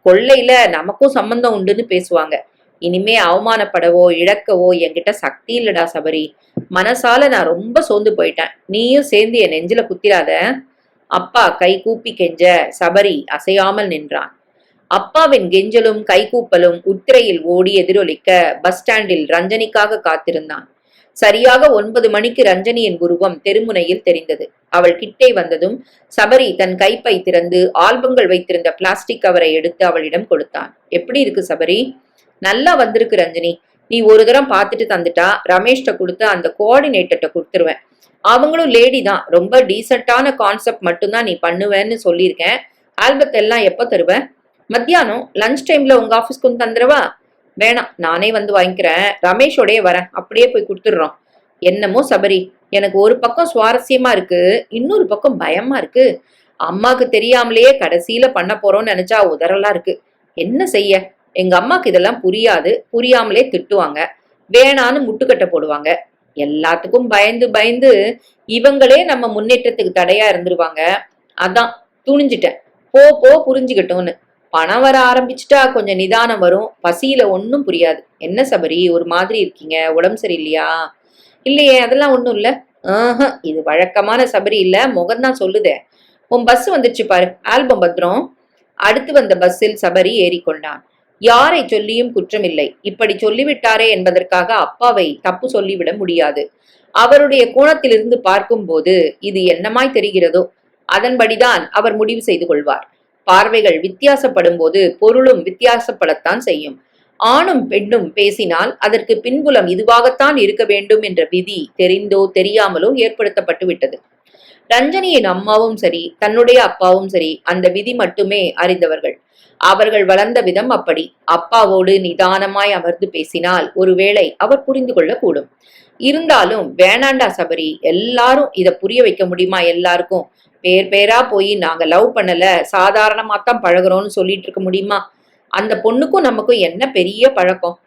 A: கொள்ளையில நமக்கும் சம்பந்தம் உண்டுன்னு பேசுவாங்க. இனிமே அவமானப்படவோ இழக்கவோ என்கிட்ட சக்தி இல்லடா சபரி. மனசால நான் ரொம்ப சோர்ந்து போயிட்டேன். நீயும் சேர்ந்து என் நெஞ்சில குத்திராத. அப்பா கை கூப்பி கெஞ்ச சபரி அசையாமல் நின்றான். அப்பாவின் கெஞ்சலும் கைகூப்பலும் உத்திரையில் ஓடி எதிரொலிக்க பஸ் ஸ்டாண்டில் ரஞ்சனிக்காக காத்திருந்தான். சரியாக 9 மணிக்கு ரஞ்சனியின் உருவம் தெருமுனையில் தெரிந்தது. அவள் கிட்டே வந்ததும் சபரி தன் கைப்பை திறந்து ஆல்பங்கள் வைத்திருந்த பிளாஸ்டிக் கவரை எடுத்து அவளிடம் கொடுத்தான். எப்படி இருக்கு சபரி? நல்லா வந்திருக்கு ரஞ்சனி. நீ ஒரு தரம் பார்த்துட்டு தந்துட்டா ரமேஷ்ட கொடுத்து அந்த கோஆர்டினேட்டர்கிட்ட கொடுத்துருவேன். அவங்களும் லேடி தான். ரொம்ப டீசென்டான கான்செப்ட் மட்டும்தான் நீ பண்ணுவேன்னு சொல்லியிருக்கேன். ஆல்பத்தை எல்லாம் எப்போ தருவேன்? மத்தியானம் லஞ்ச் டைம்ல உங்க ஆபீஸ்க்கு வந்து தந்துடவா? வேணாம், நானே வந்து வாங்கிக்கிறேன். ரமேஷோடய வரேன், அப்படியே போய் கொடுத்துடுறோம். என்னமோ சபரி, எனக்கு ஒரு பக்கம் சுவாரஸ்யமா இருக்கு, இன்னொரு பக்கம் பயமா இருக்கு. அம்மாக்கு தெரியாமலேயே கடைசியில பண்ண போறோம்னு நினைச்சா உதறலா இருக்கு. என்ன செய்ய? எங்க அம்மாக்கு இதெல்லாம் புரியாது, புரியாமலே திட்டுவாங்க, வேணான்னு முட்டுக்கட்டை போடுவாங்க. எல்லாத்துக்கும் பயந்து பயந்து இவங்களே நம்ம முன்னேற்றத்துக்கு தடையா இருந்துருவாங்க. அதான் துணிஞ்சிட்டேன். போ போ புரிஞ்சுக்கிட்டோன்னு. பணம் வர ஆரம்பிச்சுட்டா கொஞ்சம் நிதானம் வரும். பசியில ஒன்னும் புரியாது. என்ன சபரி ஒரு மாதிரி இருக்கீங்க? உடம்பு சரியில்லையா? இல்லையே, அதெல்லாம் ஒண்ணும் இல்ல. இது வழக்கமான சபரி இல்ல, முகம்தான் சொல்லுதே. உன் பஸ் வந்துருச்சு பாரு, ஆல்பம் பத்திரம். அடுத்து வந்த பஸ்ஸில் சபரி ஏறிக்கொண்டான். யாரை சொல்லியும் குற்றமில்லை. இப்படி சொல்லிவிட்டாரே என்பதற்காக அப்பாவை தப்பு சொல்லிவிட முடியாது. அவருடைய கோணத்திலிருந்து பார்க்கும்போது இது என்னமாய் தெரிகிறதோ அதன்படிதான் அவர் முடிவு செய்து கொள்வார். பார்வைகள் வித்தியாசப்படும் போது பொருளும் வித்தியாசப்படத்தான் செய்யும். ஆணும் பெண்ணும் பேசினால் அதற்கு பின்புலம் இதுவாகத்தான் இருக்க வேண்டும் என்ற விதி தெரிந்தோ தெரியாமலோ ஏற்படுத்தப்பட்டு விட்டது. ரஞ்சனியின் அம்மாவும் சரி, தன்னுடைய அப்பாவும் சரி, அந்த விதி மட்டுமே அறிந்தவர்கள். அவர்கள் வளர்ந்த விதம் அப்படி. அப்பாவோடு நிதானமாய் அமர்ந்து பேசினால் ஒருவேளை அவர் புரிந்து கொள்ளக்கூடும். இருந்தாலும் வேணாண்டா சபரி, எல்லாரும் இத புரிய வைக்க முடியுமா? எல்லாருக்கும் பேர் பேரா போய் நாங்க லவ் பண்ணல, சாதாரணமாத்தான் பழகுறோம்னு சொல்லிட்டு இருக்க முடியுமா? அந்த பொண்ணுக்கும் நமக்கும் என்ன பெரிய பழக்கம்,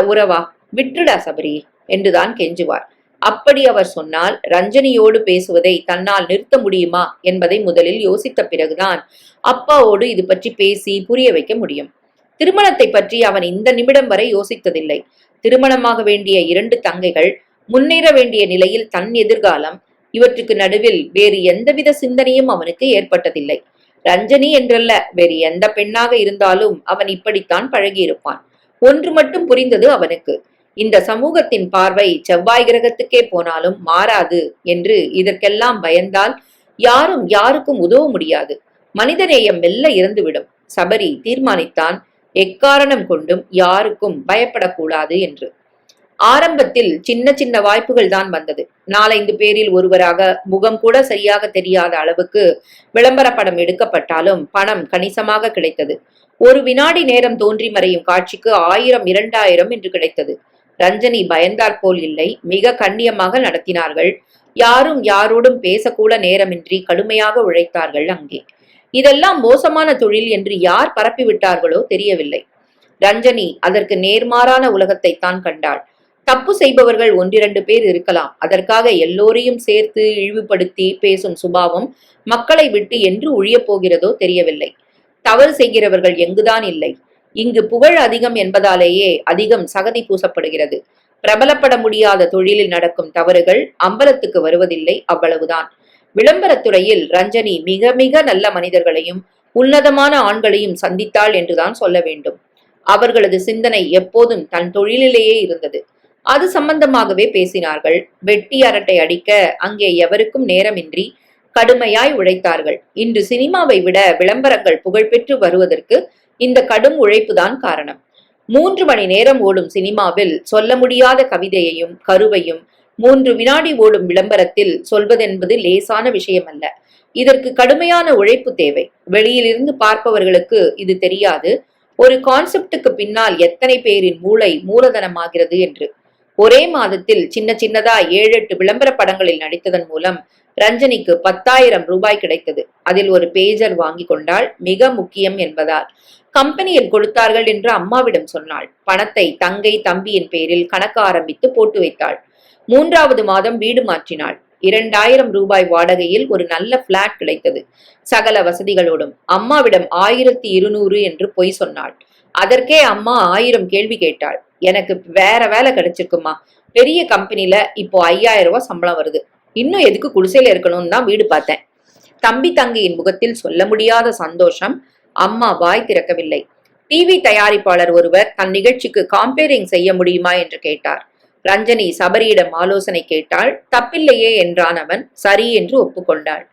A: உறவா? விட்டுடா சபரி என்றுதான் கெஞ்சுவார். அப்படி அவர் சொன்னால் ரஞ்சனியோடு பேசுவதை தன்னால் நிறுத்த முடியுமா என்பதை முதலில் யோசித்த பிறகுதான் அப்பாவோடு இது பற்றி பேசி புரிய வைக்க முடியும். திருமணத்தை பற்றி அவன் இந்த நிமிடம் வரை யோசித்ததில்லை. திருமணமாக வேண்டிய 2 தங்கைகள், முன்னேற வேண்டிய நிலையில் தன் எதிர்காலம், இவற்றுக்கு நடுவில் வேறு எந்தவித சிந்தனையும் அவனுக்கு ஏற்பட்டதில்லை. ரஞ்சனி என்றல்ல, வேறு எந்த பெண்ணாக இருந்தாலும் அவன் இப்படித்தான் பழகியிருப்பான். ஒன்று மட்டும் புரிந்தது அவனுக்கு. இந்த சமூகத்தின் பார்வை செவ்வாய் கிரகத்துக்கே போனாலும் மாறாது என்று. இதற்கெல்லாம் பயந்தால் யாரும் யாருக்கும் உதவ முடியாது. மனிதநேயம் மெல்ல இறந்துவிடும். சபரி தீர்மானித்தான், எக்காரணம் கொண்டும் யாருக்கும் பயப்படக்கூடாது என்று. ஆரம்பத்தில் சின்ன சின்ன வாய்ப்புகள் தான் வந்தது. 4-5 பேரில் ஒருவராக, முகம் கூட சரியாக தெரியாத அளவுக்கு விளம்பர படம் எடுக்கப்பட்டாலும் பணம் கணிசமாக கிடைத்தது. ஒரு வினாடி நேரம் தோன்றி மறையும் காட்சிக்கு 1000-2000 என்று கிடைத்தது. ரஞ்சனி பயந்தாற்போல் இல்லை, மிக கண்ணியமாக நடத்தினார்கள். யாரும் யாரோடும் பேசக்கூட நேரமின்றி கடுமையாக உழைத்தார்கள் அங்கே. இதெல்லாம் மோசமான தொழில் என்று யார் பரப்பிவிட்டார்களோ தெரியவில்லை. ரஞ்சனி அதற்கு நேர்மாறான உலகத்தை தான் கண்டாள். தப்பு செய்பவர்கள் 1-2 பேர் இருக்கலாம். அதற்காக எல்லோரையும் சேர்த்து இழிவுபடுத்தி பேசும் சுபாவம் மக்களை விட்டு என்று ஒழியப் போகிறதோ தெரியவில்லை. தவறு செய்கிறவர்கள் எங்குதான் இல்லை. இங்கு புகழ் அதிகம் என்பதாலேயே அதிகம் சகதி பூசப்படுகிறது. பிரபலப்பட முடியாத தொழிலில் நடக்கும் தவறுகள் அம்பலத்துக்கு வருவதில்லை, அவ்வளவுதான். விளம்பரத்துறையில் ரஞ்சனி மிக மிக நல்ல மனிதர்களையும் உன்னதமான ஆண்களையும் சந்தித்தாள் என்றுதான் சொல்ல வேண்டும். அவர்களது சிந்தனை எப்போதும் தன் தொழிலிலேயே இருந்தது. அது சம்பந்தமாகவே பேசினார்கள். வெட்டி அரட்டை அடிக்க அங்கே எவருக்கும் நேரமின்றி கடுமையாய் உழைத்தார்கள். இன்று சினிமாவை விட விளம்பரங்கள் புகழ்பெற்று வருவதற்கு இந்த கடும் உழைப்புதான் காரணம். 3 மணி நேரம் ஓடும் சினிமாவில் சொல்ல முடியாத கவிதையையும் கருவையும் 3 வினாடி ஓடும் விளம்பரத்தில் சொல்வதென்பது லேசான விஷயமல்ல. இதற்கு கடுமையான உழைப்பு தேவை. வெளியிலிருந்து பார்ப்பவர்களுக்கு இது தெரியாது. ஒரு கான்செப்டுக்கு பின்னால் எத்தனை பேரின் மூளை மூலதனமாகிறது என்று. ஒரே மாதத்தில் சின்ன சின்னதா 7-8 விளம்பர படங்களில் நடித்ததன் மூலம் ரஞ்சனிக்கு 10,000 ரூபாய் கிடைத்தது. அதில் ஒரு பேஜர் வாங்கி கொண்டாள், மிக முக்கியம் என்பதால். கம்பெனியில் கொடுத்தார்கள் என்று அம்மாவிடம் சொன்னாள். பணத்தை தங்கை தம்பியின் பேரில் கணக்கு ஆரம்பித்து போட்டு வைத்தாள். 3வது மாதம் வீடு மாற்றினாள். 2000 ரூபாய் வாடகையில் ஒரு நல்ல பிளாட் கிடைத்தது. சகல வசதிகளோடும். அம்மாவிடம் 1200 என்று பொய் சொன்னாள். அதற்கே அம்மா 1000 கேள்வி கேட்டாள். எனக்கு வேற வேலை கிடைச்சிருக்குமா, பெரிய கம்பெனில இப்போ 5000 ரூபாய் சம்பளம் வருது, இன்னும் எதுக்கு குடிசையில இருக்கணும்னு தான் வீடு பார்த்தேன். தம்பி தங்கையின் முகத்தில் சொல்ல முடியாத சந்தோஷம். அம்மா வாய் திறக்கவில்லை. டிவி தயாரிப்பாளர் ஒருவர் தன் நிகழ்ச்சிக்கு காம்பேரிங் செய்ய முடியுமா என்று கேட்டார். ரஞ்சனி சபரியிடம் ஆலோசனை கேட்டாள். தப்பில்லையே என்றான் அவன். சரி என்று ஒப்புக்கொண்டாள்.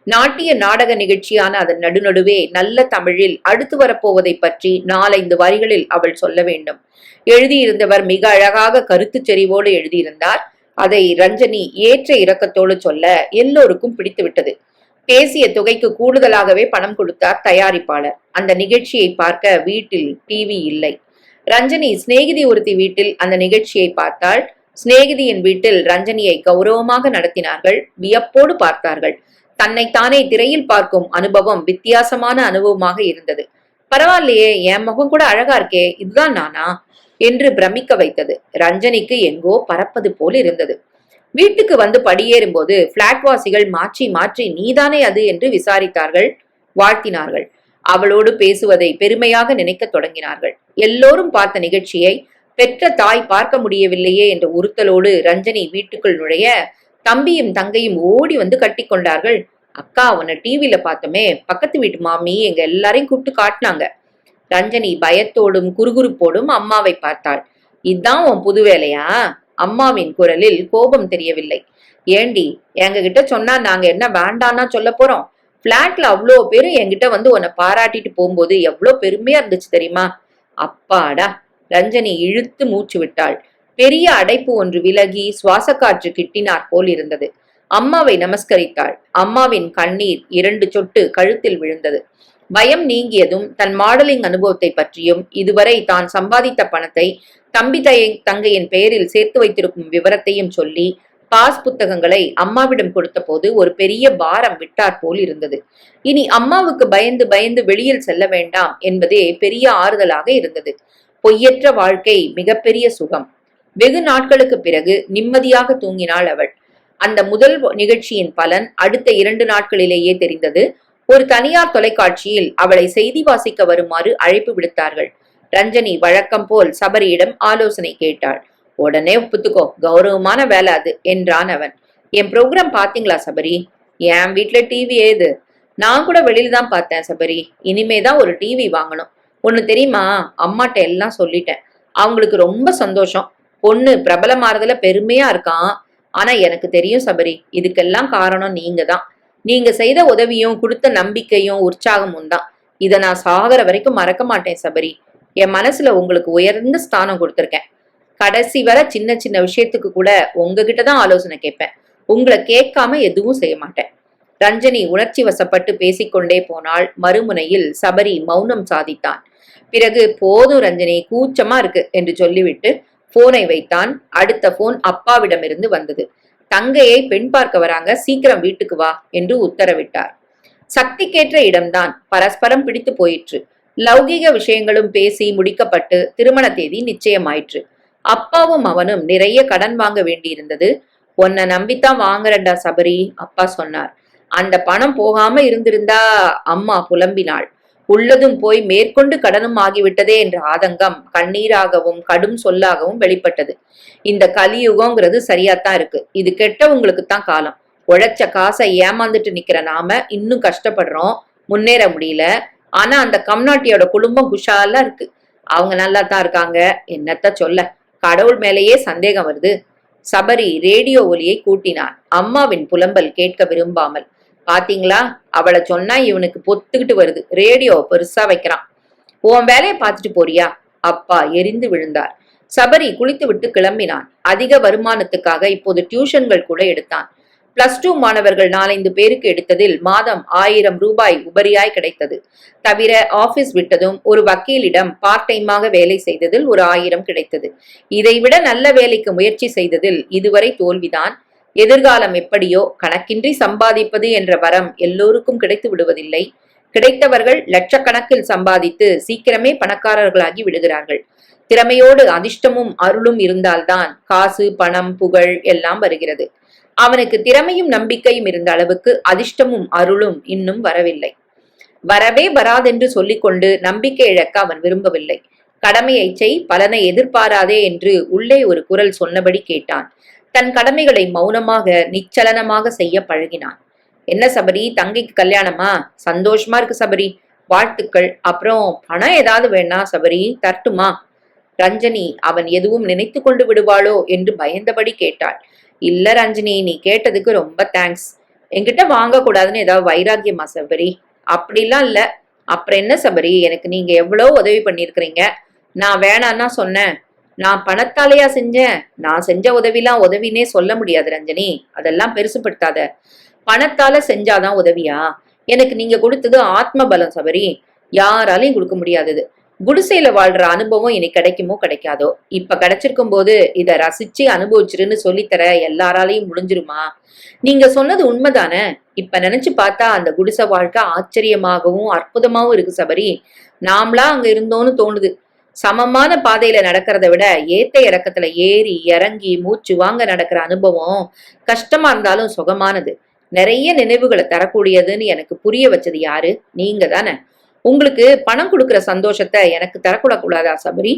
A: நாட்டிய நாடக நிகழ்ச்சியான அதன் நடுநடுவே நல்ல தமிழில் அடுத்து வரப்போவதை பற்றி 4-5 வரிகளில் அவள் சொல்ல வேண்டும். எழுதியிருந்தவர் மிக அழகாக கருத்து செறிவோடு எழுதியிருந்தார். அதை ரஞ்சனி ஏற்ற இரக்கத்தோடு சொல்ல எல்லோருக்கும் பிடித்துவிட்டது. பேசிய தொகைக்கு கூடுதலாகவே பணம் கொடுத்தார் தயாரிப்பாளர். அந்த நிகழ்ச்சியை பார்க்க வீட்டில் டிவி இல்லை. ரஞ்சனி சிநேகிதி ஒருத்தி வீட்டில் அந்த நிகழ்ச்சியை பார்த்தாள். சிநேகிதியின் வீட்டில் ரஞ்சனியை கௌரவமாக நடத்தினார்கள். வியப்போடு பார்த்தார்கள். தன்னைத்தானே திரையில் பார்க்கும் அனுபவம் வித்தியாசமான அனுபவமாக இருந்தது. பரவாயில்லையே, என் முகம் கூட அழகா இருக்கே, இதுதான் நானா என்று பிரமிக்க வைத்தது. ரஞ்சனிக்கு எங்கோ பறப்பது போல் இருந்தது. வீட்டுக்கு வந்து படியேறும் போது பிளாட் வாசிகள் மாற்றி மாற்றி நீதானே அது என்று விசாரித்தார்கள், வாழ்த்தினார்கள். அவளோடு பேசுவதை பெருமையாக நினைக்க தொடங்கினார்கள். எல்லோரும் பார்த்த நிகழ்ச்சியை பெற்ற தாய் பார்க்க முடியவில்லையே என்ற உறுத்தலோடு ரஞ்சனி வீட்டுக்குள் நுழைய தம்பியும் தங்கையும் ஓடி வந்து கட்டி கொண்டார்கள். அக்கா, உன்னை டிவியில பார்த்தோமே, பக்கத்து வீட்டு மாமி எங்க எல்லாரையும் கூப்பிட்டு காட்டினாங்க. ரஞ்சனி பயத்தோடும் குறுகுறுப்போடும் அம்மாவை பார்த்தாள். இதான் உன் புது வேலையா? அம்மாவின் குரலில் கோபம் தெரியவில்லை. ஏண்டி, எங்க கிட்ட சொன்னா நாங்க என்ன வேண்டான்னா சொல்ல போறோம்? பிளாட்ல அவ்வளோ பேரும் என்கிட்ட வந்து உன்னை பாராட்டிட்டு போகும்போது எவ்வளோ பெருமையா இருந்துச்சு தெரியுமா? அப்பாடா! ரஞ்சனி இழுத்து மூச்சு விட்டாள். பெரிய அடைப்பு ஒன்று விலகி சுவாச காற்று கிட்டினார் போல் இருந்தது. அம்மாவை நமஸ்கரித்தாள். அம்மாவின் கண்ணீர் 2 சொட்டு கழுத்தில் விழுந்தது. பயம் நீங்கியதும் தன் மாடலிங் அனுபவத்தை பற்றியும் இதுவரை தான் சம்பாதித்த பணத்தை தம்பி தங்கையின் பெயரில் சேர்த்து வைத்திருக்கும் விவரத்தையும் சொல்லி பாஸ் புத்தகங்களை அம்மாவிடம் கொடுத்த போது ஒரு பெரிய பாரம் விட்டார் போல் இருந்தது. இனி அம்மாவுக்கு பயந்து பயந்து வெளியில் செல்ல வேண்டாம் என்பதே பெரிய ஆறுதலாக இருந்தது. பொய்யற்ற வாழ்க்கை மிகப்பெரிய சுகம். வெகு நாட்களுக்கு பிறகு நிம்மதியாக தூங்கினாள் அவள். அந்த முதல் நிகழ்ச்சியின் பலன் அடுத்த 2 நாட்களிலேயே தெரிந்தது. ஒரு தனியார் தொலைக்காட்சியில் அவளை செய்தி வாசிக்க வருமாறு அழைப்பு விடுத்தார்கள். ரஞ்சனி வழக்கம் போல் சபரியிடம் ஆலோசனை கேட்டாள். உடனே ஒப்புத்துக்கோ, கௌரவமான வேலை அது என்றான் அவன். என் ப்ரோக்ராம் பாத்தீங்களா சபரி? என் வீட்டுல டிவி ஏது? நான் கூட வெளியில தான் பார்த்தேன் சபரி. இனிமேதான் ஒரு டிவி வாங்கணும். ஒண்ணு தெரியுமா, அம்மாட்ட எல்லாம் சொல்லிட்டேன். அவங்களுக்கு ரொம்ப சந்தோஷம். பொண்ணு பிரபலமாறதுல பெருமையா இருக்கான். ஆனா எனக்கு தெரியும் சபரி, இதுக்கெல்லாம் காரணம் நீங்க தான். நீங்க செய்த உதவியும் கொடுத்த நம்பிக்கையும் உற்சாகமும் தான். இதை நான் சாகர வரைக்கும் மறக்க மாட்டேன் சபரி. என் மனசுல உங்களுக்கு உயர்ந்த ஸ்தானம் கொடுத்துருக்கேன். கடைசி வர சின்ன சின்ன விஷயத்துக்கு கூட உங்ககிட்ட தான் ஆலோசனை கேட்பேன். உங்களை கேட்காம எதுவும் செய்ய மாட்டேன். ரஞ்சனி உணர்ச்சி வசப்பட்டு பேசிக்கொண்டே போனால் மறுமுனையில் சபரி மௌனம் சாதித்தான். பிறகு போதும் ரஞ்சனி, கூச்சமா இருக்கு என்று சொல்லிவிட்டு போனை வைத்தான். அடுத்த போன் அப்பாவிடமிருந்து வந்தது. தங்கையை பெண் பார்க்க வராங்க, சீக்கிரம் வீட்டுக்கு வா என்று உத்தரவிட்டார். சக்திக்கேற்ற இடம்தான். பரஸ்பரம் பிடித்து போயிற்று. லௌகீக விஷயங்களும் பேசி முடிக்கப்பட்டு திருமண தேதி நிச்சயமாயிற்று. அப்பாவும் அவனும் நிறைய கடன் வாங்க வேண்டியிருந்தது. உன்னை நம்பித்தான் வாங்குறண்டா சபரி, அப்பா சொன்னார். அந்த பணம் போகாம இருந்திருந்தா, அம்மா புலம்பினாள். உள்ளதும் போய் மேற்கொண்டு கடனும் ஆகிவிட்டதே என்ற ஆதங்கம் கண்ணீராகவும் கடும் சொல்லாகவும் வெளிப்பட்டது. இந்த கலியுகங்கிறது சரியாத்தான் இருக்கு. இது கெட்டவங்களுக்கு தான் காலம். உழைச்ச காசை ஏமாந்துட்டு நிக்கிற நாம இன்னும் கஷ்டப்படுறோம், முன்னேற முடியல. ஆனா அந்த கம்நாட்டியோட குடும்பம் குஷாலா இருக்கு. அவங்க நல்லா தான் இருக்காங்க. என்னத்த சொல்ல, கடவுள் மேலேயே சந்தேகம் வருது. சபரி ரேடியோ ஒலியை கூட்டினான். அம்மாவின் புலம்பல் கேட்க விரும்பாமல். பாத்தீங்களா, அவளை சொன்னா இவனுக்கு பொத்துக்கிட்டு வருது. ரேடியோ பெருசா வைக்கிறான். உன் வேலையை பார்த்துட்டு போறியா? அப்பா எரிந்து விழுந்தார். சபரி குளித்து விட்டு கிளம்பினான். அதிக வருமானத்துக்காக இப்போது டியூஷன்கள் கூட எடுத்தான். +2 மாணவர்கள் 4-5 பேருக்கு எடுத்ததில் மாதம் 1000 ரூபாய் உபரியாய் கிடைத்தது. தவிர ஆபீஸ் விட்டதும் ஒரு வக்கீலிடம் பார்ட் டைமாக வேலை செய்ததில் ஒரு 1000 கிடைத்தது. இதைவிட நல்ல வேலைக்கு முயற்சி செய்ததில் இதுவரை தோல்விதான். எதிர்காலம் எப்படியோ, கணக்கின்றி சம்பாதிப்பது என்ற வரம் எல்லோருக்கும் கிடைத்து விடுவதில்லை. கிடைத்தவர்கள் லட்சக்கணக்கில் சம்பாதித்து சீக்கிரமே பணக்காரர்களாகி விடுகிறார்கள். திறமையோடு அதிர்ஷ்டமும் அருளும் இருந்தால்தான் காசு, பணம், புகழ் எல்லாம் வருகிறது. அவனுக்கு திறமையும் நம்பிக்கையும் இருந்த அளவுக்கு அதிர்ஷ்டமும் அருளும் இன்னும் வரவில்லை. வரவே வராதென்று சொல்லிக்கொண்டு நம்பிக்கை இழக்க அவன் விரும்பவில்லை. கடமையை செய், பலனை எதிர்பாராதே என்று உள்ளே ஒரு குரல் சொன்னபடி கேட்டான். தன் கடமைகளை மௌனமாக நிச்சலனமாக செய்ய பழகினான். என்ன சபரி, தங்கைக்கு கல்யாணமா? சந்தோஷமா இருக்கு சபரி, வாழ்த்துக்கள். அப்புறம் பணம் ஏதாவது வேணா சபரி, தரட்டுமா? ரஞ்சனி அவன் எதுவும் நினைத்து கொண்டு விடுவாளோ என்று பயந்தபடி கேட்டாள். இல்ல ரஞ்சினி, நீ கேட்டதுக்கு ரொம்ப தேங்க்ஸ். என்கிட்ட வாங்க கூடாதுன்னு ஏதாவது வைராக்கியமா சபரி? அப்படிலாம் இல்ல. அப்புறம் என்ன சபரி, எனக்கு நீங்க எவ்வளவு உதவி பண்ணிருக்கிறீங்க. நான் வேணான்னா சொன்னேன்? நான் பணத்தாலையா செஞ்சேன்? நான் செஞ்ச உதவிலாம் உதவினே சொல்ல முடியாது ரஞ்சனி, அதெல்லாம் பெருசுப்படுத்தாத. பணத்தால செஞ்சாதான் உதவியா? எனக்கு நீங்க கொடுத்தது ஆத்ம பலம் சபரி, யாராலையும் கொடுக்க முடியாதது. குடிசையில வாழ்ற அனுபவம் இனி கிடைக்குமோ கிடைக்காதோ, இப்ப கிடைச்சிருக்கும் போது இத ரசிச்சு அனுபவிச்சிருன்னு சொல்லித்தர எல்லாராலையும் முடிஞ்சிருமா? நீங்க சொன்னது உண்மைதானே? இப்ப நினைச்சு பார்த்தா அந்த குடிசை வாழ்க்கை ஆச்சரியமாகவும் அற்புதமாவும் இருக்கு சபரி. நாமளா அங்க இருந்தோன்னு தோணுது. சமமான பாதையில நடக்கிறத விட ஏத்த இறக்கத்துல ஏறி இறங்கி மூச்சு வாங்க நடக்கிற அனுபவம் கஷ்டமா இருந்தாலும் சுகமானது, நிறைய நினைவுகளை தரக்கூடியதுன்னு எனக்கு புரிய வச்சது யாரு? நீங்க தானே. உங்களுக்கு பணம் கொடுக்கிற சந்தோஷத்தை எனக்கு தரக்கூடாதா சபரி?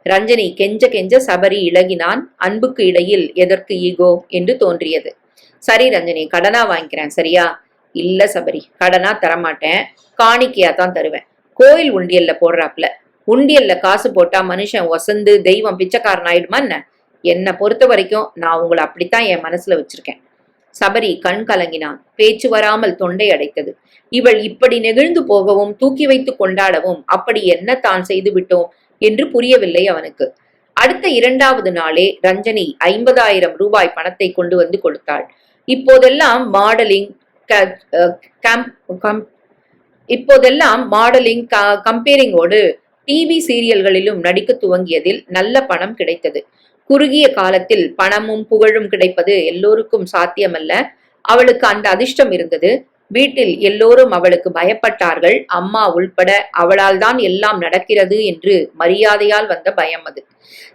A: ரஞ்சனி கெஞ்ச கெஞ்ச சபரி இழகினான். அன்புக்கு இடையில் எதற்கு ஈகோ என்று தோன்றியது. சரி ரஞ்சனி, கடனா வாங்கிக்கிறேன் சரியா? இல்ல சபரி, கடனா தரமாட்டேன், காணிக்கையா தான் தருவேன். கோயில் உண்டியல்ல போடுறாப்ல. உண்டியல்ல காசு போட்டா மனுஷன் ஒசந்து தெய்வம் பிச்சைக்காரன் ஆயிடுமா என்ன? என்னை பொறுத்த வரைக்கும் நான் உங்களை அப்படித்தான் என் மனசுல வச்சிருக்கேன். சபரி கண் கலங்கினான். பேச்சு வராமல் தொண்டை அடைத்தது. இவள் இப்படி நெகிழ்ந்து போகவும் தூக்கி வைத்து கொண்டாடவும் அப்படி என்ன தான் செய்து விட்டோம் என்று புரியவில்லை அவனுக்கு. அடுத்த 2வது நாளே ரஞ்சனி 50,000 ரூபாய் பணத்தை கொண்டு வந்து கொடுத்தாள். இப்போதெல்லாம் மாடலிங் கம்பேரிங்கோடு டிவி சீரியல்களிலும் நடிக்க துவங்கியதில் நல்ல பணம் கிடைத்தது. குறுகிய காலத்தில் பணமும் புகழும் கிடைப்பது எல்லோருக்கும் சாத்தியமல்ல. அவளுக்கு அந்த அதிர்ஷ்டம் இருந்தது. வீட்டில் எல்லோரும் அவளுக்கு பயப்பட்டார்கள், அம்மா உள்பட. அவளால் தான் எல்லாம் நடக்கிறது என்று மரியாதையால் வந்த பயம் அது.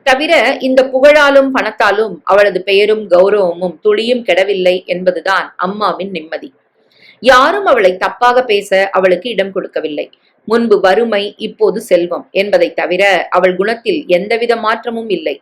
A: தவிர இந்த புகழாலும் பணத்தாலும் அவளது பெயரும் கௌரவமும் துளியும் கெடவில்லை என்பதுதான் அம்மாவின் நிம்மதி. யாரும் அவளை தப்பாக பேச அவளுக்கு இடம் கொடுக்கவில்லை. முன்பு வறுமை, இப்போது செல்வம் என்பதை தவிர அவள் குணத்தில் எந்தவித மாற்றமும் இல்லை.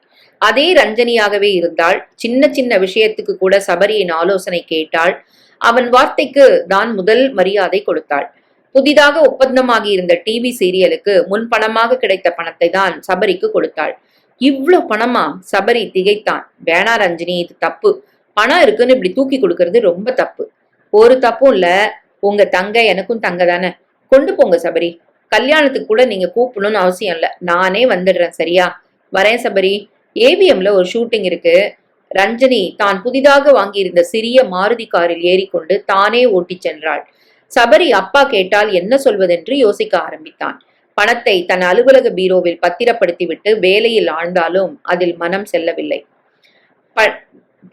A: அதே ரஞ்சனியாகவே இருந்தாள். சின்ன சின்ன விஷயத்துக்கு கூட சபரியின் ஆலோசனை கேட்டாள். அவன் வார்த்தைக்கு தான் முதல் மரியாதை கொடுத்தாள். புதிதாக ஒப்பந்தமாகி இருந்த டிவி சீரியலுக்கு முன்பணமாக கிடைத்த பணத்தை தான் சபரிக்கு கொடுத்தாள். இவ்ளோ பணமா? சபரி திகைத்தான். வேணா ரஞ்சினி, இது தப்பு. பணம் இருக்குன்னு இப்படி தூக்கி கொடுக்கறது ரொம்ப தப்பு. ஒரு தப்பும் இல்ல, உங்க தங்க எனக்கும் தங்க தானே, கொண்டு போங்க சபரி. கல்யாணத்துக்கு கூட நீங்க கூப்பிடணும்னு அவசியம் இல்ல, நானே வந்துடுறேன் சரியா? வரேன் சபரி. ஏவிஎம்ல ஒரு ஷூட்டிங் இருக்கு. ரஞ்சனி தான் புதிதாக வாங்கியிருந்த சிறிய மாருதி காரில் ஏறிக்கொண்டு தானே ஓட்டிச் சென்றாள். சபரி அப்பா கேட்டால் என்ன சொல்வதென்று யோசிக்க ஆரம்பித்தான். பணத்தை தன் அலுவலக பீரோவில் பத்திரப்படுத்திவிட்டு வேலையில் ஆழ்ந்தாலும் அதில் மனம் செல்லவில்லை.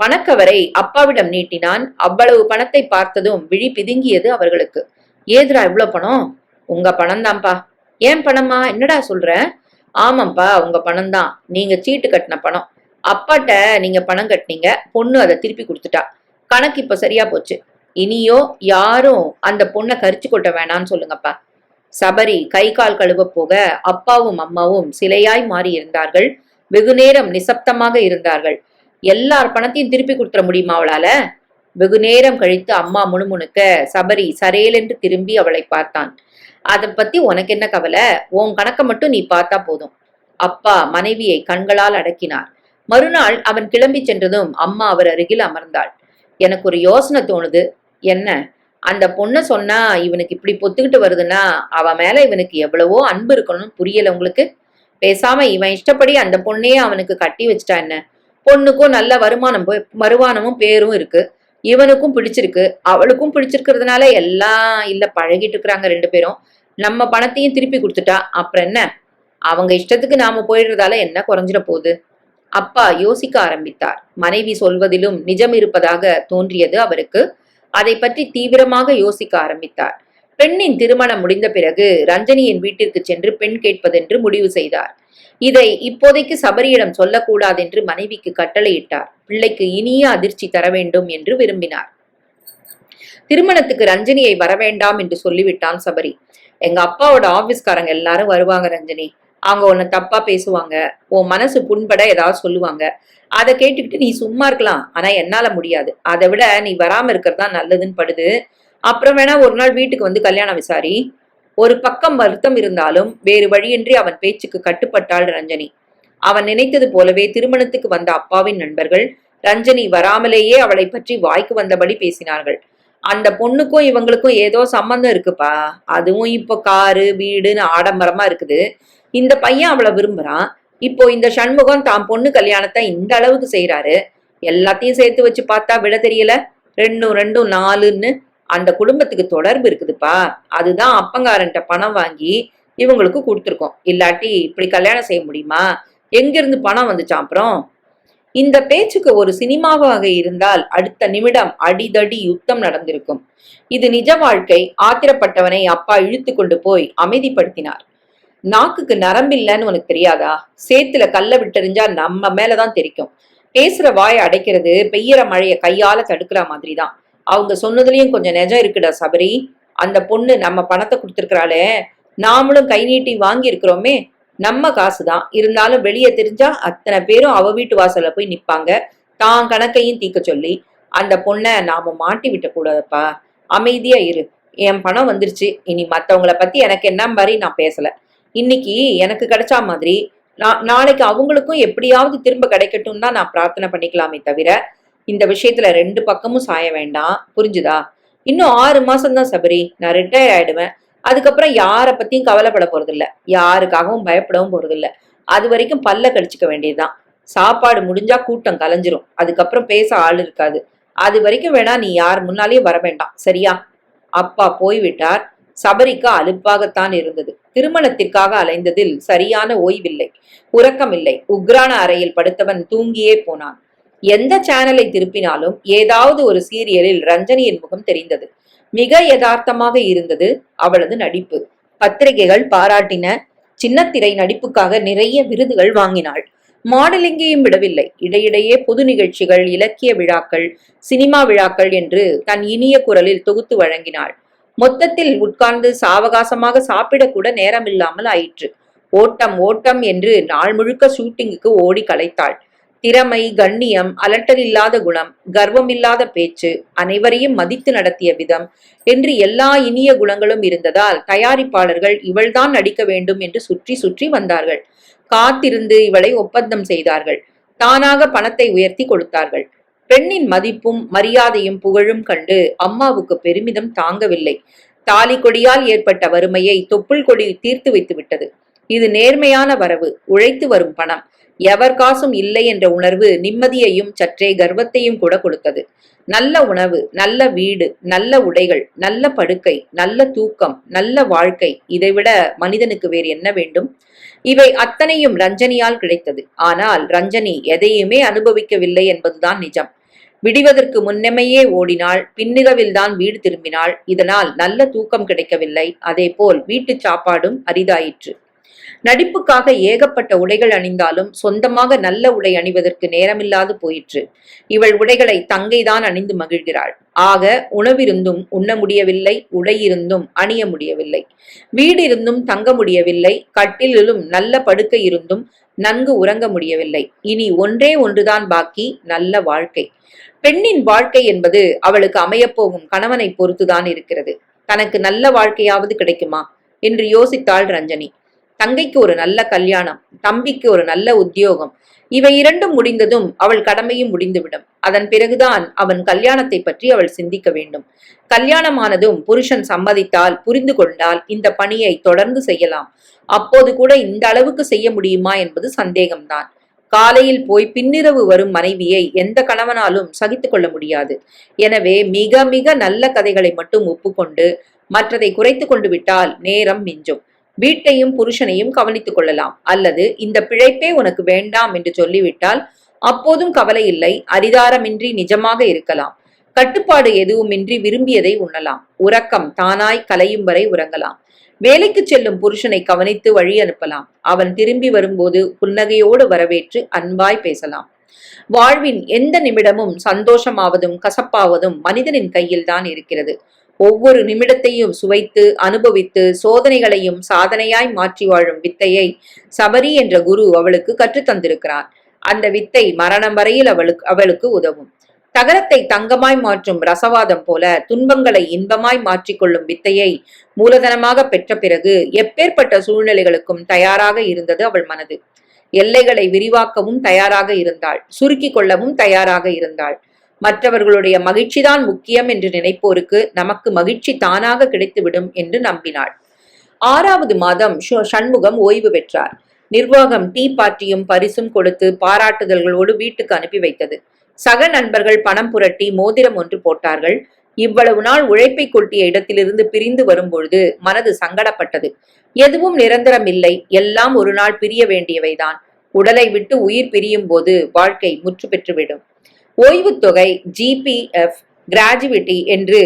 A: பணக்கவரை அப்பாவிடம் நீட்டினான். அவ்வளவு பணத்தை பார்த்ததும் விழி பிதுங்கியது அவர்களுக்கு. ஏதுரா இவ்வளவு பணம்? உங்க பணம் தான்ப்பா. ஏன் பணமா? என்னடா சொல்ற? ஆமாப்பா, உங்க பணம் தான். நீங்க சீட்டு கட்டின பணம். அப்பாட்ட நீங்க பணம் கட்டினீங்க, பொண்ணு அதை திருப்பி கொடுத்துட்டா. கணக்கு இப்ப சரியா போச்சு. இனியோ யாரும் அந்த பொண்ணை கரிச்சு கொட்ட வேணான்னு சொல்லுங்கப்பா. சபரி கை கால் கழுவ போக அப்பாவும் அம்மாவும் சிலையாய் மாறி இருந்தார்கள். வெகு நேரம் நிசப்தமாக இருந்தார்கள். எல்லார் பணத்தையும் திருப்பி கொடுத்துட முடியுமா அவளால? வெகு நேரம் கழித்து அம்மா முணுமுணுக்க சபரி சரேலென்று திரும்பி அவளை பார்த்தான். அதை பத்தி உனக்கு என்ன கவலை? உன் கணக்கை மட்டும் நீ பார்த்தா போதும். அப்பா மனைவியை கண்களால் அடக்கினார். மறுநாள் அவன் கிளம்பி சென்றதும் அம்மா அவர் அருகில் அமர்ந்தாள். எனக்கு ஒரு யோசனை தோணுது. என்ன? அந்த பொண்ணை சொன்னா இவனுக்கு இப்படி பொத்துக்கிட்டு வருதுன்னா அவன் மேல இவனுக்கு எவ்வளவோ அன்பு இருக்கணும்னு புரியல உங்களுக்கு? பேசாம இவன் இஷ்டப்படி அந்த பொண்ணையே அவனுக்கு கட்டி வச்சுட்டா என்ன? பொண்ணுக்கும் நல்ல வருமானமும் பேரும் இருக்கு. இவனுக்கும் பிடிச்சிருக்கு, அவளுக்கும் பிடிச்சிருக்கிறதுனால எல்லாம் இல்ல பழகிட்டு இருக்கிறாங்க 2 பேரும். நம்ம பணத்தையும் திருப்பி கொடுத்துட்டா அப்புறம் என்ன? அவங்க இஷ்டத்துக்கு நாம போயிடுறதால என்ன குறைஞ்சிட போகுது? அப்பா யோசிக்க ஆரம்பித்தார். மனைவி சொல்வதிலும் நிஜம் இருப்பதாக தோன்றியது அவருக்கு. அதை பற்றி தீவிரமாக யோசிக்க ஆரம்பித்தார். பெண்ணின் திருமணம் முடிந்த பிறகு ரஞ்சனியின் வீட்டிற்கு சென்று பெண் கேட்பதென்று முடிவு செய்தார். இதை இப்போதைக்கு சபரியிடம் சொல்லக்கூடாதென்று மனைவிக்கு கட்டளையிட்டார். பிள்ளைக்கு இனிய அதிர்ச்சி தர வேண்டும் என்று விரும்பினார். திருமணத்துக்கு ரஞ்சனியை வரவேண்டாம் என்று சொல்லிவிட்டான் சபரி. எங்க அப்பாவோட ஆபீஸ்காரங்க எல்லாரும் வருவாங்க ரஞ்சனி. அவங்க உன்னை தப்பா பேசுவாங்க, உன் மனசு புண்பட ஏதாவது சொல்லுவாங்க. அதை கேட்டுக்கிட்டு நீ சும்மா இருக்கலாம், ஆனா என்னால முடியாது. அதை விட நீ வராம இருக்கிறதா நல்லதுன்னு படுது. அப்புறம் வேணா ஒரு நாள் வீட்டுக்கு வந்து கல்யாணம் விசாரி. ஒரு பக்கம் வருத்தம் இருந்தாலும் வேறு வழியின்றி அவன் பேச்சுக்கு கட்டுப்பட்டாள் ரஞ்சனி. அவன் நினைத்தது போலவே திருமணத்துக்கு வந்த அப்பாவின் நண்பர்கள் ரஞ்சனி வராமலேயே அவளை பற்றி வாய்க்கு வந்தபடி பேசினார்கள். அந்த பொண்ணுக்கும் இவங்களுக்கும் ஏதோ சம்பந்தம் இருக்குப்பா, அதுவும் இப்போ காரு வீடுன்னு ஆடம்பரமா இருக்குது. இந்த பையன் அவளை விரும்புறான். இப்போ இந்த சண்முகம் தான் பொண்ணு கல்யாணத்தை இந்த அளவுக்கு செய்யறாரு. எல்லாத்தையும் சேர்த்து வச்சு பார்த்தா விட தெரியல. ரெண்டும் ரெண்டும் நாலுன்னு அந்த குடும்பத்துக்கு தொடர்பு இருக்குதுப்பா. அதுதான் அப்பங்காரன்ட்ட பணம் வாங்கி இவங்களுக்கு கொடுத்துருக்கோம். இல்லாட்டி இப்படி கல்யாணம் செய்ய முடியுமா? எங்கிருந்து பணம் வந்துச்சான் அப்புறம்? இந்த பேச்சுக்கு ஒரு சினிமாவாக இருந்தால் அடுத்த நிமிடம் அடிதடி யுத்தம் நடந்திருக்கும். இது நிஜ வாழ்க்கை. ஆத்திரப்பட்டவனை அப்பா இழுத்து கொண்டு போய் அமைதிப்படுத்தினார். நாக்குக்கு நரம்பில்லைன்னு உனக்கு தெரியாதா? சேத்துல கல்ல விட்டெறிஞ்சா நம்ம மேலதான் தெரிக்கும். பேசுற வாயை அடைக்கிறது பெய்யற மழைய கையால தடுக்கிற மாதிரிதான். அவங்க சொன்னதுலயும் கொஞ்சம் நெஜம் இருக்குடா சபரி. அந்த பொண்ணு நம்ம பணத்தை கொடுத்துருக்கிறாளே, நாமளும் கை நீட்டி வாங்கி இருக்கிறோமே, நம்ம காசுதான். இருந்தாலும் வெளியே தெரிஞ்சா அத்தனை பேரும் அவ வீட்டு வாசல்ல போய் நிப்பாங்க, தான் கணக்கையும் தீக்க சொல்லி. அந்த பொண்ணை நாம மாட்டி விட்ட கூடாதுப்பா. அமைதியா இரு. என் பணம் வந்துருச்சு, இனி மத்தவங்களை பத்தி எனக்கு என்ன மாதிரி நான் பேசல. இன்னைக்கு எனக்கு கிடைச்சா மாதிரி நாளைக்கு அவங்களுக்கும் எப்படியாவது திரும்ப கிடைக்கட்டும் தான் நான் பிரார்த்தனை பண்ணிக்கலாமே தவிர இந்த விஷயத்துல ரெண்டு பக்கமும் சாய வேண்டாம். புரிஞ்சுதா? இன்னும் 6 மாசம்தான் சபரி, நான் ரிட்டையர் ஆயிடுவேன். அதுக்கப்புறம் யார பத்தியும் கவலைப்பட போறதில்ல, யாருக்காகவும் பயப்படவும் போறதில்ல. அது வரைக்கும் பல்ல கடிச்சுக்க வேண்டியதுதான். சாப்பாடு முடிஞ்சா கூட்டம் கலைஞ்சிரும். அதுக்கப்புறம் பேச ஆள் இருக்காது. அது வரைக்கும் வேணா நீ யார் முன்னாலேயும் வர வேண்டாம், சரியா? அப்பா போய்விட்டார். சபரிக்கு அலுப்பாகத்தான் இருந்தது. திருமணத்திற்காக அலைந்ததில் சரியான ஓய்வில்லை, உறக்கமில்லை. உக்ரான அறையில் படுத்தவன் தூங்கியே போனான். எந்த சேனலை திருப்பினாலும் ஏதாவது ஒரு சீரியலில் ரஞ்சனியின் முகம் தெரிந்தது. மிக யதார்த்தமாக இருந்தது அவளது நடிப்பு. பத்திரிகைகள் பாராட்டின. சின்னத்திரை நடிப்புக்காக நிறைய விருதுகள் வாங்கினாள். மாடலிங்கையும் விடவில்லை. இடையிடையே பொது நிகழ்ச்சிகள், இலக்கிய விழாக்கள், சினிமா விழாக்கள் என்று தன் இனிய குரலில் தொகுத்து வழங்கினாள். மொத்தத்தில் உட்கார்ந்து சாவகாசமாக சாப்பிடக்கூட நேரமில்லாமல் ஆயிற்று. ஓட்டம் ஓட்டம் என்று நாள் முழுக்க ஷூட்டிங்குக்கு ஓடி களைத்தாள். திறமை, கண்ணியம், அலட்டலில்லாத குணம், கர்வமில்லாத பேச்சு, அனைவரையும் மதித்து நடத்திய விதம் என்று எல்லா இனிய குணங்களும் இருந்ததால் தயாரிப்பாளர்கள் இவள்தான் நடிக்க வேண்டும் என்று சுற்றி சுற்றி வந்தார்கள். காத்திருந்து இவளை ஒப்பந்தம் செய்தார்கள். தானாக பணத்தை உயர்த்தி கொடுத்தார்கள். பெண்ணின் மதிப்பும் மரியாதையும் புகழும் கண்டு அம்மாவுக்கு பெருமிதம் தாங்கவில்லை. தாலி கொடியால் ஏற்பட்ட வறுமையை தொப்புள் கொடி தீர்த்து வைத்து விட்டது. இது நேர்மையான வரவு, உழைத்து வரும் பணம். எவர் காசும் இல்லை என்ற உணர்வு நிம்மதியையும் சற்றே கர்வத்தையும் கூட கொடுத்தது. நல்ல உணவு, நல்ல வீடு, நல்ல உடைகள், நல்ல படுக்கை, நல்ல தூக்கம், நல்ல வாழ்க்கை, இதைவிட மனிதனுக்கு வேறு என்ன வேண்டும்? இவை அத்தனையும் ரஞ்சனியால் கிடைத்தது. ஆனால் ரஞ்சனி எதையுமே அனுபவிக்கவில்லை என்பதுதான் நிஜம். விடிவதற்கு முன்னமையே ஓடினாள். பின்னிரவில்தான் வீடு திரும்பினாள். இதனால் நல்ல தூக்கம் கிடைக்கவில்லை. அதே போல் வீட்டு சாப்பாடும் அரிதாயிற்று. நடிப்புக்காக ஏகப்பட்ட உடைகள் அணிந்தாலும் சொந்தமாக நல்ல உடை அணிவதற்கு நேரமில்லாது போயிற்று. இவள் உடைகளை தங்கைதான் அணிந்து மகிழ்கிறாள். ஆக உணவிருந்தும் உண்ண முடியவில்லை, உடையிருந்தும் அணிய முடியவில்லை, வீடிருந்தும் தங்க முடியவில்லை, கட்டிலும் நல்ல படுக்கை இருந்தும் நன்கு உறங்க முடியவில்லை. இனி ஒன்றே ஒன்றுதான் பாக்கி, நல்ல வாழ்க்கை. பெண்ணின் வாழ்க்கை என்பது அவளுக்கு அமையப்போகும் கணவனை பொறுத்துதான் இருக்கிறது. தனக்கு நல்ல வாழ்க்கையாவது கிடைக்குமா என்று யோசித்தாள் ரஞ்சனி. தங்கைக்கு ஒரு நல்ல கல்யாணம், தம்பிக்கு ஒரு நல்ல உத்தியோகம், இவை இரண்டும் முடிந்ததும் அவள் கடமையும் முடிந்துவிடும். அதன் பிறகுதான் அவன் கல்யாணத்தை பற்றி அவள் சிந்திக்க வேண்டும். கல்யாணமானதும் புருஷன் சம்மதித்தால், புரிந்து கொண்டால் இந்த பணியை தொடர்ந்து செய்யலாம். அப்போது கூட இந்த அளவுக்கு செய்ய முடியுமா என்பது சந்தேகம்தான். காலையில் போய் பின்னிரவு வரும் மனைவியை எந்த கணவனாலும் சகித்துக் கொள்ள முடியாது. எனவே மிக மிக நல்ல கதைகளை மட்டும் ஒப்புக்கொண்டு மற்றதை குறைத்து கொண்டு விட்டால் நேரம் மிஞ்சும். வீட்டையும் புருஷனையும் கவனித்துக் கொள்ளலாம். அல்லது இந்த பிழைப்பே உனக்கு வேண்டாம் என்று சொல்லிவிட்டால் அப்போதும் கவலை இல்லை, அரிதாரமின்றி நிஜமாக இருக்கலாம். கட்டுப்பாடு எதுவுமின்றி விரும்பியதை உண்ணலாம். உறக்கம் தானாய் கலையும் வரை உறங்கலாம். வேலைக்கு செல்லும் புருஷனை கவனித்து வழி அனுப்பலாம். அவன் திரும்பி வரும்போது புன்னகையோடு வரவேற்று அன்பாய் பேசலாம். வாழ்வின் எந்த நிமிடமும் சந்தோஷமாவதும் கசப்பாவதும் மனிதனின் கையில் தான் இருக்கிறது. ஒவ்வொரு நிமிடத்தையும் சுவைத்து அனுபவித்து சோதனைகளையும் சாதனையாய் மாற்றி வாழும் வித்தையை சபரி என்ற குரு அவளுக்கு கற்றுத்தந்திருக்கிறார். அந்த வித்தை மரணம் வரையில் அவளுக்கு உதவும். தகரத்தை தங்கமாய் மாற்றும் ரசவாதம் போல துன்பங்களை இன்பமாய் மாற்றிக்கொள்ளும் வித்தையை மூலதனமாக பெற்ற பிறகு எப்பேற்பட்ட சூழ்நிலைகளுக்கும் தயாராக இருந்தது அவள் மனது. எல்லைகளை விரிவாக்கவும் தயாராக இருந்தாள். சுருக்கிக் கொள்ளவும் தயாராக இருந்தாள். மற்றவர்களுடைய மகிழ்ச்சிதான் முக்கியம் என்று நினைப்போருக்கு நமக்கு மகிழ்ச்சி தானாக கிடைத்துவிடும் என்று நம்பினாள். 6வது மாதம் சண்முகம் ஓய்வு பெற்றார். நிர்வாகம் டீ பார்ட்டியும் பரிசும் கொடுத்து பாராட்டுதல்களோடு வீட்டுக்கு அனுப்பி வைத்தது. சக நண்பர்கள் பணம் புரட்டி மோதிரம் ஒன்று போட்டார்கள். இவ்வளவு நாள் உழைப்பை கொட்டிய இடத்திலிருந்து பிரிந்து வரும்பொழுது மனது சங்கடப்பட்டது. எதுவும் நிரந்தரம் இல்லை, எல்லாம் ஒரு நாள் பிரிய வேண்டியவைதான். உடலை விட்டு உயிர் பிரியும் போது வாழ்க்கை முற்று பெற்றுவிடும். ஓய்வு தொகை, ஜிபிஎஃப், கிராஜுவிட்டி என்று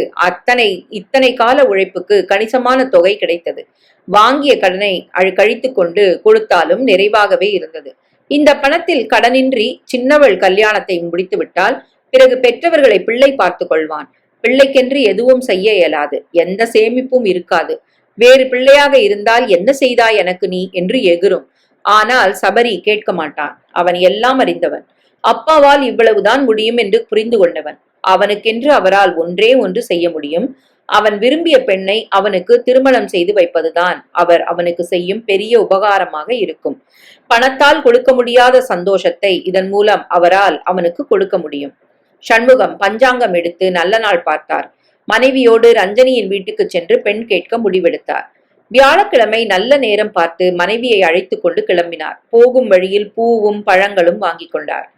A: இத்தனை கால உழைப்புக்கு கணிசமான தொகை கிடைத்தது. வாங்கிய கடனை கழித்து கொண்டு கொடுத்தாலும் நிறைவாகவே இருந்தது. இந்த பணத்தில் கடனின்றி சின்னவள் கல்யாணத்தை முடித்து விட்டால் பிறகு பெற்றவர்களை பிள்ளை பார்த்து கொள்வான். பிள்ளைக்கென்று எதுவும் செய்ய இயலாது. எந்த சேமிப்பும் இருக்காது. வேறு பிள்ளையாக இருந்தால் என்ன செய்தாய் எனக்கு நீ என்று எகிரும். ஆனால் சபரி கேட்க மாட்டான். அவன் எல்லாம் அறிந்தவன். அப்பாவால் இவ்வளவுதான் முடியும் என்று புரிந்து கொண்டவன். அவனுக்கென்று அவரால் ஒன்றே ஒன்று செய்ய முடியும். அவன் விரும்பிய பெண்ணை அவனுக்கு திருமணம் செய்து வைப்பதுதான் அவனுக்கு செய்யும் பெரிய உபகாரமாக இருக்கும். பணத்தால் கொடுக்க முடியாத சந்தோஷத்தை இதன் மூலம் அவரால் அவனுக்கு கொடுக்க முடியும். சண்முகம் பஞ்சாங்கம் எடுத்து நல்ல நாள் பார்த்தார். மனைவியோடு ரஞ்சனியின் வீட்டுக்கு சென்று பெண் கேட்க முடிவெடுத்தார். வியாழக்கிழமை நல்ல நேரம் பார்த்து மனைவியை அழைத்து கொண்டு கிளம்பினார். போகும் வழியில் பூவும் பழங்களும் வாங்கி கொண்டார்.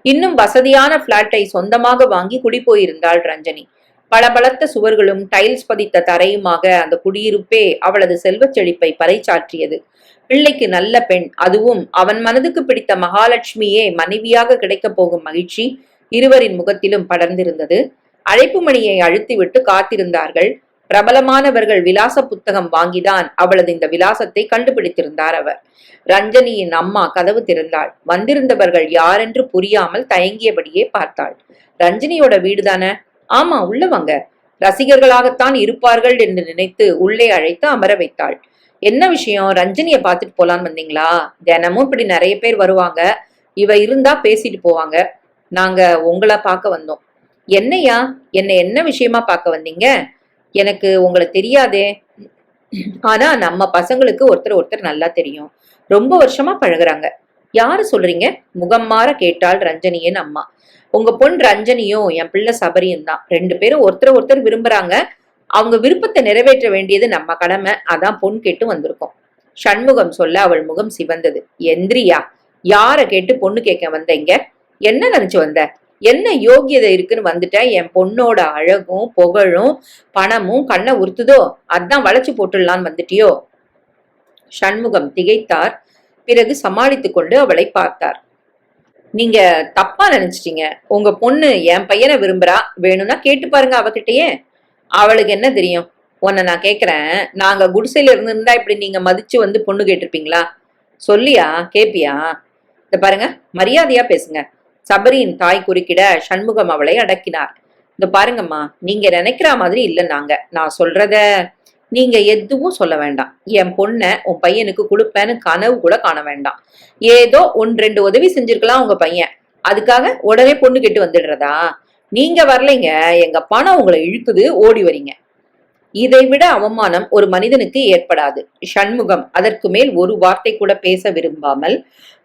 A: இன்னும் வசதியான பிளாட்டை சொந்தமாக வாங்கி குடிபோயிருந்தாள் ரஞ்சனி. பளபளத்த சுவர்களும் டைல்ஸ் பதித்த தரையுமாக அந்த குடியிருப்பே அவளது செல்வச் செழிப்பை பறைசாற்றியது. பிள்ளைக்கு நல்ல பெண், அதுவும் அவன் மனதுக்கு பிடித்த மகாலட்சுமியே மனைவியாக கிடைக்கப் போகும் மகிழ்ச்சி இருவரின் முகத்திலும் படர்ந்திருந்தது. அழைப்பு மணியை அழுத்திவிட்டு காத்திருந்தார்கள். பிரபலமானவர்கள் விலாச புத்தகம் வாங்கிதான் அவளது இந்த விலாசத்தை கண்டுபிடித்திருந்தார் அவர். ரஞ்சனியின் அம்மா கதவு திறந்தாள். வந்திருந்தவர்கள் யாரென்று புரியாமல் தயங்கியபடியே பார்த்தாள். ரஞ்சனியோட வீடுதானே? ஆமா, உள்ள வாங்க. ரசிகர்களாகத்தான் இருப்பார்கள் என்று நினைத்து உள்ளே அழைத்து அமர வைத்தாள். என்ன விஷயம்? ரஞ்சனிய பாத்துட்டு போலான்னு வந்தீங்களா? தினமும் இப்படி நிறைய பேர் வருவாங்க. இவ இருந்தா பேசிட்டு போவாங்க. நாங்க உங்களை பார்க்க வந்தோம். என்னையா? என்ன விஷயமா பார்க்க வந்தீங்க? எனக்கு உங்களை தெரியாதே. ஆனா நம்ம பசங்களுக்கு ஒருத்தர் நல்லா தெரியும். ரொம்ப வருஷமா பழகுறாங்க. யாரு சொல்றீங்க? முகம் மாற கேட்டாள் ரஞ்சனியின் அம்மா. உங்க பொன் ரஞ்சனியும் என் பிள்ளை சபரியும் தான். 2 பேரும் ஒருத்தர் விரும்புறாங்க. அவங்க விருப்பத்தை நிறைவேற்ற வேண்டியது நம்ம கடமை. அதான் பொன் கேட்டு வந்திருக்கோம். சண்முகம் சொல்ல அவள் முகம் சிவந்தது. எந்திரியா? யார கேட்டு பொண்ணு கேட்க வந்தீங்க? என்ன நினைச்சு வந்த? என்ன யோகியதை இருக்குன்னு வந்துட்ட? என் பொண்ணோட அழகும் புகழும் பணமும் கண்ணை உறுத்துதோ? அதான் வளைச்சு போட்டுடலான்னு வந்துட்டியோ? சண்முகம் திகைத்தார். பிறகு சமாளித்துக் கொண்டு அவளை பார்த்தார். நீங்க தப்பா நினைச்சிட்டீங்க. உங்க பொண்ணு என் பையனை விரும்புறா. வேணும்னா கேட்டு பாருங்க அவகிட்டயே. அவளுக்கு என்ன தெரியும்? உன்னை நான் கேக்குறேன், நாங்க குடிசையில இருந்திருந்தா இப்படி நீங்க மதிச்சு வந்து பொண்ணு கேட்டிருப்பீங்களா? சொல்லியா? கேப்பியா? இத பாருங்க, மரியாதையா பேசுங்க. சபரியின் தாய் குறுக்கிட சண்முகம் அவளை அடக்கினார். இந்த பாருங்கம்மா, நீங்க நினைக்கிற மாதிரி இல்ல. நான் சொல்றத நீங்க எதுவும் சொல்ல வேண்டாம். என் பொண்ணை உன் பையனுக்கு கொடுப்பேன்னு கனவு கூட காண வேண்டாம். ஏதோ 1-2 உதவி செஞ்சிருக்கலாம் உங்க பையன். அதுக்காக உடனே பொண்ணு கேட்டு வந்துடுறதா? நீங்க வரலைங்க, எங்க பணம் உங்களை இழுக்குது, ஓடி வரீங்க. இதை விட அவமானம் ஒரு மனிதனுக்கு ஏற்படாது. சண்முகம் அதற்கு மேல் ஒரு வார்த்தை கூட பேச விரும்பாமல்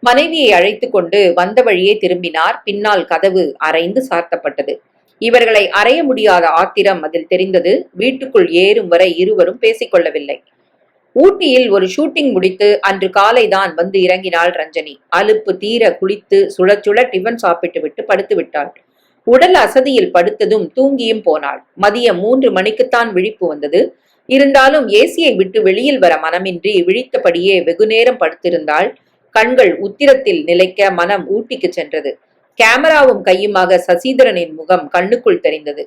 A: மனைவியை அழைத்து கொண்டு வந்த வழியே திரும்பினார். பின்னால் கதவு அரைந்து சாத்தப்பட்டது. இவர்களை அறைய முடியாத ஆத்திரம் அதில் தெரிந்தது. வீட்டுக்குள் ஏறும் வரை இருவரும் பேசிக்கொள்ளவில்லை. ஊட்டியில் ஒரு ஷூட்டிங் முடித்து அன்று காலைதான் வந்து இறங்கினாள் ரஞ்சனி. அலுப்பு தீர குளித்து சுழச்சுழ டிஃபன் சாப்பிட்டு விட்டு படுத்து விட்டாள். உடல் அசதியில் படுத்ததும் தூங்கியும் போனாள். மதியம் 3 மணிக்குத்தான் விழிப்பு வந்தது. இருந்தாலும் ஏசியை விட்டு வெளியில் வர மனமின்றி விழித்தபடியே வெகுநேரம் படுத்திருந்தாள். கண்கள் உத்திரத்தில் நிலைக்க மனம் ஊட்டிக்கு சென்றது. கேமராவும் கையுமாக சசிதரனின் முகம் கண்ணுக்குள் தெரிந்தது.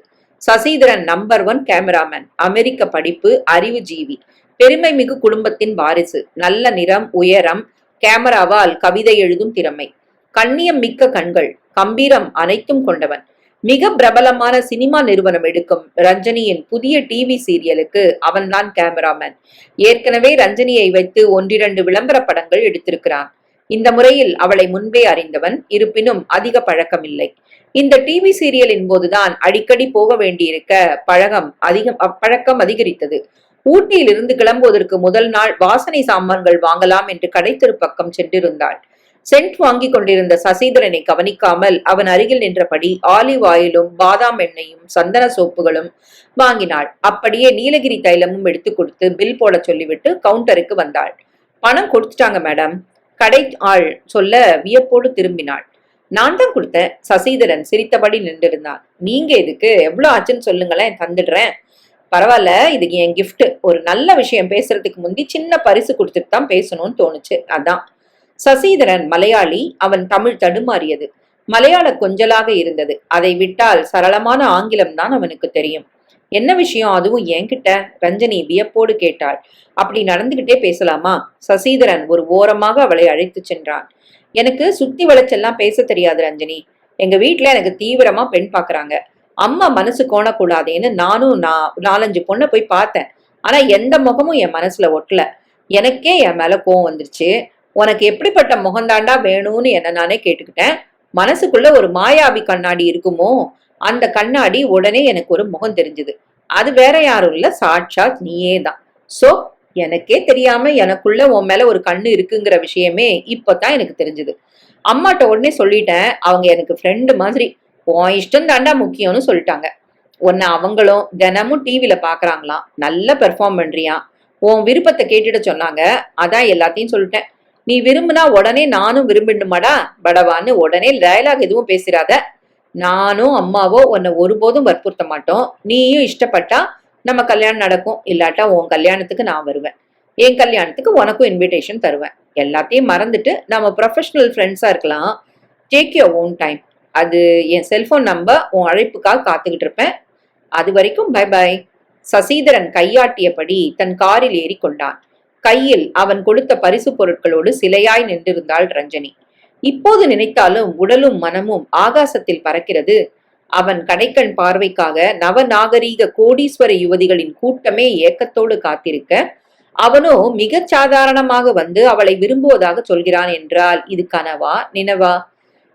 A: சசிதரன் நம்பர் 1 கேமராமேன், அமெரிக்க படிப்பு, அறிவு ஜீவி, பெருமை மிகு குடும்பத்தின் வாரிசு, நல்ல நிறம், உயரம், கேமராவால் கவிதை எழுதும் திறமை, கண்ணியம் மிக்க கண்கள், கம்பீரம் அனைத்தும் கொண்டவன். மிக பிரபலமான சினிமா நிறுவனம் எடுக்கும் ரஞ்சனியின் புதிய டிவி சீரியலுக்கு அவன்தான் கேமராமேன். ஏற்கனவே ரஞ்சனியை வைத்து 1-2 விளம்பர படங்கள் எடுத்திருக்கிறான். இந்த முறையில் அவளை முன்பே அறிந்தவன், இருப்பினும் அதிக பழக்கமில்லை. இந்த டிவி சீரியலின் போதுதான் அடிக்கடி போக வேண்டியிருக்க பழக்கம் அதிகரித்தது. ஊட்டியிலிருந்து கிளம்புவதற்கு முதல் நாள் வாசனை சாமான்கள் வாங்கலாம் என்று கடைத்தெரு பக்கம் சென்றிருந்தாள். சென்ட் வாங்கி கொண்டிருந்த சசிதரனை கவனிக்காமல் அவன் அருகில் நின்றபடி ஆலிவ் ஆயிலும் பாதாம் எண்ணெயும் சந்தன சோப்புகளும் வாங்கினாள். அப்படியே நீலகிரி தைலமும் எடுத்து கொடுத்து பில் போட சொல்லிவிட்டு கவுண்டருக்கு வந்தாள். பணம் கொடுத்துட்டாங்க மேடம், கடை ஆள் சொல்ல வியப்போடு திரும்பினாள். நான் தான் கொடுத்தேன். சசிதரன் சிரித்தபடி நின்றிருந்தான். நீங்க இதுக்கு எவ்வளவு ஆச்சுன்னு சொல்லுங்களேன், தந்துடுறேன். பரவாயில்ல, இதுக்கு என் கிஃப்ட். ஒரு நல்ல விஷயம் பேசுறதுக்கு முந்தி சின்ன பரிசு கொடுத்துட்டு தான் பேசணும்னு தோணுச்சு, அதான். சசிதரன் மலையாளி, அவன் தமிழ் தடுமாறியது. மலையாள கொஞ்சலாக இருந்தது. அதை விட்டால் சரளமான ஆங்கிலம் தான் அவனுக்கு தெரியும். என்ன விஷயம், அதுவும் என்கிட்ட? ரஞ்சனி வியப்போடு கேட்டாள். அப்படி நடந்துகிட்டே பேசலாமா? சசிதரன் ஒரு ஓரமாக அவளை அழைத்து சென்றான். எனக்கு சுத்தி வளைச்செல்லாம் பேச தெரியாது ரஞ்சனி. எங்க வீட்டுல எனக்கு தீவிரமா பெண் பாக்குறாங்க. அம்மா மனசு கோணக்கூடாதேன்னு நானும் 4-5 பொண்ணை போய் பார்த்தேன். ஆனா எந்த முகமும் என் மனசுல ஒட்டல. எனக்கே என் மேல கோவம் வந்துருச்சு. உனக்கு எப்படிப்பட்ட முகந்தாண்டா வேணும்னு என்ன நானே கேட்டுக்கிட்டேன். மனசுக்குள்ள ஒரு மாயாவி கண்ணாடி இருக்குமோ, அந்த கண்ணாடி உடனே எனக்கு ஒரு முகம் தெரிஞ்சுது. அது வேற யாரும் இல்ல, சாட்சாத் நீயே தான். சோ எனக்கே தெரியாம எனக்குள்ள உன் மேல ஒரு கண்ணு இருக்குங்கிற விஷயமே இப்பதான் எனக்கு தெரிஞ்சுது. அம்மாட்ட உடனே சொல்லிட்டேன். அவங்க எனக்கு ஃப்ரெண்டு மாதிரி. உன் இஷ்டம் தாண்டா முக்கியம்னு சொல்லிட்டாங்க. உன்னை அவங்களும் தினமும் டிவில பாக்குறாங்களாம். நல்ல பெர்ஃபார்ம் பண்றியா, உன் விருப்பத்தை கேட்டுட்டு சொன்னாங்க. அதான் எல்லாத்தையும் சொல்லிட்டேன். நீ விரும்புனா உடனே நானும் விரும்பிடுமாடா படவான்னு உடனே டயலாக் எதுவும் பேசிடாத. நானும் அம்மாவோ உன்னை ஒருபோதும் வற்புறுத்த மாட்டோம். நீயும் இஷ்டப்பட்டா நம்ம கல்யாணம் நடக்கும், இல்லாட்டா உன் கல்யாணத்துக்கு நான் வருவேன். என் கல்யாணத்துக்கு உனக்கும் இன்விடேஷன் தருவேன். எல்லாத்தையும் மறந்துட்டு நம்ம ப்ரொஃபஷனல் ஃப்ரெண்ட்ஸா இருக்கலாம். Take your own time. அது என் செல்போன் நம்பர், உன் அழைப்புக்காக காத்துக்கிட்டு இருப்பேன். அது வரைக்கும் பை பை. சசிதரன் கையாட்டியபடி தன் காரில் ஏறி கொண்டான். கையில் அவன் கொடுத்த பரிசு பொருட்களோடு சிலையாய் நின்றிருந்தாள் ரஞ்சனி. இப்போது நினைத்தாலும் உடலும் மனமும் ஆகாசத்தில் பறக்கிறது. அவன் கடைக்கண் பார்வைக்காக நவநாகரீக கோடீஸ்வர யுவதிகளின் கூட்டமே ஏக்கத்தோடு காத்திருக்க, அவனோ மிக சாதாரணமாக வந்து அவளை விரும்புவதாக சொல்கிறான் என்றால் இது கனவா நினவா?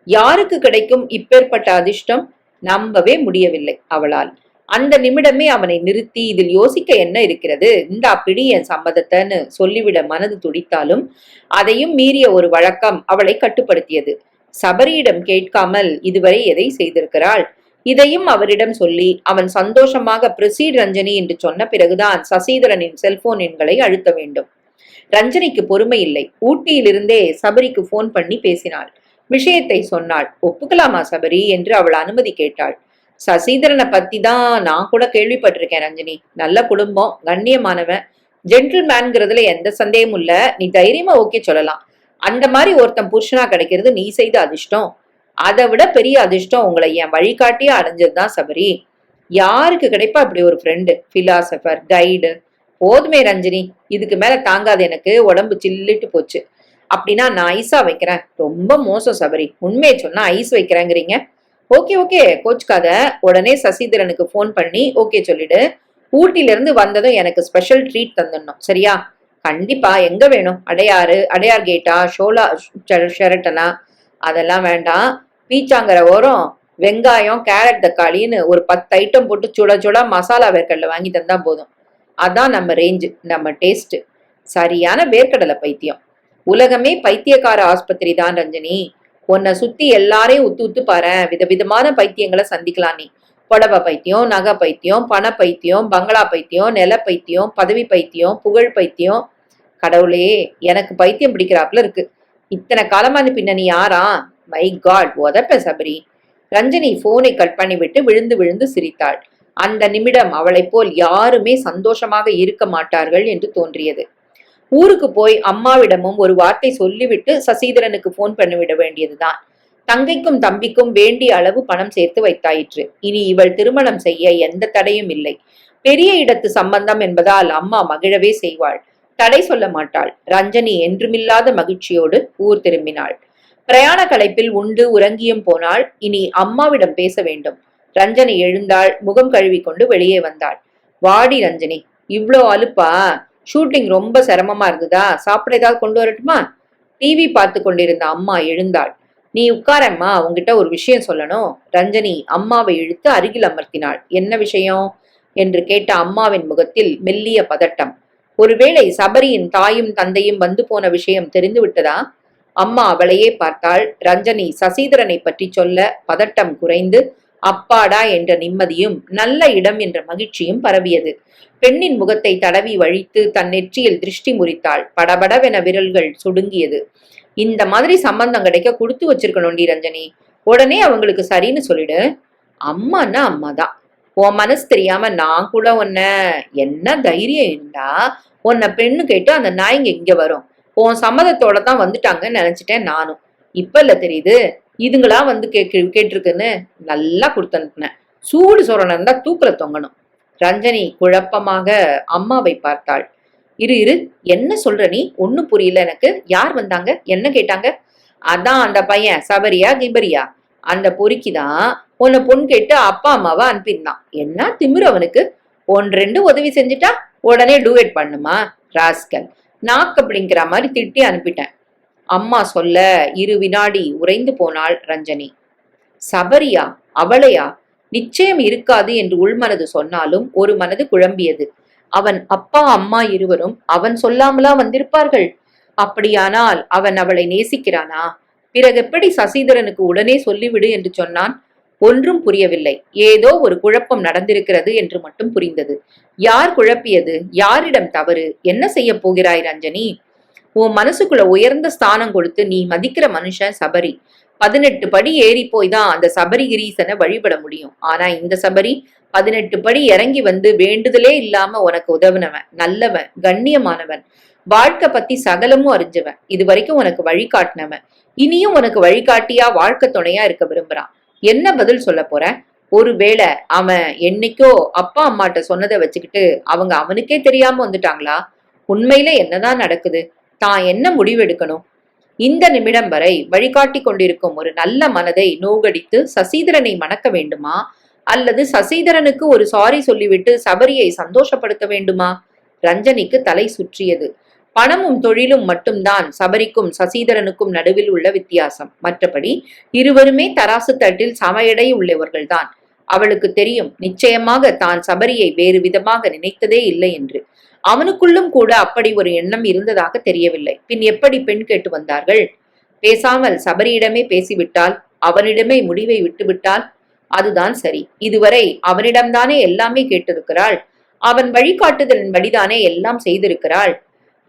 A: யாருக்கு கிடைக்கும் இப்பேற்பட்ட அதிர்ஷ்டம்? நம்பவே முடியவில்லை அவளால். அந்த நிமிடமே அவனை நிறுத்தி, இதில் யோசிக்க என்ன இருக்கிறது, இந்த பிடி என் சம்மதத்தைன்னு சொல்லிவிட மனது துடித்தாலும் அதையும் மீறிய ஒரு வழக்கம் அவளை கட்டுப்படுத்தியது. சபரியிடம் கேட்காமல் இதுவரை எதை செய்திருக்கிறாள்? இதையும் அவரிடம் சொல்லி அவன் சந்தோஷமாக பிரசீட் ரஞ்சனி என்று சொன்ன பிறகுதான் சசிதரனின் செல்போன் எண்களை அழுத்த வேண்டும். ரஞ்சனிக்கு பொறுமை இல்லை. ஊட்டியிலிருந்தே சபரிக்கு போன் பண்ணி பேசினாள். விஷயத்தை சொன்னாள். ஒப்புக்கலாமா சபரி என்று அவள் அனுமதி கேட்டாள். சசிதரனை பத்தி தான் நான் கூட கேள்விப்பட்டிருக்கேன் ரஞ்சனி. நல்ல குடும்பம், கண்ணியமானவன், ஜென்டில்மேன்ங்கிறதுல எந்த சந்தேகமும் இல்ல. நீ தைரியமா ஓகே சொல்லலாம். அந்த மாதிரி ஒருத்தன் புருஷனா கிடைக்கிறது நீ செய்த அதிர்ஷ்டம். அதை விட பெரிய அதிர்ஷ்டம் உங்களை என் வழிகாட்டியா அடைஞ்சதுதான் சபரி. யாருக்கு கிடைப்பா இப்படி ஒரு ஃப்ரெண்டு, பிலாசபர், கைடு? போதுமே ரஞ்சனி, இதுக்கு மேல தாங்காது எனக்கு. உடம்பு சில்லிட்டு போச்சு. அப்படின்னா நான் ஐஸா வைக்கிறேன். ரொம்ப மோசம் சபரி, உண்மையை சொன்னா ஐஸ் வைக்கிறேங்கிறீங்க. ஓகே ஓகே, கோச்சுக்காத. உடனே சசிதரனுக்கு போன் பண்ணி ஓகே சொல்லிடு. ஊட்டில இருந்து வந்ததும் எனக்கு ஸ்பெஷல் ட்ரீட் தந்துடணும், சரியா? கண்டிப்பா. எங்க வேணும்? அடையார் கேட்டா, ஷோலா ஷெரட்டனா? அதெல்லாம் வேண்டாம். பீச்சாங்கிற ஓரம் வெங்காயம், கேரட், தக்காளின்னு ஒரு 10 ஐட்டம் போட்டு சுட சுட மசாலா வேர்க்கடலை வாங்கி தந்தா போதும். அதான் நம்ம ரேஞ்சு, நம்ம டேஸ்ட். சரியான வேர்க்கடலை பைத்தியம். உலகமே பைத்தியக்கார ஆஸ்பத்திரி தான் ரஞ்சனி. உன்னை சுத்தி எல்லாரையும் உத்து பாரு. விதவிதமான பைத்தியங்களை சந்திக்கலாம் நீ. புடவை பைத்தியம், நகை பைத்தியம், பண பைத்தியம், பங்களா பைத்தியம், நில பைத்தியம், பதவி பைத்தியம், புகழ் பைத்தியம். கடவுளே, எனக்கு பைத்தியம் பிடிக்கிறாப்புல இருக்கு. இத்தனை காலமா பின்ன நீ யாரா? மை காட், உதப்ப சபரி. ரஞ்சனி போனை கட் பண்ணி விட்டு விழுந்து விழுந்து சிரித்தாள். அந்த நிமிடம் அவளை போல் யாருமே சந்தோஷமாக இருக்க மாட்டார்கள் என்று தோன்றியது. ஊருக்கு போய் அம்மாவிடமும் ஒரு வார்த்தை சொல்லிவிட்டு சசிதரனுக்கு போன் பண்ணிவிட வேண்டியதுதான். தங்கைக்கும் தம்பிக்கும் வேண்டிய அளவு பணம் சேர்த்து வைத்தாயிற்று. இனி இவள் திருமணம் செய்ய எந்த தடையும் இல்லை. பெரிய இடத்து சம்பந்தம் என்பதால் அம்மா மகிழவே செய்வாள். தடை சொல்ல மாட்டாள். ரஞ்சனி என்றுமில்லாத மகிழ்ச்சியோடு ஊர் திரும்பினாள். பிரயாண களைப்பில் உண்டு உறங்கியும் போனாள். இனி அம்மாவிடம் பேச வேண்டும். ரஞ்சனி எழுந்தாள். முகம் கழுவி கொண்டு வெளியே வந்தாள். வாடி ரஞ்சனி, இவ்ளோ அலுப்பா? ஷூட்டிங் ரொம்ப சிரமமா இருந்ததா? சாப்பிட ஏதாவது கொண்டு வரட்டுமா? டிவி பார்த்து கொண்டிருந்த அம்மா எழுந்தாள். நீ உட்காரம்மா, உங்ககிட்ட ஒரு விஷயம் சொல்லணும். ரஞ்சனி அம்மாவை இழுத்து அருகில் அமர்த்தினாள். என்ன விஷயம் என்று கேட்ட அம்மாவின் முகத்தில் மெல்லிய பதட்டம். ஒருவேளை சபரியின் தாயும் தந்தையும் வந்து போன விஷயம் தெரிந்து விட்டதா? அம்மா அவளையே பார்த்தாள். ரஞ்சனி சசீதரனை பற்றி சொல்ல பதட்டம் குறைந்து அப்பாடா என்ற நிம்மதியும் நல்ல இடம் என்ற மகிழ்ச்சியும் பரவியது. பெண்ணின் முகத்தை தடவி வழித்து தன் நெற்றியில் திருஷ்டி முறித்தாள். படபடவென விரல்கள் சுடுங்கியது. இந்த மாதிரி சம்பந்தம் கிடைக்க கொடுத்து வச்சிருக்கணும்டி ரஞ்சனி. உடனே அவங்களுக்கு சரின்னு சொல்லிடு. அம்மான்னா அம்மாதான். உன் மனசு தெரியாம நான் கூட என்ன தைரியம் இருந்தா உன்னை பெண்ணு கேட்டு அந்த நாய்ங்க இங்க வரும். உன் சம்மதத்தோட தான் வந்துட்டாங்கன்னு நினைச்சிட்டேன் நானும். இப்ப இல்ல தெரியுது இதுங்களா வந்து கேட்டிருக்குன்னு. நல்லா கொடுத்து அனுப்புனேன். சூடு சொரணம் இருந்தா தூக்குல தொங்கணும். ரஞ்சனி குழப்பமாக அம்மாவை பார்த்தாள். இரு இரு, என்ன சொல்ற நீ? ஒன்னும் புரியல எனக்கு. யார் வந்தாங்க? என்ன கேட்டாங்க? அதான் அந்த பையன் சபரியா கிபரியா, அந்த பொறுக்கிதான் உன்னை பொண்ணு கேட்டு அப்பா அம்மாவை அனுப்பியிருந்தான். என்ன திமிரு அவனுக்கு? 1-2 உதவி செஞ்சுட்டா உடனே டூவேட் பண்ணுமா ராஸ்கல். நாக்கு அப்படிங்கிற மாதிரி திட்டி அனுப்பிட்டேன். அம்மா சொல்ல 2 வினாடி உறைந்து போனாள் ரஞ்சனி. சபரியா? அவளையா? நிச்சயம் இருக்காது என்று உள்மனது சொன்னாலும் ஒரு மனது குழம்பியது. அவன் அப்பா அம்மா இருவரும் அவன் சொல்லாமலா வந்திருப்பார்கள்? அப்படியானால் அவன் அவளை நேசிக்கிறானா? பிறகு எப்படி சசிதரனுக்கு உடனே சொல்லிவிடு என்று சொன்னான்? ஒன்றும் புரியவில்லை. ஏதோ ஒரு குழப்பம் நடந்திருக்கிறது என்று மட்டும் புரிந்தது. யார் குழப்பியது? யாரிடம் தவறு? என்ன செய்ய போகிறாய் ரஞ்சனி? உன் மனசுக்குள்ள உயர்ந்த ஸ்தானம் கொடுத்து நீ மதிக்கிற மனுஷன் சபரி. 18 படி ஏறி போய் தான் அந்த சபரி கிரீசனை வழிபட முடியும். ஆனா இந்த சபரி 18 படி இறங்கி வந்து வேண்டுதலே இல்லாம உனக்கு உதவுனவன், நல்லவன், கண்ணியமானவன், வாழ்க்கை பத்தி சகலமும் அறிஞ்சவன், இது வரைக்கும் உனக்கு வழிகாட்டினவன், இனியும் உனக்கு வழிகாட்டியா வாழ்க்கை துணையா இருக்க விரும்புறான். என்ன பதில் சொல்ல போற? ஒருவேளை அவன் என்னைக்கோ அப்பா அம்மாட்ட சொன்னதை வச்சுக்கிட்டு அவங்க அவனுக்கே தெரியாம வந்துட்டாங்களா? உண்மையில என்னதான் நடக்குது? தான் என்ன முடிவெடுக்கணும்? இந்த நிமிடம் வரை வழிகாட்டி கொண்டிருக்கும் ஒரு நல்ல மனதை நோகடித்து சசீதரனை மணக்க வேண்டுமா, அல்லது சசீதரனுக்கு ஒரு சாரி சொல்லிவிட்டு சபரியை சந்தோஷப்படுத்த வேண்டுமா? ரஞ்சனிக்கு தலை சுற்றியது. பணமும் தொழிலும் மட்டும்தான் சபரிக்கும் சசீதரனுக்கும் நடுவில் உள்ள வித்தியாசம். மற்றபடி இருவருமே தராசு தட்டில் சம எடை உள்ளவர்கள்தான். அவளுக்கு தெரியும், நிச்சயமாக தான் சபரியை வேறு விதமாக நினைத்ததே இல்லை என்று. அவனுக்குள்ளும் கூட அப்படி ஒரு எண்ணம் இருந்ததாக தெரியவில்லை. பின் எப்படி பெண் கேட்டு வந்தார்கள்? பேசாமல் சபரியிடமே பேசிவிட்டால், அவனிடமே முடிவை விட்டுவிட்டால் அதுதான் சரி. இதுவரை அவனிடம்தானே எல்லாமே கேட்டிருக்கிறாள். அவன் வழிகாட்டுதலின் வழிதானே எல்லாம் செய்திருக்கிறாள்.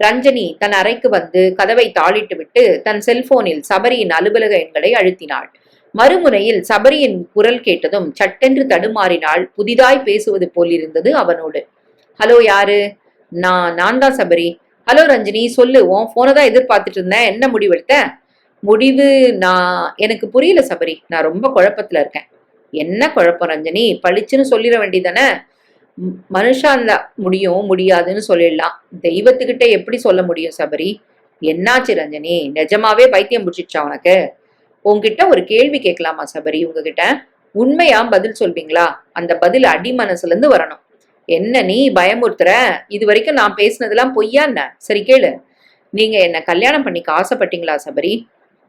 A: ரஞ்சனி தன் அறைக்கு வந்து கதவை தாளிட்டு விட்டு தன் செல்போனில் சபரியின் அலுவலக எண்களை அழுத்தினாள். மறுமுனையில் சபரியின் குரல் கேட்டதும் சட்டென்று தடுமாறினாள். புதிதாய் பேசுவது போல் இருந்தது அவனோடு. ஹலோ, யாரு? நான் தான் சபரி. ஹலோ ரஞ்சினி, சொல்லு. உன் போனை தான் எதிர்பார்த்துட்டு இருந்தேன். என்ன முடிவெடுத்த? முடிவு எனக்கு புரியல சபரி. நான் ரொம்ப குழப்பத்துல இருக்கேன். என்ன குழப்பம் ரஞ்சனி? பளிச்சுன்னு சொல்லிட வேண்டியதானே? மனுஷான் முடியும் முடியாதுன்னு சொல்லிடலாம். தெய்வத்துக்கிட்ட எப்படி சொல்ல முடியும் சபரி? என்னாச்சு ரஞ்சனி? நிஜமாவே பைத்தியம் பிடிச்சிடுச்சா உனக்கு? உங்ககிட்ட ஒரு கேள்வி கேட்கலாமா சபரி? உங்ககிட்ட உண்மையா பதில் சொல்வீங்களா? அந்த பதில் அடி மனசுல இருந்து வரணும். என்ன நீ பயமுறுத்துற? இது வரைக்கும் நான் பேசினதெல்லாம் பொய்யா என்ன? சரி கேளு. நீங்க என்ன கல்யாணம் பண்ணிக்க ஆசைப்பட்டீங்களா சபரி?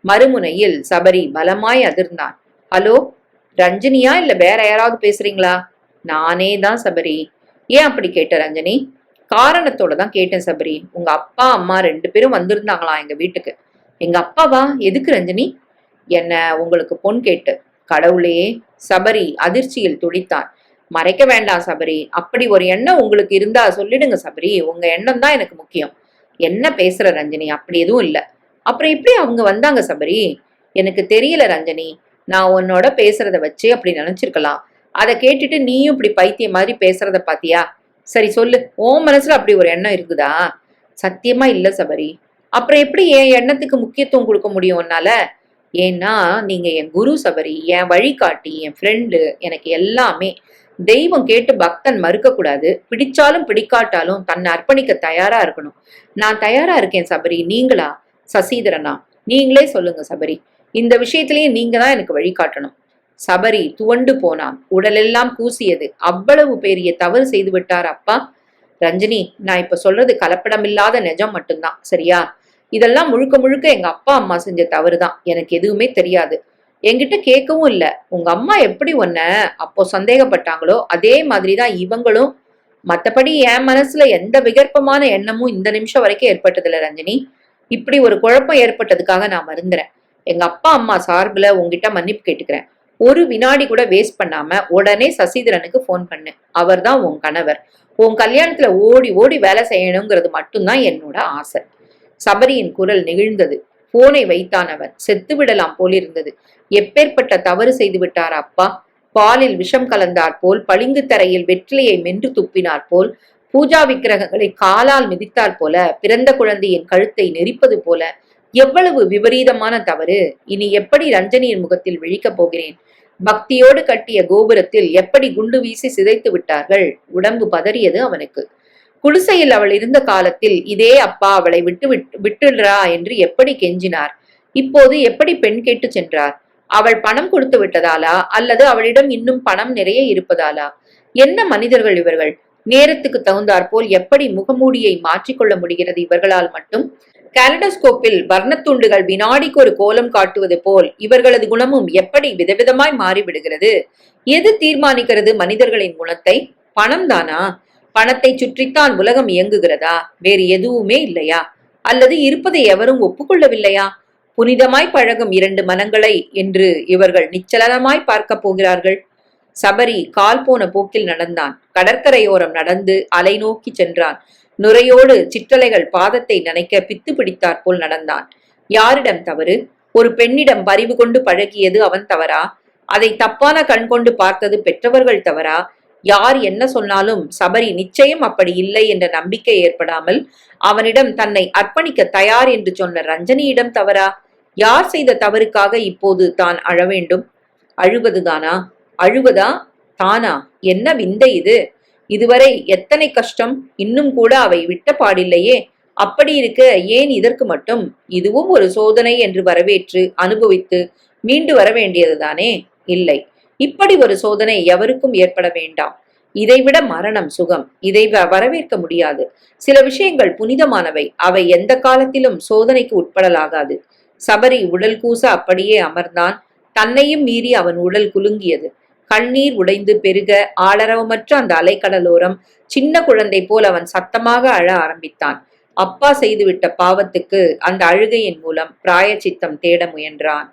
A: மறுமுனையில் சபரி பலமாய் அதிர்ந்தான். ஹலோ, ரஞ்சனியா இல்ல வேற யாராவது பேசுறீங்களா? நானே தான் சபரி. ஏன் அப்படி கேட்ட ரஞ்சனி? காரணத்தோட தான் கேட்டேன் சபரி. உங்க அப்பா அம்மா 2 பேரும் வந்திருந்தாங்களா எங்க வீட்டுக்கு. எங்க அப்பாவா? எதுக்கு ரஞ்சனி? என்ன உங்களுக்கு பொன் கேட்டு. கடவுளே! சபரி அதிர்ச்சியில் துடித்தான். மறைக்க வேண்டாம் சபரி. அப்படி ஒரு எண்ணம் உங்களுக்கு இருந்தா சொல்லிடுங்க சபரி. உங்க எண்ணம் தான் எனக்கு முக்கியம். என்ன பேசுற ரஞ்சனி? அப்படி எதுவும் இல்ல. அப்புறம் எப்படி அவங்க வந்தாங்க சபரி? எனக்கு தெரியல ரஞ்சனி. நான் உன்னோட பேசுறத வச்சு அப்படி நினைச்சிருக்கலாம். அதை கேட்டுட்டு நீயும் இப்படி பைத்தியம் மாதிரி பேசுறத பாத்தியா? சரி சொல்லு, உன் மனசுல அப்படி ஒரு எண்ணம் இருக்குதா? சத்தியமா இல்ல சபரி. அப்புறம் எப்படி என் எண்ணத்துக்கு முக்கியத்துவம் கொடுக்க முடியும் உன்னால? ஏன்னா நீங்க என் குரு சபரி, என் வழிகாட்டி, என் ஃப்ரெண்டு, எனக்கு எல்லாமே. தெய்வம் கேட்டு பக்தன் மறுக்க கூடாது. பிடிச்சாலும் பிடிக்காட்டாலும் தன்னை அர்ப்பணிக்க தயாரா இருக்கணும். நான் தயாரா இருக்கேன் சபரி. நீங்களா? சசிதரனா? நீங்களே சொல்லுங்க சபரி. இந்த விஷயத்திலேயே நீங்க தான் எனக்கு வழிகாட்டணும். சபரி துவண்டு போனான். உடலெல்லாம் கூசியது. அவ்வளவு பெரிய தவறு செய்து விட்டார் அப்பா. ரஞ்சனி, நான் இப்ப சொல்றது கலப்படமில்லாத நிஜம் மட்டும்தான், சரியா? இதெல்லாம் முழுக்க முழுக்க எங்க அப்பா அம்மா செஞ்ச தவறுதான். எனக்கு எதுவுமே தெரியாது. என்கிட்ட கேட்கவும் இல்ல. உங்க அம்மா எப்படி உன்ன அப்போ சந்தேகப்பட்டாங்களோ அதே மாதிரிதான் இவங்களும். மத்தபடி என் மனசுல எந்த விகற்பமான எண்ணமும் இந்த நிமிஷம் வரைக்கும் ஏற்பட்டதில்ல ரஞ்சனி. இப்படி ஒரு குழப்பம் ஏற்பட்டதுக்காக நான் வருந்துறேன். எங்க அப்பா அம்மா சார்புல உங்ககிட்ட மன்னிப்பு கேட்டுக்கிறேன். ஒரு வினாடி கூட வேஸ்ட் பண்ணாம உடனே சசிதரனுக்கு போன் பண்ணு. அவர்தான் உன் கணவர். உன் கல்யாணத்துல ஓடி ஓடி வேலை செய்யணுங்கிறது மட்டும்தான் என்னோட ஆசை. சபரியின் குரல் நெகிழ்ந்தது. போனை வைத்தான் அவன். செத்து விடலாம் போலிருந்தது. எப்பேற்பட்ட தவறு செய்து விட்டார் அப்பா. பாலில் விஷம் கலந்தாற் போல், பளிங்கு தரையில் வெற்றிலையை மென்று துப்பினார் போல், பூஜா விக்கிரகங்களை காலால் மிதித்தாற் போல, பிறந்த குழந்தையின் கழுத்தை நெரிப்பது போல, எவ்வளவு விபரீதமான தவறு! இனி எப்படி ரஞ்சனியின் முகத்தில் விழிக்கப் போகிறேன்? பக்தியோடு கட்டிய கோபுரத்தில் எப்படி குண்டு வீசி சிதைத்து விட்டார்கள். உடம்பு பதறியது அவனுக்கு. குடிசையில் அவள் இருந்த காலத்தில் இதே அப்பா அவளை விட்டுடுறா என்று எப்படி கெஞ்சினார். இப்போது எப்படி பெண் கேட்டு சென்றார்? அவள் பணம் கொடுத்து விட்டதாலா, அல்லது அவளிடம் இன்னும் பணம் நிறைய இருப்பதாலா? என்ன மனிதர்கள் இவர்கள்! நேரத்துக்கு தகுந்தாற்போல் எப்படி முகமூடியை மாற்றிக்கொள்ள முடிகிறது இவர்களால் மட்டும்? காலடோஸ்கோப்பில் வர்ணத்துண்டுகள் வினாடிக்கு ஒரு கோலம் காட்டுவது போல் இவர்களது குணமும் எப்படி விதவிதமாய் மாறிவிடுகிறது. எது தீர்மானிக்கிறது மனிதர்களின் குணத்தை? பணம் தானா? பணத்தை சுற்றித்தான் உலகம் இயங்குகிறதா? வேறு எதுவுமே இல்லையா? அல்லது இருப்பதை எவரும் ஒப்புக்கொள்ளவில்லையா? புனிதமாய் பழகும் இரண்டு மனங்களை என்று இவர்கள் நிச்சலனமாய் பார்க்க போகிறார்கள். சபரி கால் போன போக்கில் நடந்தான். கடற்கரையோரம் நடந்து அலை நோக்கி சென்றான். நுரையோடு சிற்றலைகள் பாதத்தை நனைக்க பித்து பிடித்தாற் போல் நடந்தான். யாரிடம் தவறு? ஒரு பெண்ணிடம் பரிவு கொண்டு பழகியது அவன் தவறா? அதை தப்பான கண் கொண்டு பார்த்தது பெற்றவர்கள் தவறா? யார் என்ன சொன்னாலும் சபரி நிச்சயம் அப்படி இல்லை என்ற நம்பிக்கை ஏற்படாமல் அவனிடம் தன்னை அர்ப்பணிக்க தயார் என்று சொன்ன ரஞ்சனியிடம் தவறா? யார் செய்த தவறுக்காக இப்போது தான் அழ வேண்டும்? அழுவதுதானா? அழுவதா? தானா? என்ன விந்தை இது! இதுவரை எத்தனை கஷ்டம்! இன்னும் கூட அவை விட்ட பாடில்லையே. அப்படி இருக்க ஏன் இதற்கு மட்டும்? இதுவும் ஒரு சோதனை என்று வரவேற்று அனுபவித்து மீண்டு வர வேண்டியதுதானே? இல்லை, இப்படி ஒரு சோதனை எவருக்கும் ஏற்பட வேண்டாம். இதைவிட மரணம் சுகம். இதை வரவேற்க முடியாது. சில விஷயங்கள் புனிதமானவை. அவை எந்த காலத்திலும் சோதனைக்கு உட்படலாகாது. சபரி உடல் கூச அப்படியே அமர்ந்தான். தன்னையும் மீறி அவன் உடல் குலுங்கியது. கண்ணீர் உடைந்து பெருக ஆளரவமற்ற அந்த அலைக்கடலோரம் சின்ன குழந்தை போல் அவன் சத்தமாக அழ ஆரம்பித்தான். அப்பா செய்துவிட்ட பாவத்துக்கு அந்த அழுகையின் மூலம் பிராயச்சித்தம் தேட முயன்றான்.